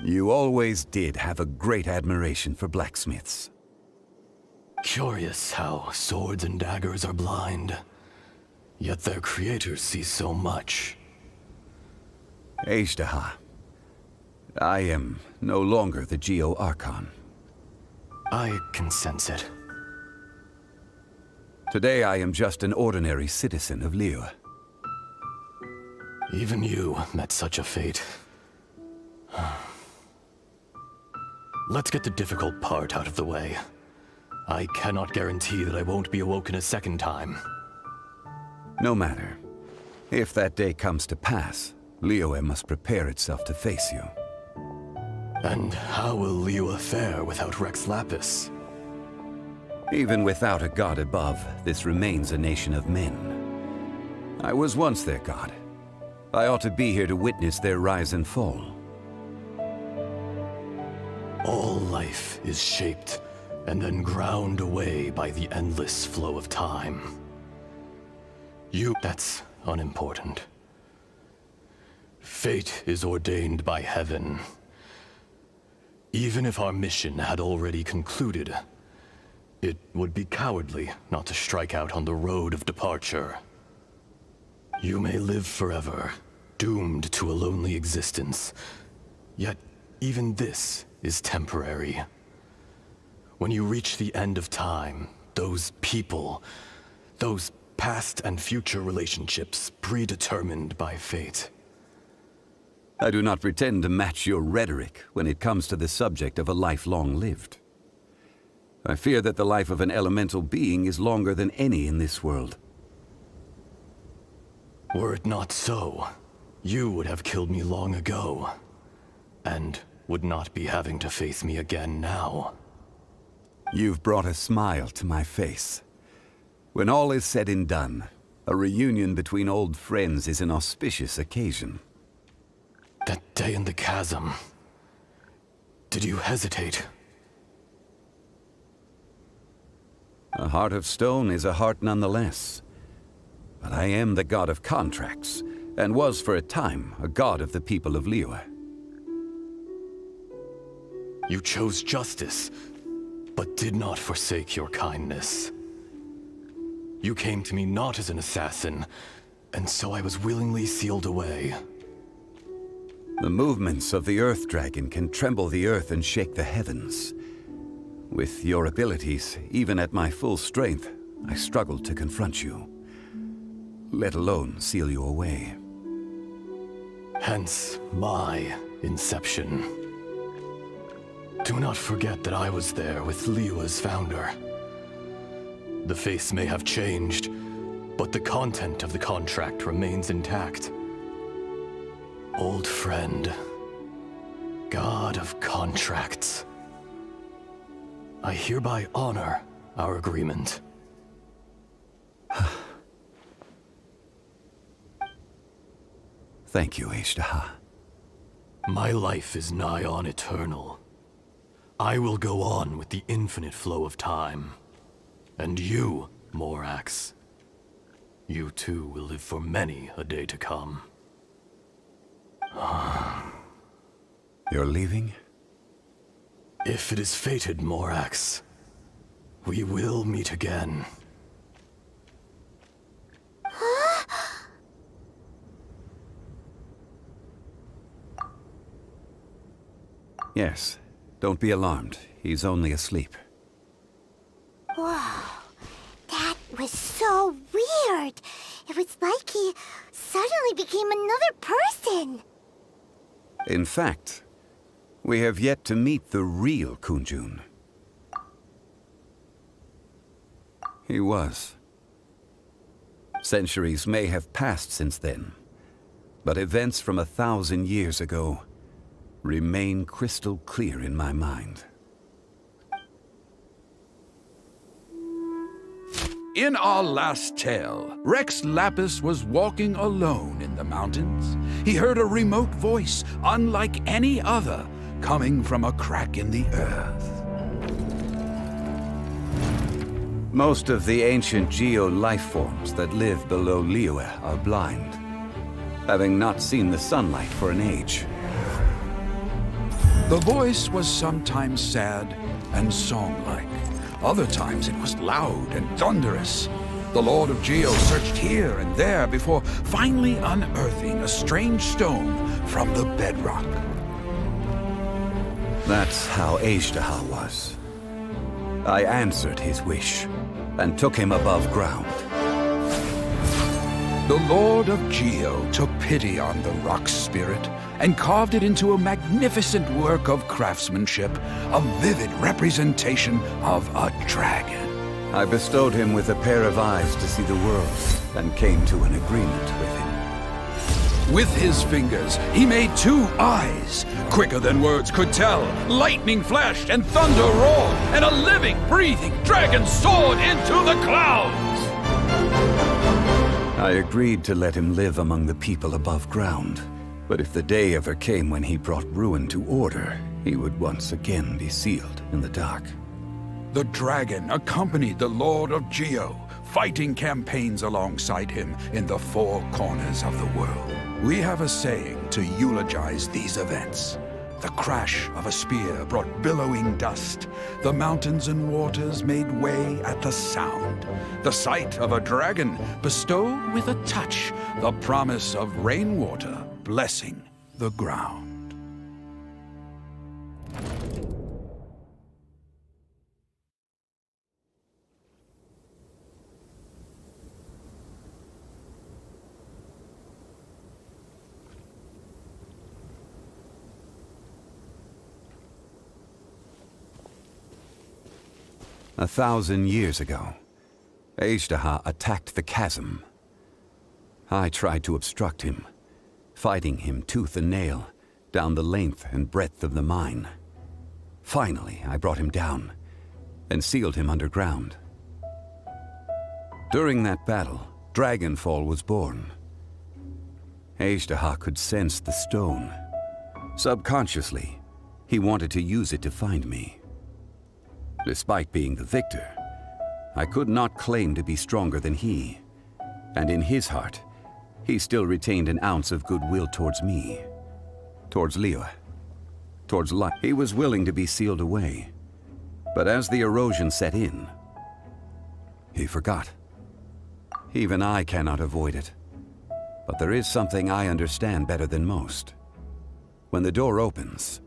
You always did have a great admiration for blacksmiths. Curious how swords and daggers are blind, yet their creators see so much. Ajda, I am no longer the Geo Archon. I can sense it. Today I am just an ordinary citizen of Liyue. Even you met such a fate. Let's get the difficult part out of the way. I cannot guarantee that I won't be awoken a second time. No matter. If that day comes to pass, Liyue must prepare itself to face you. And how will Liyue fare without Rex Lapis? Even without a god above, this remains a nation of men. I was once their god. I ought to be here to witness their rise and fall. All life is shaped and then ground away by the endless flow of time. That's unimportant. Fate is ordained by heaven. Even if our mission had already concluded, it would be cowardly not to strike out on the road of departure. You may live forever, doomed to a lonely existence. Yet, even this is temporary. When you reach the end of time, those people, those past and future relationships predetermined by fate. I do not pretend to match your rhetoric when it comes to the subject of a life long lived. I fear that the life of an elemental being is longer than any in this world. Were it not so, you would have killed me long ago, and would not be having to face me again now. You've brought a smile to my face. When all is said and done, a reunion between old friends is an auspicious occasion. That day in the chasm, did you hesitate? A heart of stone is a heart nonetheless. But I am the god of contracts, and was for a time a god of the people of Liyue. You chose justice, but did not forsake your kindness. You came to me not as an assassin, and so I was willingly sealed away. The movements of the Earth Dragon can tremble the earth and shake the heavens. With your abilities, even at my full strength, I struggled to confront you, let alone seal you away. Hence my inception. Do not forget that I was there with Liyue's founder. The face may have changed, but the content of the contract remains intact. Old friend, god of contracts. I hereby honor our agreement. Thank you, Ishtaha. My life is nigh on eternal. I will go on with the infinite flow of time. And you, Morax, you too will live for many a day to come. You're leaving? If it is fated, Morax, we will meet again. Yes. Don't be alarmed. He's only asleep. Whoa. That was so weird. It was like he suddenly became another person. In fact, we have yet to meet the real Kunjun. He was. Centuries may have passed since then, but events from 1,000 years ago remain crystal clear in my mind. In our last tale, Rex Lapis was walking alone in the mountains. He heard a remote voice, unlike any other, coming from a crack in the earth. Most of the ancient Geo life forms that live below Liyue are blind, having not seen the sunlight for an age. The voice was sometimes sad and song-like. Other times it was loud and thunderous. The Lord of Geo searched here and there before finally unearthing a strange stone from the bedrock. That's how Ishtaha was. I answered his wish and took him above ground. The Lord of Geo took pity on the rock spirit and carved it into a magnificent work of craftsmanship, a vivid representation of a dragon. I bestowed him with a pair of eyes to see the world and came to an agreement with him. With his fingers, he made 2 eyes, quicker than words could tell. Lightning flashed and thunder roared, and a living, breathing dragon soared into the clouds. I agreed to let him live among the people above ground. But if the day ever came when he brought ruin to order, he would once again be sealed in the dark. The dragon accompanied the Lord of Geo, fighting campaigns alongside him in the 4 corners of the world. We have a saying to eulogize these events. The crash of a spear brought billowing dust. The mountains and waters made way at the sound. The sight of a dragon bestowed with a touch the promise of rainwater blessing the ground. A 1,000 years ago, Ajdaha attacked the chasm. I tried to obstruct him, fighting him tooth and nail down the length and breadth of the mine. Finally, I brought him down and sealed him underground. During that battle, Dragonfall was born. Ajdaha could sense the stone. Subconsciously, he wanted to use it to find me. Despite being the victor, I could not claim to be stronger than he, and in his heart, he still retained an ounce of goodwill towards me, towards Liyue, towards life. He was willing to be sealed away, but as the erosion set in, he forgot. Even I cannot avoid it, but there is something I understand better than most. When the door opens,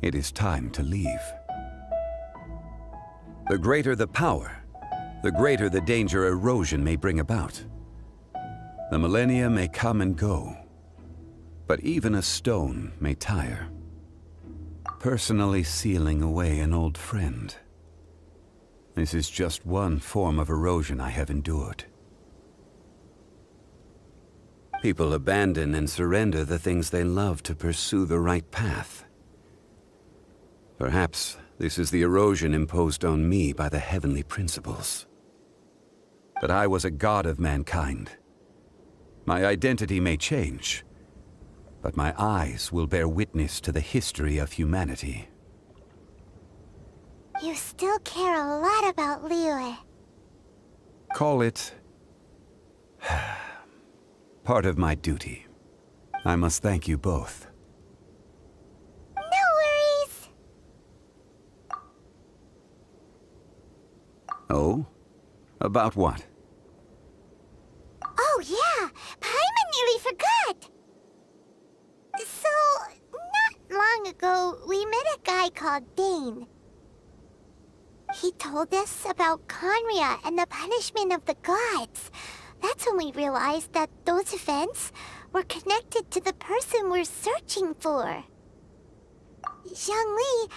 it is time to leave. The greater the power, the greater the danger erosion may bring about. The millennia may come and go, but even a stone may tire. Personally sealing away an old friend. This is just one form of erosion I have endured. People abandon and surrender the things they love to pursue the right path. Perhaps this is the erosion imposed on me by the heavenly principles. But I was a god of mankind. My identity may change, but my eyes will bear witness to the history of humanity. You still care a lot about Liyue. Call it part of my duty. I must thank you both. No worries. Oh? About what? Oh yeah, Paimon nearly forgot. So, not long ago, we met a guy called Dane. He told us about Conria and the punishment of the gods. That's when we realized that those events were connected to the person we're searching for. Zhang Li,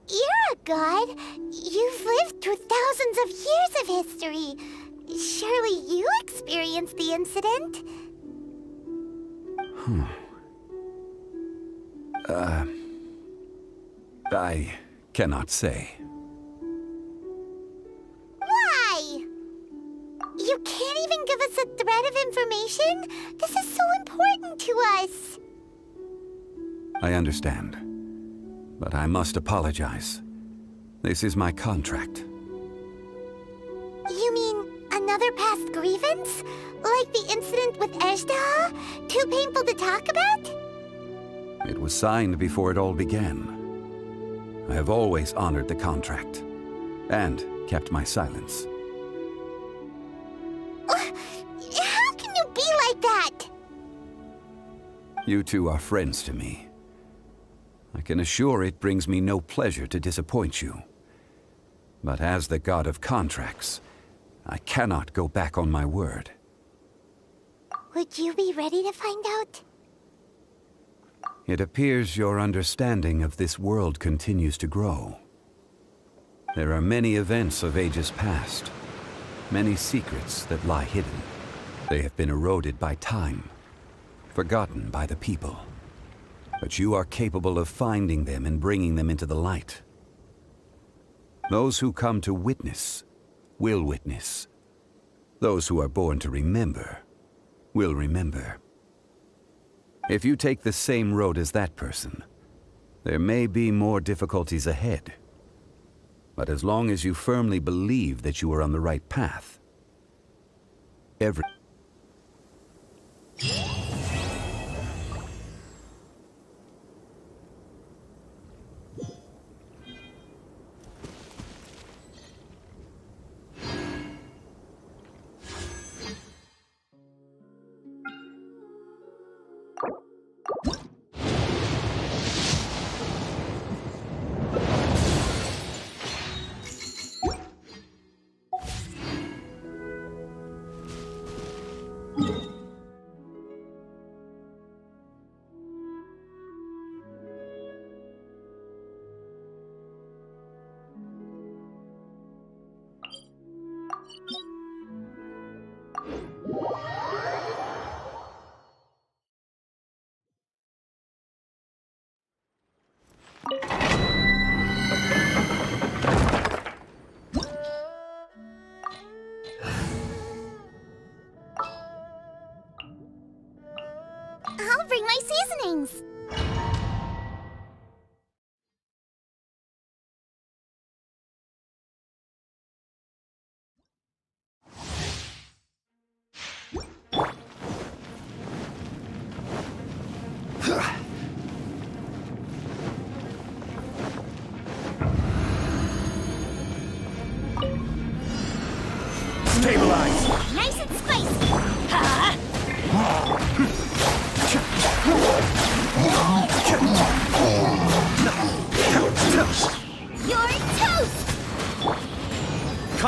you're a god. You've lived through thousands of years of history. Surely you experienced the incident? I cannot say. Why? You can't even give us a thread of information? This is so important to us. I understand. But I must apologize. This is my contract. You mean another past grievance? Like the incident with Ajdaha? Too painful to talk about? It was signed before it all began. I have always honored the contract, and kept my silence. How can you be like that? You two are friends to me. I can assure it brings me no pleasure to disappoint you. But as the god of contracts, I cannot go back on my word. Would you be ready to find out? It appears your understanding of this world continues to grow. There are many events of ages past, many secrets that lie hidden. They have been eroded by time, forgotten by the people. But you are capable of finding them and bringing them into the light. Those who come to witness will witness. Those who are born to remember will remember. If you take the same road as that person, there may be more difficulties ahead. But as long as you firmly believe that you are on the right path,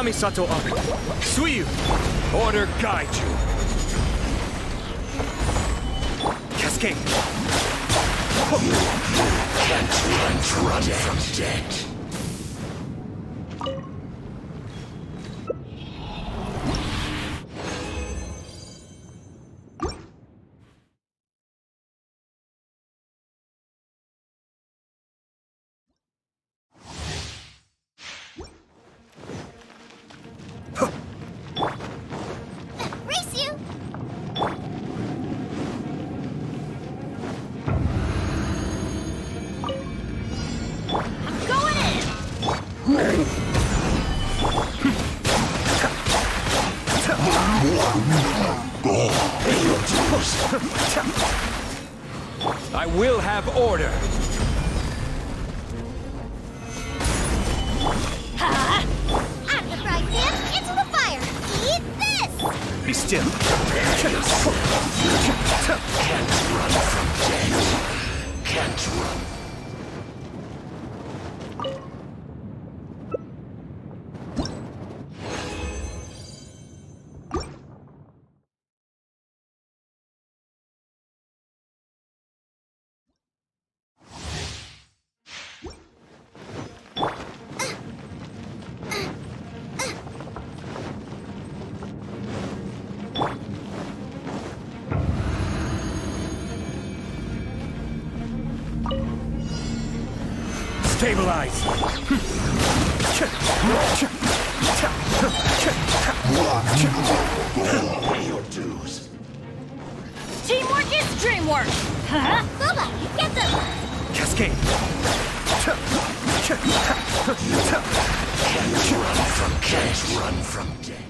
Kamisato up. Suiyu, order guide you. Cascade. Can't run from death. Race you! I'm going in! I will have order. Ha! Out of the frying pan, into the fire! Eat this! Be still. Can't run from death. Can't run. Stabilize. Pay your dues. Teamwork is dreamwork! Huh? Boba, get them! Cascade. Can't run from death.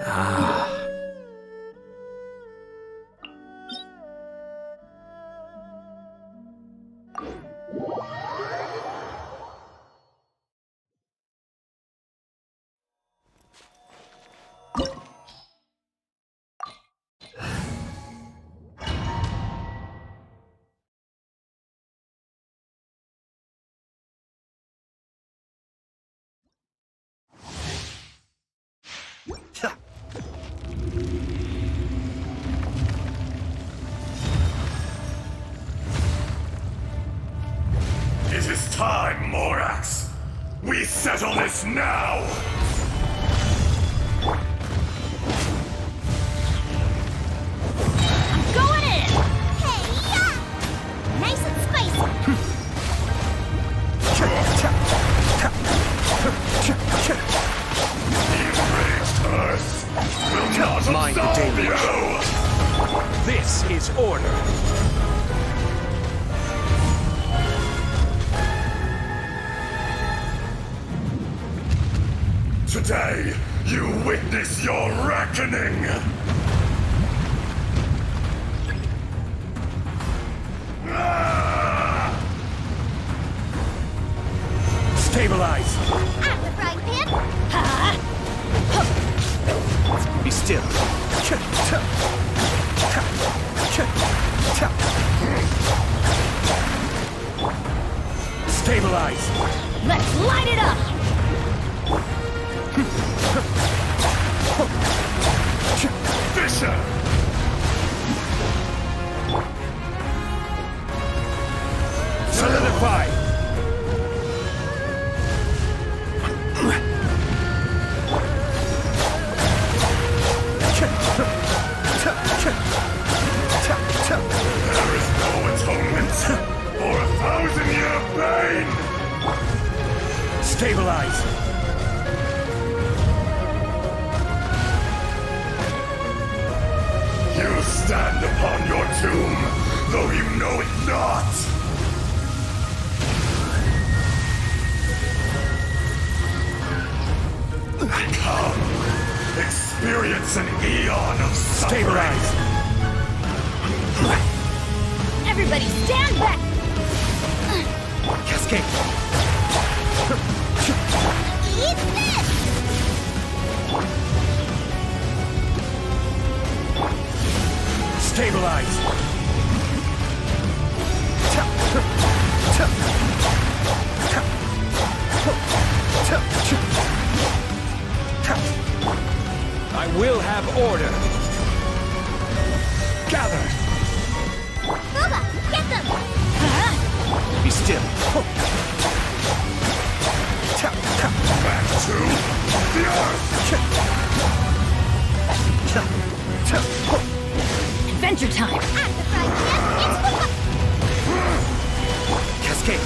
Ah. It is time, Morax. We settle this now. I'm going in! Hey, yeah! Nice and spicy. Enraged Earth will not Mind the absolve deluge. you. This is order. Today, you witness your reckoning. Stabilize. At the frying pan. Be still. Stabilize. Let's light it up! Fisher! Solidify. There is no atonement for 1,000-year pain! Stabilize. You stand upon your tomb, though you know it not! Come, experience an eon of suffering! Stabilize. Everybody stand back! Cascade. Eat this! Stabilize. I will have order. Gather. Booba, get them! Be still. Back to the earth! Adventure time! At the frying pan. It's Cascade.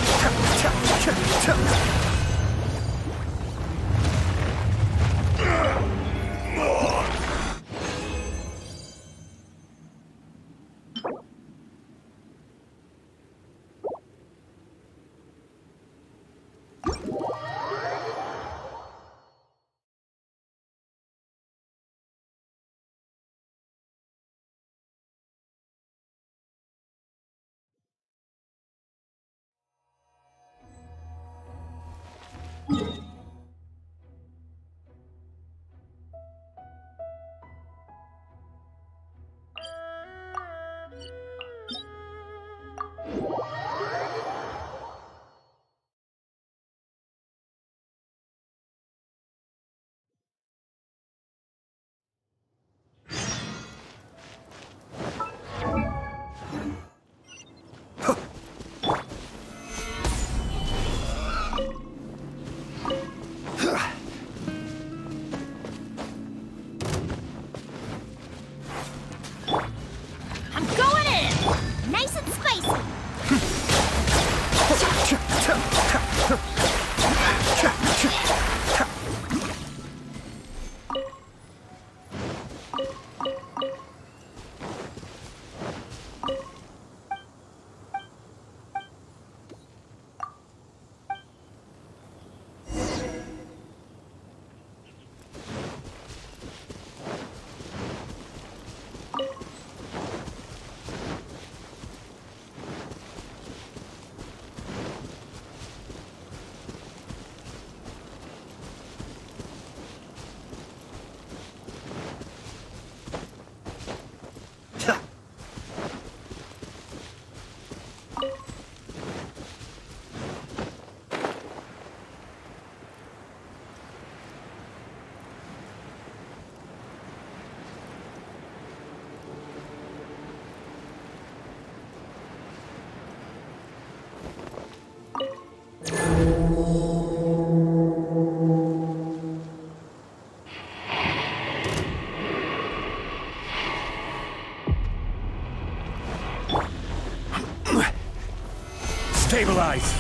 Stabilize!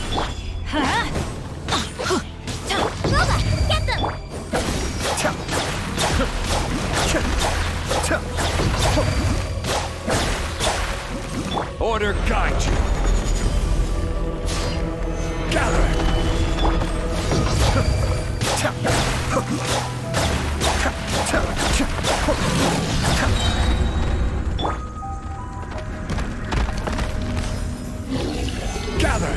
Roba, get them! Order guide you! Gather! Gather!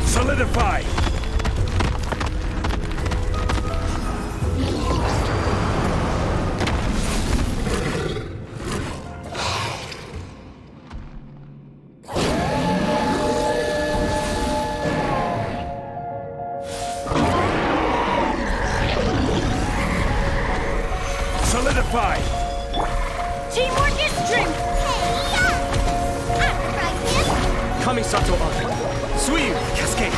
Solidify! Solidify! Teamwork is strength! Kamisato on. Suiyu, cascade!